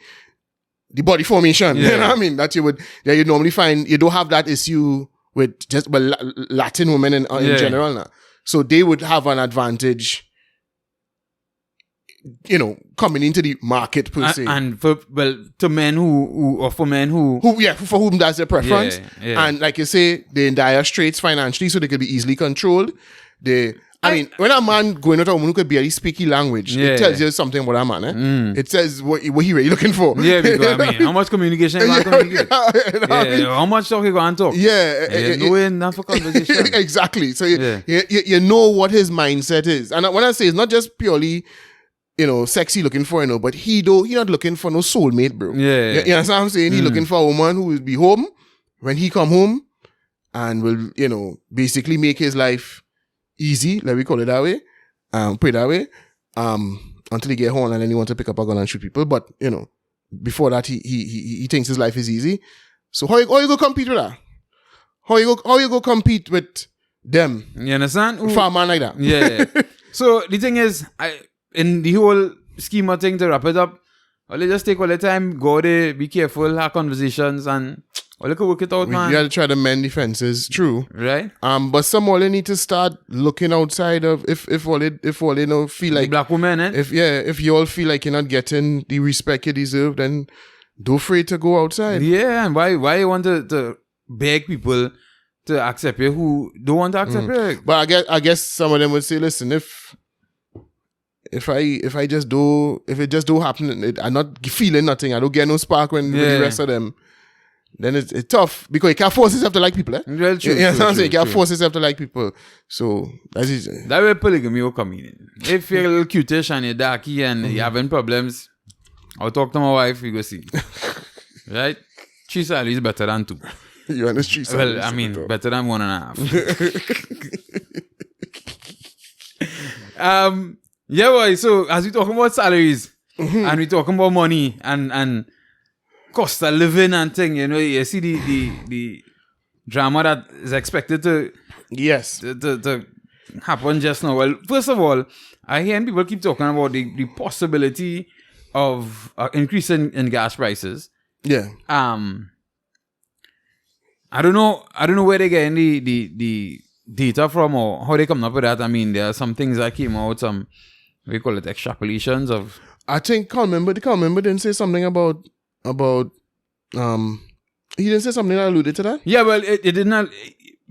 body formation, you know what I mean? That you normally find, you don't have that issue with just Latin women in general now. So they would have an advantage, coming into the market per se. And for men who for whom that's their preference. Yeah. And like you say, they're in dire straits financially, so they could be easily controlled. I mean, when a man going out a woman who could barely speak the language, it tells you something about a man. It says what he really looking for. Yeah, because I mean, how much communication you going to communicate? How much talk you going to talk? No way enough for conversation. Exactly. So you know what his mindset is. And when I say it's not just purely, sexy looking for, but he not looking for no soulmate, bro. Yeah. You know what I'm saying? He looking for a woman who will be home when he come home and will, basically make his life easy, let me call it that way, put it that way, until he get home and then he want to pick up a gun and shoot people. But, before that, he thinks his life is easy. So how you go compete with that? How you go compete with them? You understand? For a man like that? Yeah. So the thing is, in the whole scheme of thing, to wrap it up, let's just take all the time, go there, be careful, have conversations, and we can work it out, man. You gotta try to mend defenses, true. Right? But some all need to start looking outside of if all they feel like black women, if you all feel like you're not getting the respect you deserve, then don't afraid to go outside. Yeah, and why you want to beg people to accept you who don't want to accept you? But I guess some of them would say, listen, if it just do happen, I'm not feeling nothing, I don't get no spark with the rest of them, then it's tough, because you can't force yourself to like people, Well, true, you know what I'm saying? You can't force yourself to like people. So that's it. That way polygamy will come in. If you're a little cutish and you're darky and you're having problems, I'll talk to my wife, we go see. Right? 3 salaries better than 2. You're on the street. Well, I mean, better than 1.5. Yeah, boy. So as we talking about salaries and we talking about money and cost of living and thing, you see the drama that is expected to to happen just now. Well, first of all, I hear people keep talking about the possibility of increase in gas prices. Yeah. I don't know where they get the data from or how they come up with that. I mean, there are some things that came out, we call it extrapolations of. I think can't remember didn't say something about he didn't say something that alluded to that? Yeah, well, it did not.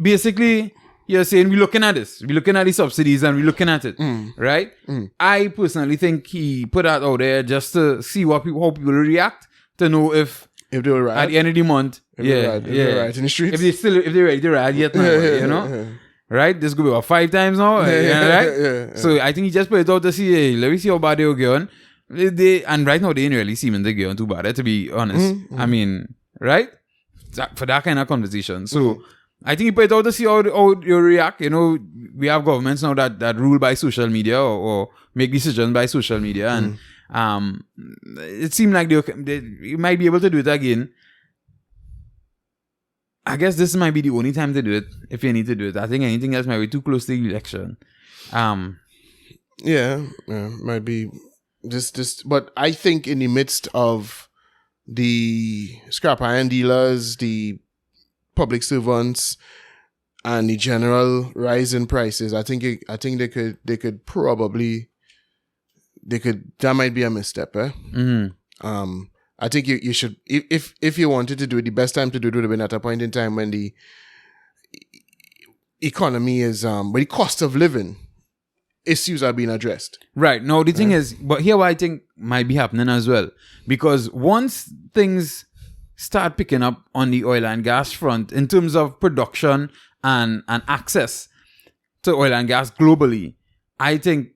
Basically, you're saying we're looking at this. We're looking at the subsidies and we're looking at it. Right? I personally think he put that out there just to see how people react, to know if they were right. At the end of the month. If they're right in the streets. If they're ready to ride yet now, Right? This could be about 5 times now. Right? So I think he just put it out to see, hey, let me see how bad they're going. And right now, they ain't really seeming they're going too bad, to be honest. I mean, right? For that kind of conversation. So I think he put it out to see how you react. We have governments now that rule by social media or make decisions by social media. And it seemed like they might be able to do it again. I guess this might be the only time to do it, if you need to do it. I think anything else might be too close to the election. Yeah, might be. Just, but I think in the midst of the scrap iron dealers, the public servants, and the general rise in prices, I think they could probably that might be a misstep, eh? I think you should, if you wanted to do it, the best time to do it would have been at a point in time when the economy is, when the cost of living issues are being addressed. Right. No, the thing is, but here what I think might be happening as well, because once things start picking up on the oil and gas front in terms of production and access to oil and gas globally, I think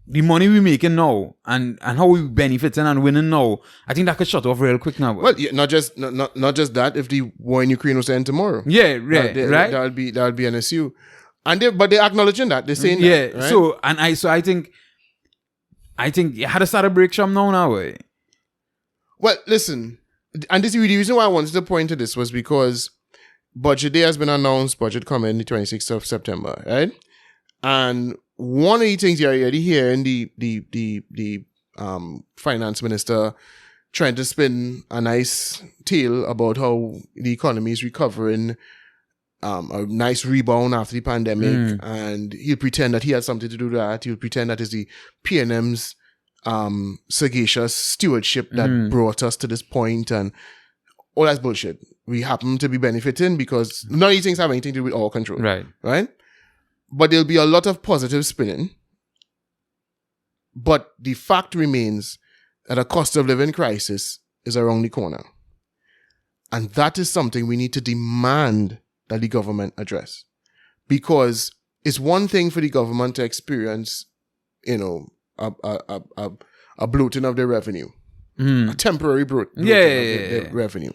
the money we're making now and how we benefiting and winning now, I think that could shut off real quick now. Well, yeah, not just that. If the war in Ukraine was to end tomorrow, right. That would be an issue. And they're acknowledging that. They're saying that. Right? So I think you had to start a break from now. Eh? Well, listen, and the reason why I wanted to point to this was because Budget Day has been announced. Budget coming the 26th of September, right? And one of the things you're already hearing the finance minister trying to spin a nice tale about how the economy is recovering. A nice rebound after the pandemic, and he'll pretend that he had something to do with that. He'll pretend that it's the PNM's sagacious stewardship that brought us to this point, and all that's bullshit. We happen to be benefiting because none of these things have anything to do with our control. Right? But there'll be a lot of positive spinning. But the fact remains that a cost of living crisis is around the corner. And that is something we need to demand that the government address, because it's one thing for the government to experience, a bloating of their revenue, a temporary bloating of their revenue,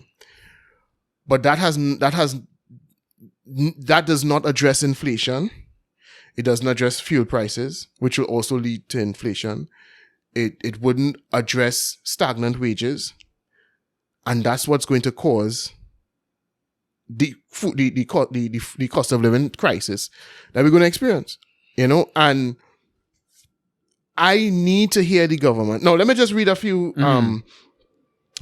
but that does not address inflation. It doesn't address fuel prices, which will also lead to inflation. It wouldn't address stagnant wages, and that's what's going to cause the cost of living crisis that we're going to experience, and I need to hear the government. Now, let me just read a few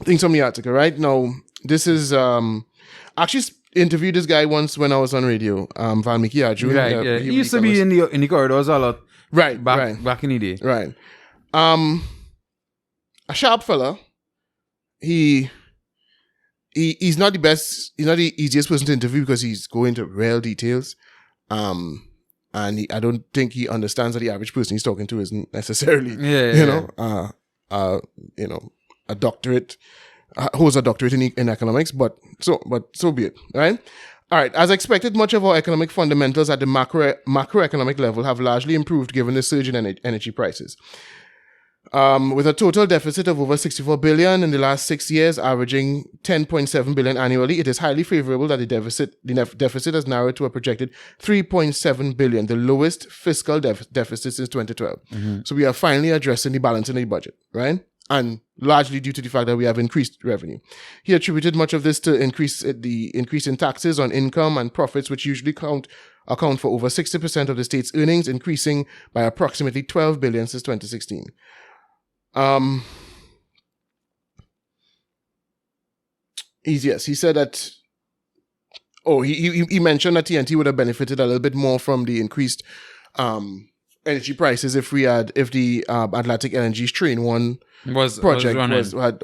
things from the article. Right now, this is actually interviewed this guy once when I was on radio. Valmiki Arjun. Right, he used to be in the corridors a lot. Right, back in the day. Right. A sharp fella. He's not the best, he's not the easiest person to interview because he's going into real details. And I don't think he understands that the average person he's talking to isn't necessarily, a doctorate, holds a doctorate in economics, but so be it, right? All right. As expected, much of our economic fundamentals at the macroeconomic level have largely improved given the surge in energy prices. With a total deficit of over 64 billion in the last 6 years, averaging 10.7 billion annually, it is highly favorable that the deficit has narrowed to a projected 3.7 billion, the lowest fiscal deficit since 2012. So we are finally addressing the balancing of the budget, right? And largely due to the fact that we have increased revenue. He attributed much of this to the increase in taxes on income and profits, which usually account for over 60% of the state's earnings, increasing by approximately 12 billion since 2016. He said that. He mentioned that TNT would have benefited a little bit more from the increased energy prices if the Atlantic Energy's Train 1 project had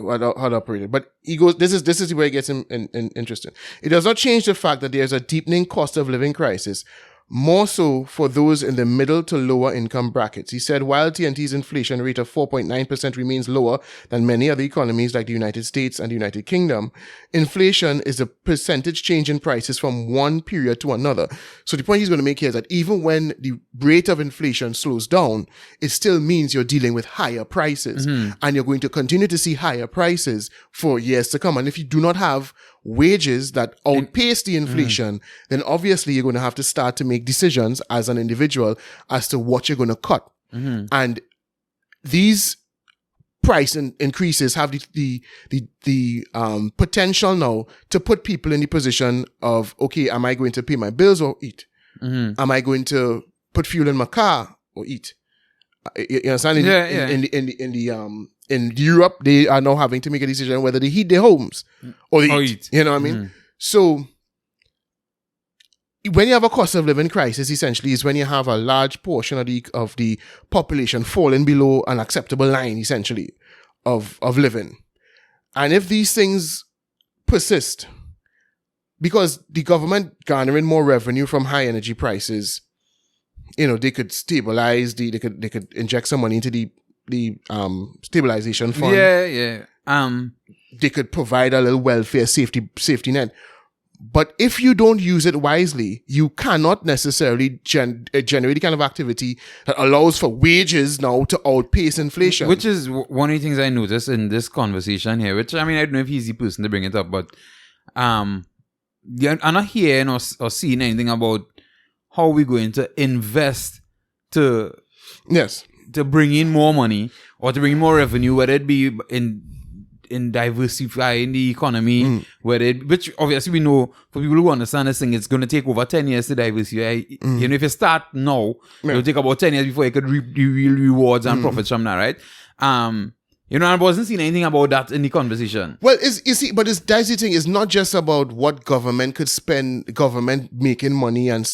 operated. But he goes, this is where it gets interesting. It does not change the fact that there's a deepening cost of living crisis, more so for those in the middle to lower income brackets. He said, while TNT's inflation rate of 4.9% remains lower than many other economies like the United States and the United Kingdom, inflation is a percentage change in prices from one period to another. So the point he's going to make here is that even when the rate of inflation slows down, it still means you're dealing with higher prices. And you're going to continue to see higher prices for years to come. And if you do not have wages that outpace the inflation, then obviously you're going to have to start to make decisions as an individual as to what you're going to cut. And these price increases have the potential now to put people in the position of, okay, am I going to pay my bills or eat? Am I going to put fuel in my car or eat? You understand? In Europe, they are now having to make a decision whether they heat their homes or they eat. You know what I mean? So when you have a cost of living crisis, essentially is when you have a large portion of the population falling below an acceptable line, essentially, of living. And if these things persist, because the government garnering more revenue from high energy prices, they could stabilize they could inject some money into the stabilization fund. Yeah. They could provide a little welfare safety net. But if you don't use it wisely, you cannot necessarily generate the kind of activity that allows for wages now to outpace inflation. Which is one of the things I noticed in this conversation here, which, I mean, I don't know if he's the person to bring it up, but I'm not hearing or seeing anything about how we're going to invest to bring in more money or to bring in more revenue, whether it be in diversifying the economy, which obviously we know, for people who understand this thing, it's going to take over 10 years to diversify. If you start now, it'll take about 10 years before you could reap the real rewards and profits from that, right? I wasn't seeing anything about that in the conversation. Well, but that's the thing. It's not just about what government could spend, government making money and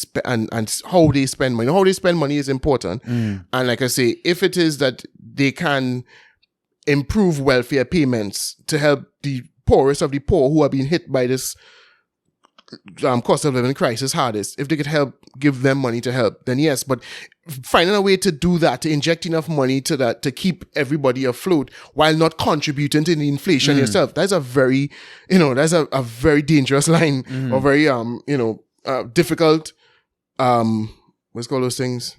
how they spend money. How they spend money is important. And like I say, if it is that they can improve welfare payments to help the poorest of the poor who are being hit by this cost of living crisis hardest, if they could help give them money to help, then yes. But finding a way to do that, to inject enough money to that, to keep everybody afloat while not contributing to the inflation yourself, that's a very, that's a very dangerous line, or very, difficult, what's called those things?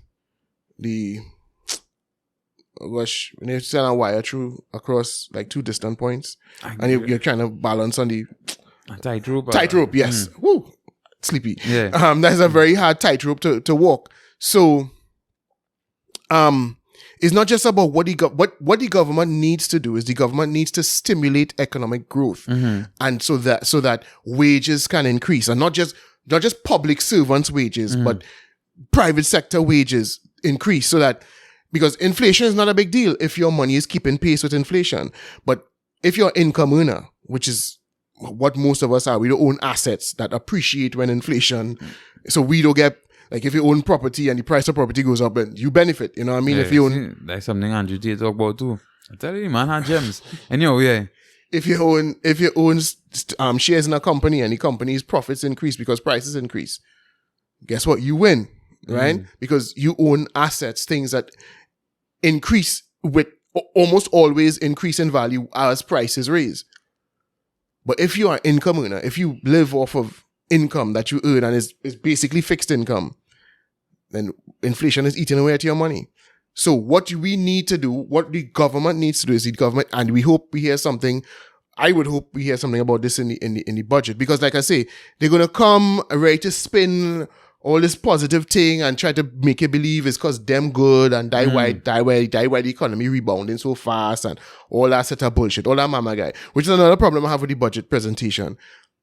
When you send a wire through across like two distant points, and you're trying to balance on the tightrope, yes. Woo, sleepy. Yeah. That's a very hard tightrope to walk. So, it's not just about what the government needs to do. Is the government needs to stimulate economic growth, and so that wages can increase, and not just public servants' wages, but private sector wages increase, so that. Because inflation is not a big deal if your money is keeping pace with inflation. But if you're an income earner, which is what most of us are, we don't own assets that appreciate when inflation. So we don't get, like, if you own property and the price of property goes up, and you benefit. You know what I mean? Yeah, if you own, that's something Andrew Tate talk about too. I tell you, man, had gems. Anyway, if you own shares in a company and the company's profits increase because prices increase, guess what? You win, right? Because you own assets, things that increase with almost always increase in value as prices raise. But if you are an income earner, if you live off of income that you earn and is basically fixed income, then inflation is eating away at your money. So what we need to do, what the government needs to do is the government, and we hope we hear something. I would hope we hear something about this in the budget, because like I say, they're gonna come ready to spin all this positive thing and try to make you believe it's because them good and die why the economy rebounding so fast and all that set of bullshit, all that mama guy, which is another problem I have with the budget presentation.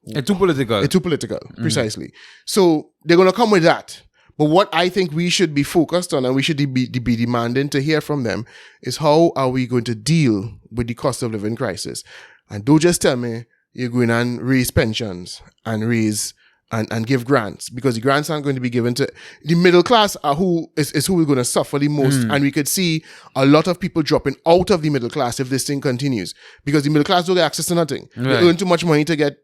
It's too political. Precisely. So they're going to come with that. But what I think we should be focused on, and we should be demanding to hear from them, is how are we going to deal with the cost of living crisis? And don't just tell me you're going and raise pensions and raise and give grants, because the grants aren't going to be given to the middle class, who we're going to suffer the most. And we could see a lot of people dropping out of the middle class if this thing continues, because the middle class don't get access to nothing. Right. They earn too much money to get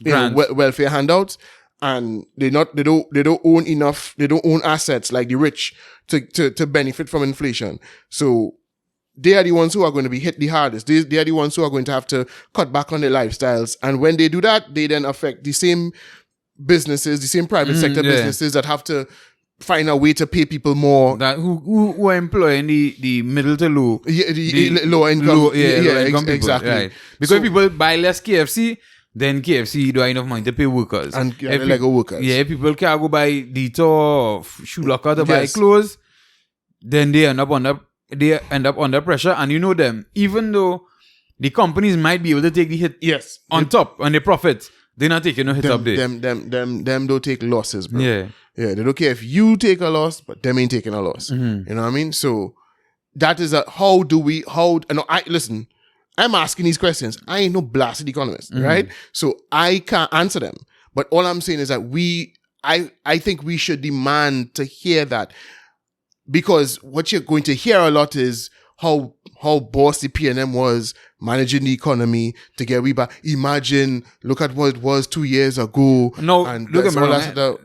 welfare handouts, and they don't own enough. They don't own assets like the rich to benefit from inflation. So they are the ones who are going to be hit the hardest. They are the ones who are going to have to cut back on their lifestyles. And when they do that, they then affect the same businesses, the same private sector businesses that have to find a way to pay people more. That who are employing the middle to low, lower income, low income people, exactly. Right. Because people buy less KFC, then KFC don't have enough money to pay workers and Lego workers. Yeah, people can't go buy Dito or Shoe Locker to buy clothes, then they end up under pressure. And you know them, even though the companies might be able to take the hit on top on the profits, they're not taking no hit up there. Them don't take losses, bro. Yeah, they don't care if you take a loss, but them ain't taking a loss. You know what I mean? So that is listen, I'm asking these questions. I ain't no blasted economist, right? So I can't answer them. But all I'm saying is that we I think we should demand to hear that, because what you're going to hear a lot is how boss the PNM was managing the economy to get we back. Imagine, look at what it was 2 years ago. No, and look at me wrong.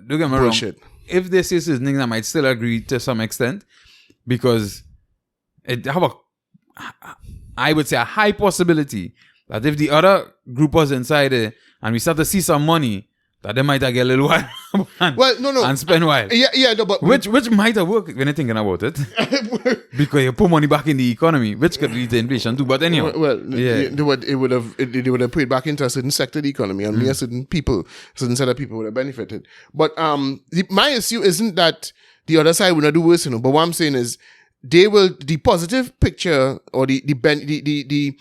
Look at me wrong. If they say certain things, I might still agree to some extent, because I would say a high possibility that if the other group was inside there and we start to see some money, that they might get a little while and spend while. No, but which might have worked when you're thinking about it, because you put money back in the economy, which could lead to inflation too. But anyway, it would have put it back into a certain sector of the economy, and a certain set of people would have benefited. But my issue isn't that the other side would not do worse, but what I'm saying is the positive picture or the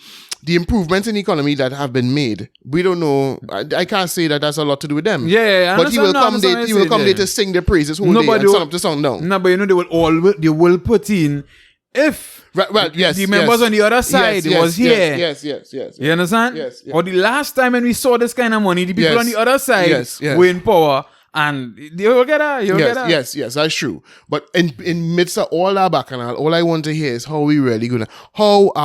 improvements in the economy that have been made, we don't know. I can't say that that's a lot to do with them. But he will come there to sing their praises whole day and sun up to sundown. No, but you know they will put in if the members on the other side was here. Yes. You understand? Yes. Or the last time when we saw this kind of money, the people on the other side were in power. And you'll get that. Yes, that's true. But in midst of all that bacchanal, all I want to hear is how are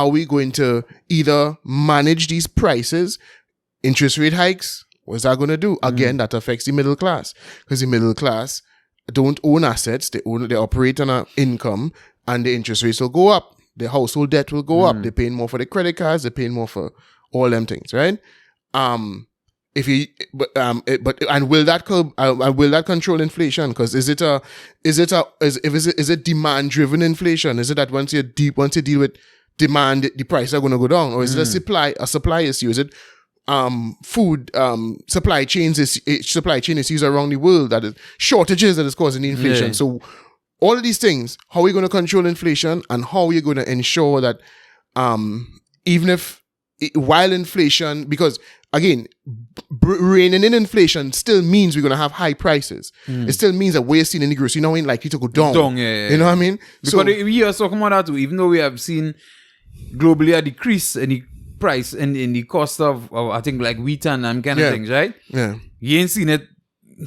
we going to either manage these prices, interest rate hikes? What's that going to do? Again, that affects the middle class, because the middle class don't own assets. They operate on an income, and the interest rates will go up. The household debt will go up. They're paying more for the credit cards. They're paying more for all them things, right? Will that control inflation? Because is it demand driven inflation? Is it that once you deal with demand, the prices are going to go down, or is it a supply issue? Is it food supply chain issues around the world, that is shortages that is causing the inflation? Yeah. So all of these things, how are we going to control inflation, and how are you going to ensure that while inflation, because again, reining in inflation still means we're going to have high prices. It still means that we're seeing in the grocery now ain't likely to go down. You know what I mean? Because we are talking about that too, even though we have seen globally a decrease in the price and in the cost of I think like wheat and kind of things, right? Yeah. You ain't seen it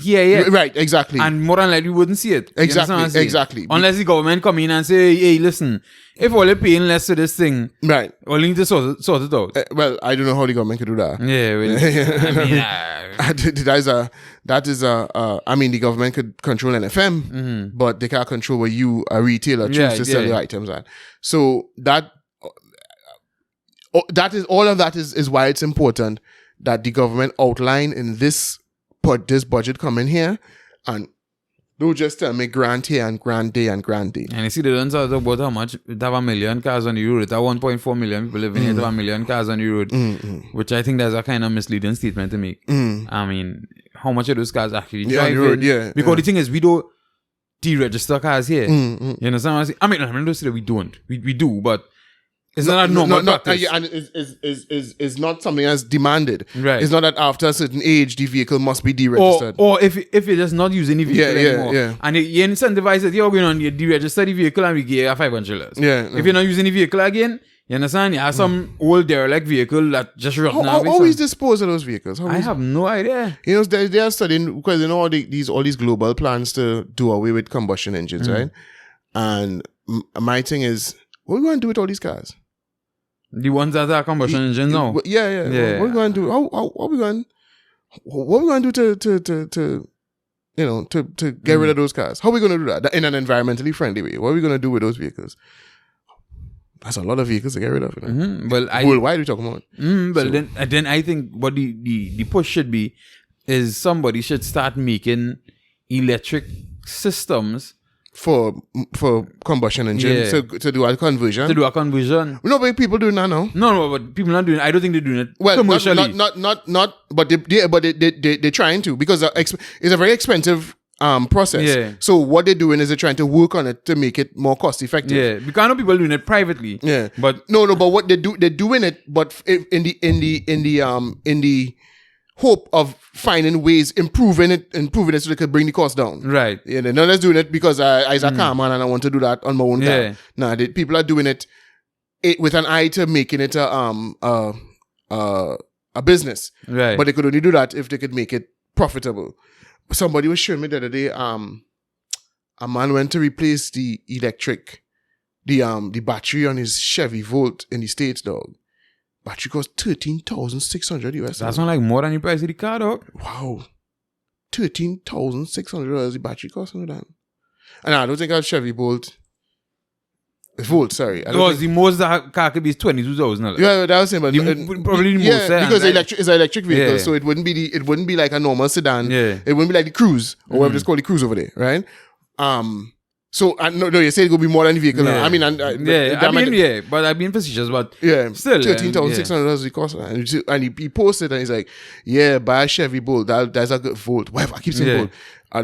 here yet. Right, exactly. And more than likely we wouldn't see it. Exactly. Unless the government come in and say, hey, listen, if all you're paying less to this thing, right, all you need to sort it out. Well, I don't know how the government could do that. Yeah, I mean, the government could control NFM, but they can't control what you, a retailer, choose to sell your items at. So that is all of that is why it's important that the government outline in this budget coming here, and don't just tell me grant here and grant there and grant there. And you see, they don't talk about how much they have 1 million cars on the road. They have 1.4 million people living here, they have 1 million cars on the road, which I think that's a kind of misleading statement to make. I mean, how much of those cars actually drive on the road? Because the thing is, we don't deregister cars here. You understand what I'm saying? I mean, I'm not saying that we don't. We do, but it's not a normal practice. And it's not something that's demanded. Right. It's not that after a certain age, the vehicle must be deregistered. Or if you're just not using the vehicle anymore. And you incentivize that you're going on, you deregister the vehicle and we give you $500. If you're not using the vehicle again, you understand? You have some old derelict vehicle that just rotten out. How always dispose of those vehicles? I have no idea. You know, they are studying, because you know all these global plans to do away with combustion engines, right? And my thing is, what are we going to do with all these cars? The ones that are combustion engine now. Yeah. What are we going to do? What are we going to do to get rid of those cars? How are we going to do that in an environmentally friendly way? What are we going to do with those vehicles? That's a lot of vehicles to get rid of. You know? Well, worldwide we're talking about. Then I think what the push should be is somebody should start making electric systems for combustion engines to do a conversion. No, but people doing that now. No, but people not doing it. I don't think they're doing it commercially. Not. But they're trying to, because it's a very expensive process. Yeah. So what they're doing is they're trying to work on it to make it more cost effective. Yeah, because I know people doing it privately. Yeah, but but what they're doing it, but in the hope of finding ways, improving it so they could bring the cost down. Right. Yeah, they're not just doing it because I'm a car man and I want to do that on my own car. No, people are doing it with an eye to making it a business. Right. But they could only do that if they could make it profitable. somebody was showing me the other day, a man went to replace the battery on his Chevy Volt in the States, dog. Battery cost $13,600 US. That's not like more than the price of the car, dog. Wow. $13,600 the battery cost on that. And I don't think I have Chevy Volt. Volt, sorry. The most that car could be is $22,000. Yeah, that was saying, but probably the most. Because it's an electric vehicle, so it wouldn't be like a normal sedan. Yeah. It wouldn't be like the Cruise or whatever it's called, the Cruise over there, right? So no, you say it could be more than the vehicle. Yeah. I mean, but I've been facetious, but still $13,600 it cost, and he posted and he's like, yeah, buy a Chevy Bolt. That's a good Volt. Whatever, I keep saying Bolt. I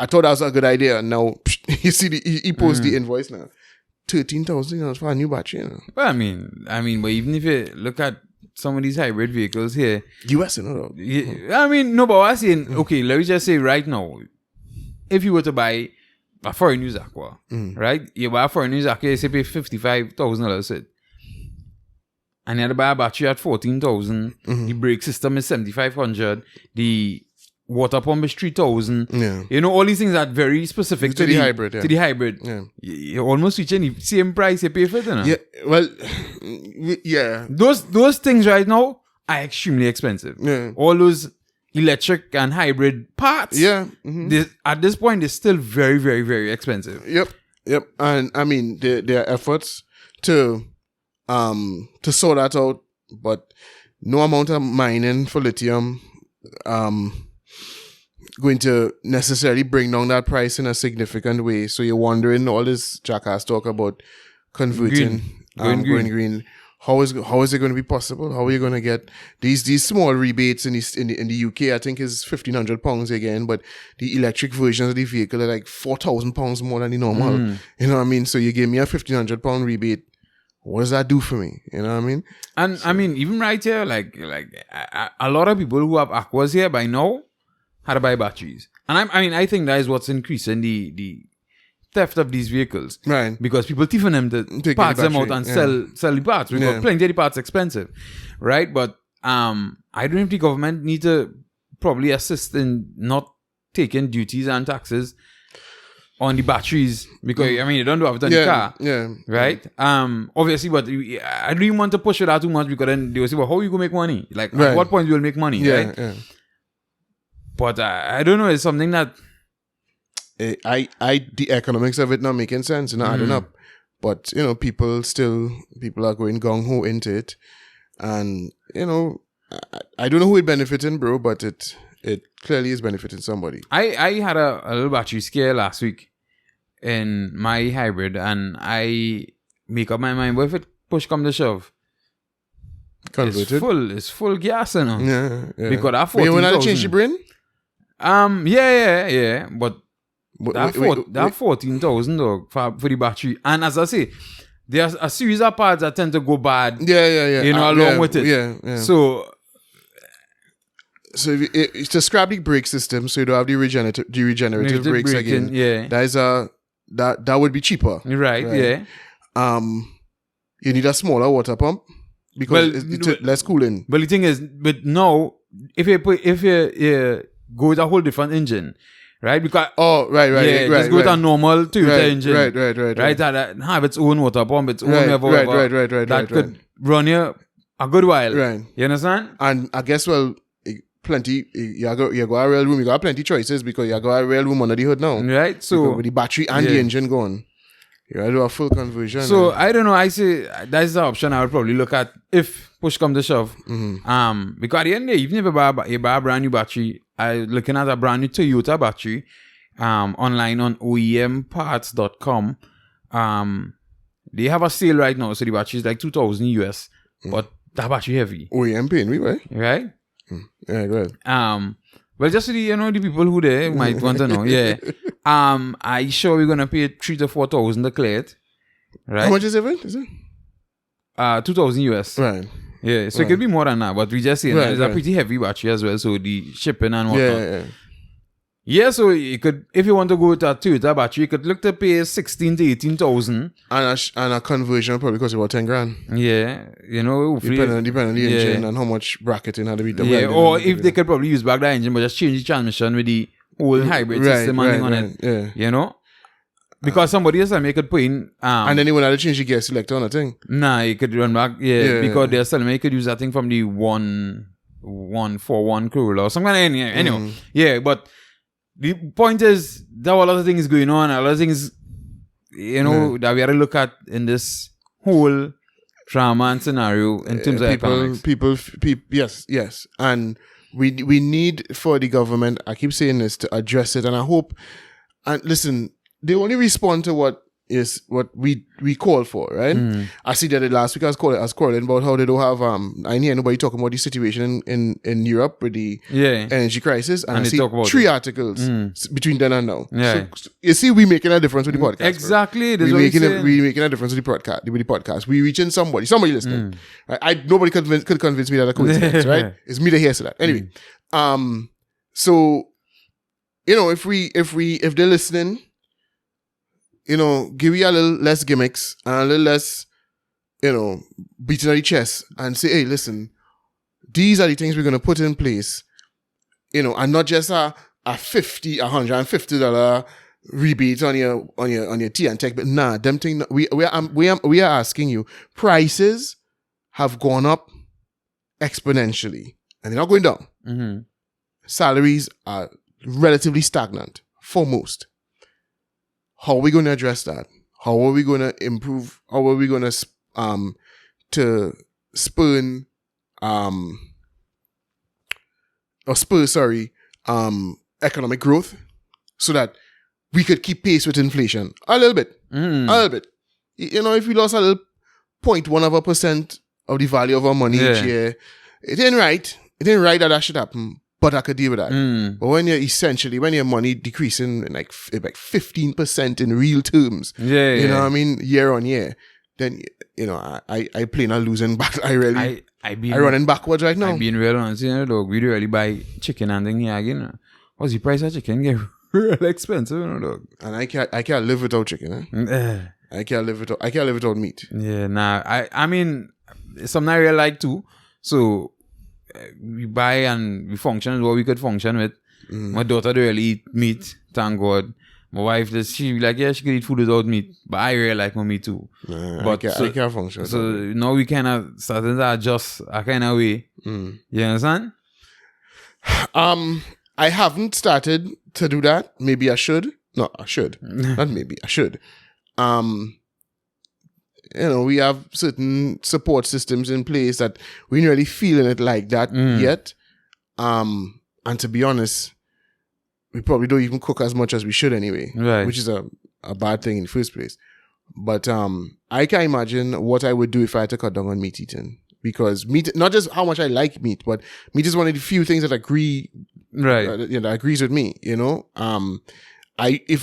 thought that was a good idea. And now you see he posted the invoice now. $13,000 for a new battery. You know? But I mean, but even if you look at some of these hybrid vehicles here, US, you know. I mean, no, but I'm saying, okay, let me just say right now, if you were to buy a foreign news aqua, right? You buy a foreign news aqua, you say pay $55,000, and you had to buy a battery at $14,000. The brake system is $7,500. The water pump is $3,000. Yeah. You know, all these things are very specific to the hybrid. To the hybrid. Yeah. You're almost reaching the same price you pay for it, you know? Yeah. Well, yeah. Those things right now are extremely expensive. Yeah. All those electric and hybrid parts. Yeah. At this point, they're still very, very, very expensive. Yep. And I mean, there are efforts to sort that out, but no amount of mining for lithium going to necessarily bring down that price in a significant way. So you're wondering, all this jackass talk about converting going green. How is it going to be possible? How are you going to get these small rebates in the UK? I think is £1,500 again, but the electric versions of the vehicle are like £4,000 more than the normal. You know what I mean? So you give me a £1,500 rebate. What does that do for me? You know what I mean? And I mean, even right here, like a lot of people who have aquas here by now how to buy batteries. And I think that is what's increasing the theft of these vehicles. Right. Because people thieving them to parts them out and sell the parts. Because plenty of the parts expensive. Right? But I don't know if the government need to probably assist in not taking duties and taxes on the batteries. Because I mean you don't have it on the car. Yeah. Right? Obviously, but I don't even want to push it out too much because then they will say, well, how are you gonna make money? Like at what point you will make money, right? Yeah. But I don't know, it's something that the economics of it not making sense, adding up. But people are going gung-ho into it. And I don't know who it benefiting, bro, but it clearly is benefiting somebody. I had a little battery scare last week in my hybrid, and I make up my mind, what if it push come to shove? Converted? It's full gas, Yeah. Because that 14,000. You want to change your brain? Yeah. But that 14,000 though for the battery. And as I say, there's a series of parts that tend to go bad. Yeah. Along with it. Yeah. So it's to scrap the brake system, so you don't have the regenerative brakes again. Yeah. That would be cheaper. Right. Yeah. You need a smaller water pump because it's less cooling. But the thing is, now if you go with a whole different engine, right? Because just go with a normal Toyota engine, right, that have its own water pump, its own right, that could run you a good while, right? You understand? And I guess plenty. You go a real room. You got plenty choices because you got a real room under the hood now, right? So with the battery and the engine going. You gotta do a full conversion. So I don't know. I say that's the option I would probably look at if push come to shove. Because at the end of the day, even if you buy a brand new battery, I'm looking at a brand new Toyota battery online on OEMparts.com. They have a sale right now, so the battery is like $2,000 US, but that battery heavy. OEM paying me, right? Right? Yeah, go ahead. Well, just so the people who there might want to know, yeah. I sure we're gonna pay $3,000 to $4,000 to clear it, right? How much is it? Is it? $2,000 US. Right. Yeah, so it could be more than that, but we just saying it's a pretty heavy battery as well, so the shipping and whatnot. Yeah, so you could, if you want to go with a Toyota battery, you could look to pay 16,000 to 18,000. And a conversion probably costs about 10 grand. Yeah, hopefully. Depending on the engine and how much bracketing had to be done. Yeah, or if they could probably use back the engine, but just change the transmission with the whole hybrid system on it. Yeah. You know? Because somebody else may could put in and then when I change the gear selector on a thing. Nah, you could run back. Yeah. Because they're telling me you could use that thing from the 141 Corolla or something like that. Anyway. Yeah, but the point is there are a lot of things going on, a lot of things that we have to look at in this whole drama and scenario in terms of economics. People, yes. And we need for the government, I keep saying this, to address it. And I hope, and listen, they only respond to what we call for, right? I see that last week I was calling about how they don't have, I hear nobody talking about the situation in Europe with the energy crisis. And I see 3 articles between then and now. Yeah. So, you see, we making a difference with the podcast. Exactly. We making a difference with the podcast. We reaching somebody listening. Right? Nobody could convince me that a coincidence, right? It's me that hears that. Anyway, so, if they're listening, give you a little less gimmicks and a little less, beating on the chest and say, hey, listen, these are the things we're going to put in place, and not just a $50, $150 rebate on your tea and tech, but nah, them thing, we are asking you, prices have gone up exponentially and they're not going down. Mm-hmm. Salaries are relatively stagnant for most. How are we going to address that? How are we going to improve? How are we going to spur economic growth so that we could keep pace with inflation a little bit. A little bit. If we lost a little 0.1% of the value of our money each year, it ain't right. It ain't right that should happen. But I could deal with that. But when your money decreasing like 15% in real terms, you know what I mean, year on year, then I plain on losing back. I running backwards right now. I being real honest, dog. We really buy chicken and thing here again. What's the price of chicken? Get real expensive, dog. And I can't live without chicken. I can't live without meat. Yeah, nah. I mean, something I really like too. So we buy and we function with what we could function with. My daughter don't really eat meat, thank God. My wife, she like, she could eat food without meat. But I really like my meat too. But I can't function. So now we kind of starting to adjust a kind of way. You understand? I haven't started to do that. Maybe I should. No, I should. Not maybe. I should. We have certain support systems in place that we ain't really feeling it like that yet. And to be honest, we probably don't even cook as much as we should anyway, right? Which is a bad thing in the first place. But I can imagine what I would do if I had to cut down on meat eating. Because meat, not just how much I like meat, but meat is one of the few things that agree, right? That agrees with me. If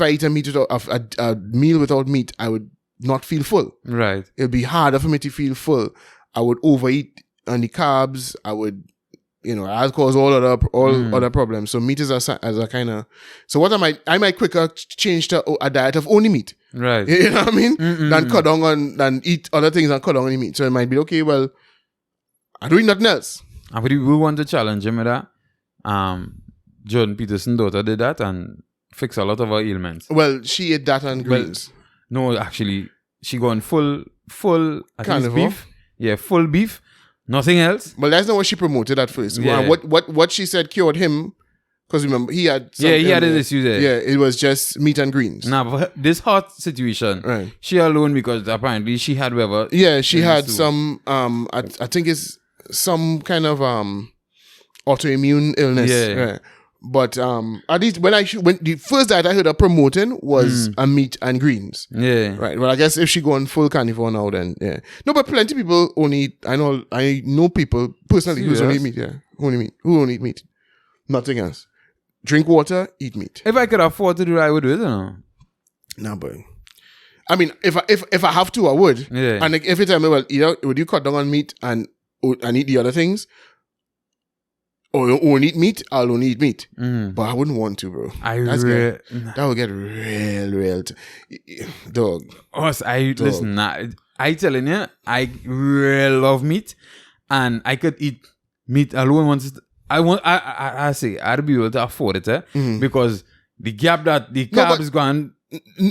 I eat a meal without meat, I would not feel full. Right. It'll be harder for me to feel full. I would overeat on the carbs. I would, I'll cause all other problems. So meat is as a kind of, so what I might quicker change to a diet of only meat. Right. You know what I mean? Than cut down than eat other things and cut down on the meat. So it might be, okay, well, I'm doing nothing else. And we want to challenge him with that. Jordan Peterson's daughter did that and fixed a lot of her ailments. Well, she ate that and greens. No, actually, she gone full beef. Yeah, full beef. Nothing else. But that's not what she promoted at first. Yeah. What she said cured him, because remember, he had his issues there. Yeah, it was just meat and greens. Nah, but this hot situation, right? She alone, because apparently she had whatever. Yeah, she had some, I think it's some kind of autoimmune illness. Yeah. Right. But at least when the first diet I heard her promoting was a meat and greens. Yeah. Right. Well, I guess if she go on full carnivore now, then yeah. No, but plenty of people only. I know people personally who only eat meat. Yeah, who only eat meat, nothing else. Drink water, eat meat. If I could afford to do that, I would do it. No, but I mean, if I have to, I would. Yeah. And like, if you tell me, well, would you cut down on meat and eat the other things? Or only eat meat, I'll only eat meat. But I wouldn't want to, bro. That would get real. Dog. Listen, I telling you, I really love meat. And I could eat meat alone I say I'd be able to afford it, because the gap that the carbs is gone.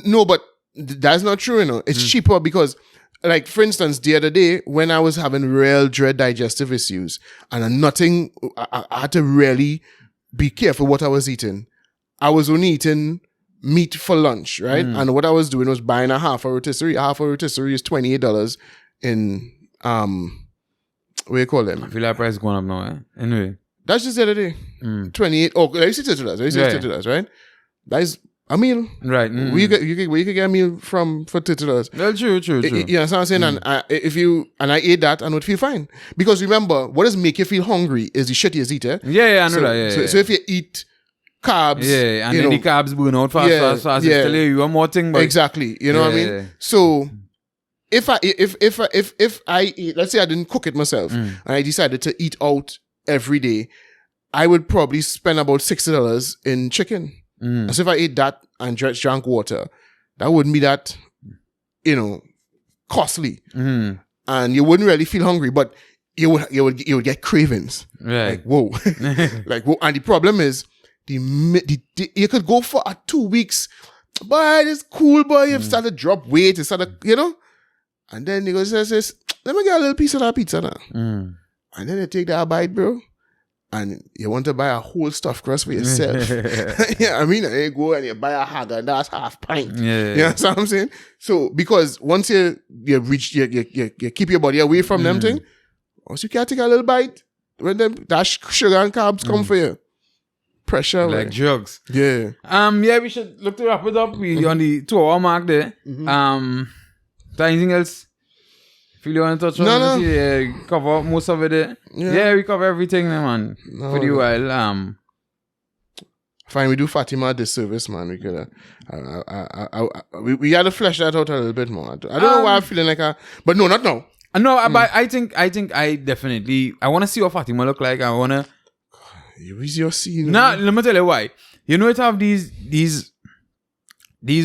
No, but that's not true, you know. It's cheaper because, like, for instance, the other day when I was having real dread digestive issues and I had to really be careful what I was eating. I was only eating meat for lunch, right? And what I was doing was buying a half a rotisserie. A half a rotisserie is $28 in, what do you call them? I feel like price is going up now, Anyway. That's just the other day. 28. Oh, let me see $30, right? That is a meal. Right. Where you could get a meal for $30. Well, true. You know what I'm saying? And I ate that and would feel fine. Because remember, what does make you feel hungry is the shit you eat, eh? Yeah, I know that. So if you eat carbs, and then the carbs burn out fast. It's tell you one more thing, but exactly. You know what I mean? Yeah. So if I eat, let's say I didn't cook it myself and I decided to eat out every day, I would probably spend about $60 in chicken. So if I ate that and just drank water, that wouldn't be that, costly. And you wouldn't really feel hungry, but you would get cravings. Right. Like, whoa. Like, whoa. And the problem is, you could go for 2 weeks, but it's cool, boy. You've started to drop weight, and then you go, says, let me get a little piece of that pizza now. And then you take that bite, bro. And you want to buy a whole stuffed crust for yourself. Yeah, I mean, you go and you buy a hag and that's half pint. Yeah. You know what I'm saying? So, because once you reach, you keep your body away from them thing, once you can't take a little bite, when that sugar and carbs come for you. Pressure. Like drugs. Yeah. Yeah, we should look to wrap it up. We on the 2-hour mark there. Is there anything else? Feel you want to touch on? No. Cover most of it there. Yeah, we cover everything there, man. Pretty well. Fine, we do Fatima a disservice, man. We could we had to flesh that out a little bit more. I don't know why I'm feeling like but no, not now. No, but I think I definitely I want to see what Fatima look like. I want to. Where's your scene? Nah, let me tell you why. You know, it have these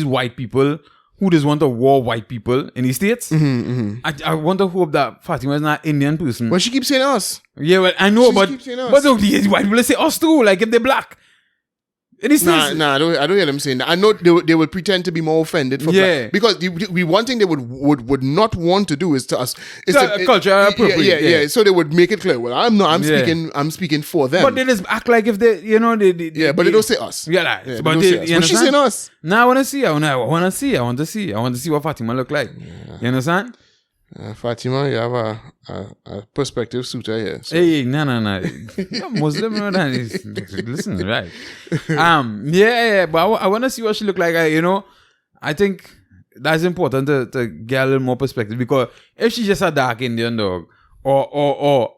white people who just want to war white people in the States. I want to hope that Fatima is not an Indian person. But she keeps saying us. Yeah, well, I know, but these white people say us too, like if they're black. Nah, I don't hear them saying that. I know they would pretend to be more offended for black. Because the one thing they would not want to do is to us. It's cultural appropriate. Yeah. So they would make it clear. Well, I'm speaking for them. But they just act like if they, but they don't say us. Yeah, but she's saying us. Now I want to see. I want to see what Fatima look like. Yeah. You understand? Fatima, you have a prospective suitor here. So. Hey, no. You're Muslim, listen, right? But I want to see what she look like. I think that's important to get a little more perspective, because if she's just a dark Indian dog, or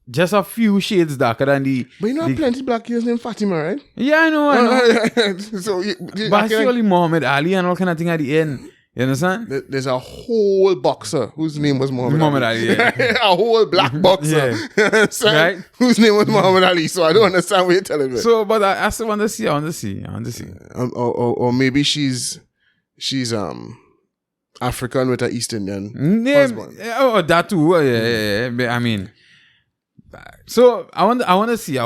just a few shades darker than the. But you know, plenty black girls named Fatima, right? Yeah, I know. So, but I see only Muhammad Ali and all kind of thing at the end. You understand? There's a whole boxer whose name was Muhammad Ali. Yeah. A whole black boxer. Right? Whose name was Muhammad Ali. So I don't understand what you're telling me. So, but I still want to see. Or maybe she's African with an East Indian husband. Oh, that too. Yeah. I mean, so I want to see. I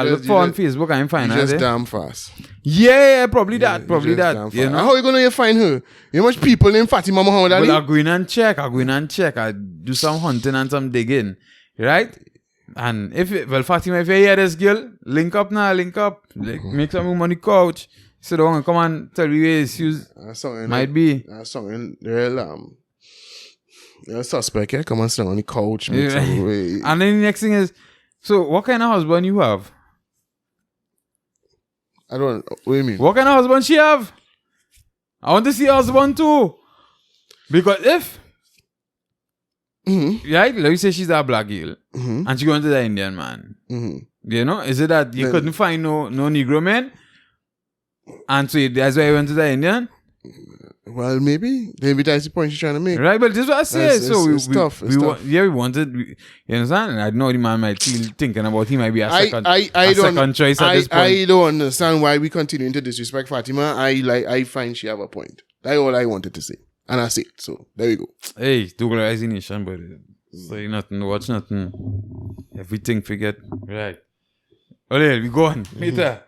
look for on Facebook. I'm fine. Just damn fast. Yeah, probably that. You know? How are you gonna find her? You know much people named Fatima Muhammad Ali? Well, I go in and check. I do some hunting and some digging, right? And Fatima, if you hear this girl, link up. Like, make some money couch. So don't come and tell me where issues might be. Something real you're a suspect, yeah? Come and sit on the couch. And then the next thing is, so what kind of husband you have? I don't. What do you mean? What kind of husband she have? I want to see her husband too. Because if, right, like you say she's a black girl, and she going to the Indian man. You know, is it that you couldn't find no Negro man, and so that's why you went to the Indian? Well, maybe that's the point she's trying to make, right? But this is what I said. It's tough. We wanted. You understand? And I know the man might feel thinking about he might be a second choice at this point. I don't understand why we continue to disrespect Fatima. I find she have a point. That's all I wanted to say, and I say it. So there you go. Hey, douglasization, but Say nothing, watch nothing. Everything forget. Right. Okay, we go on. Later.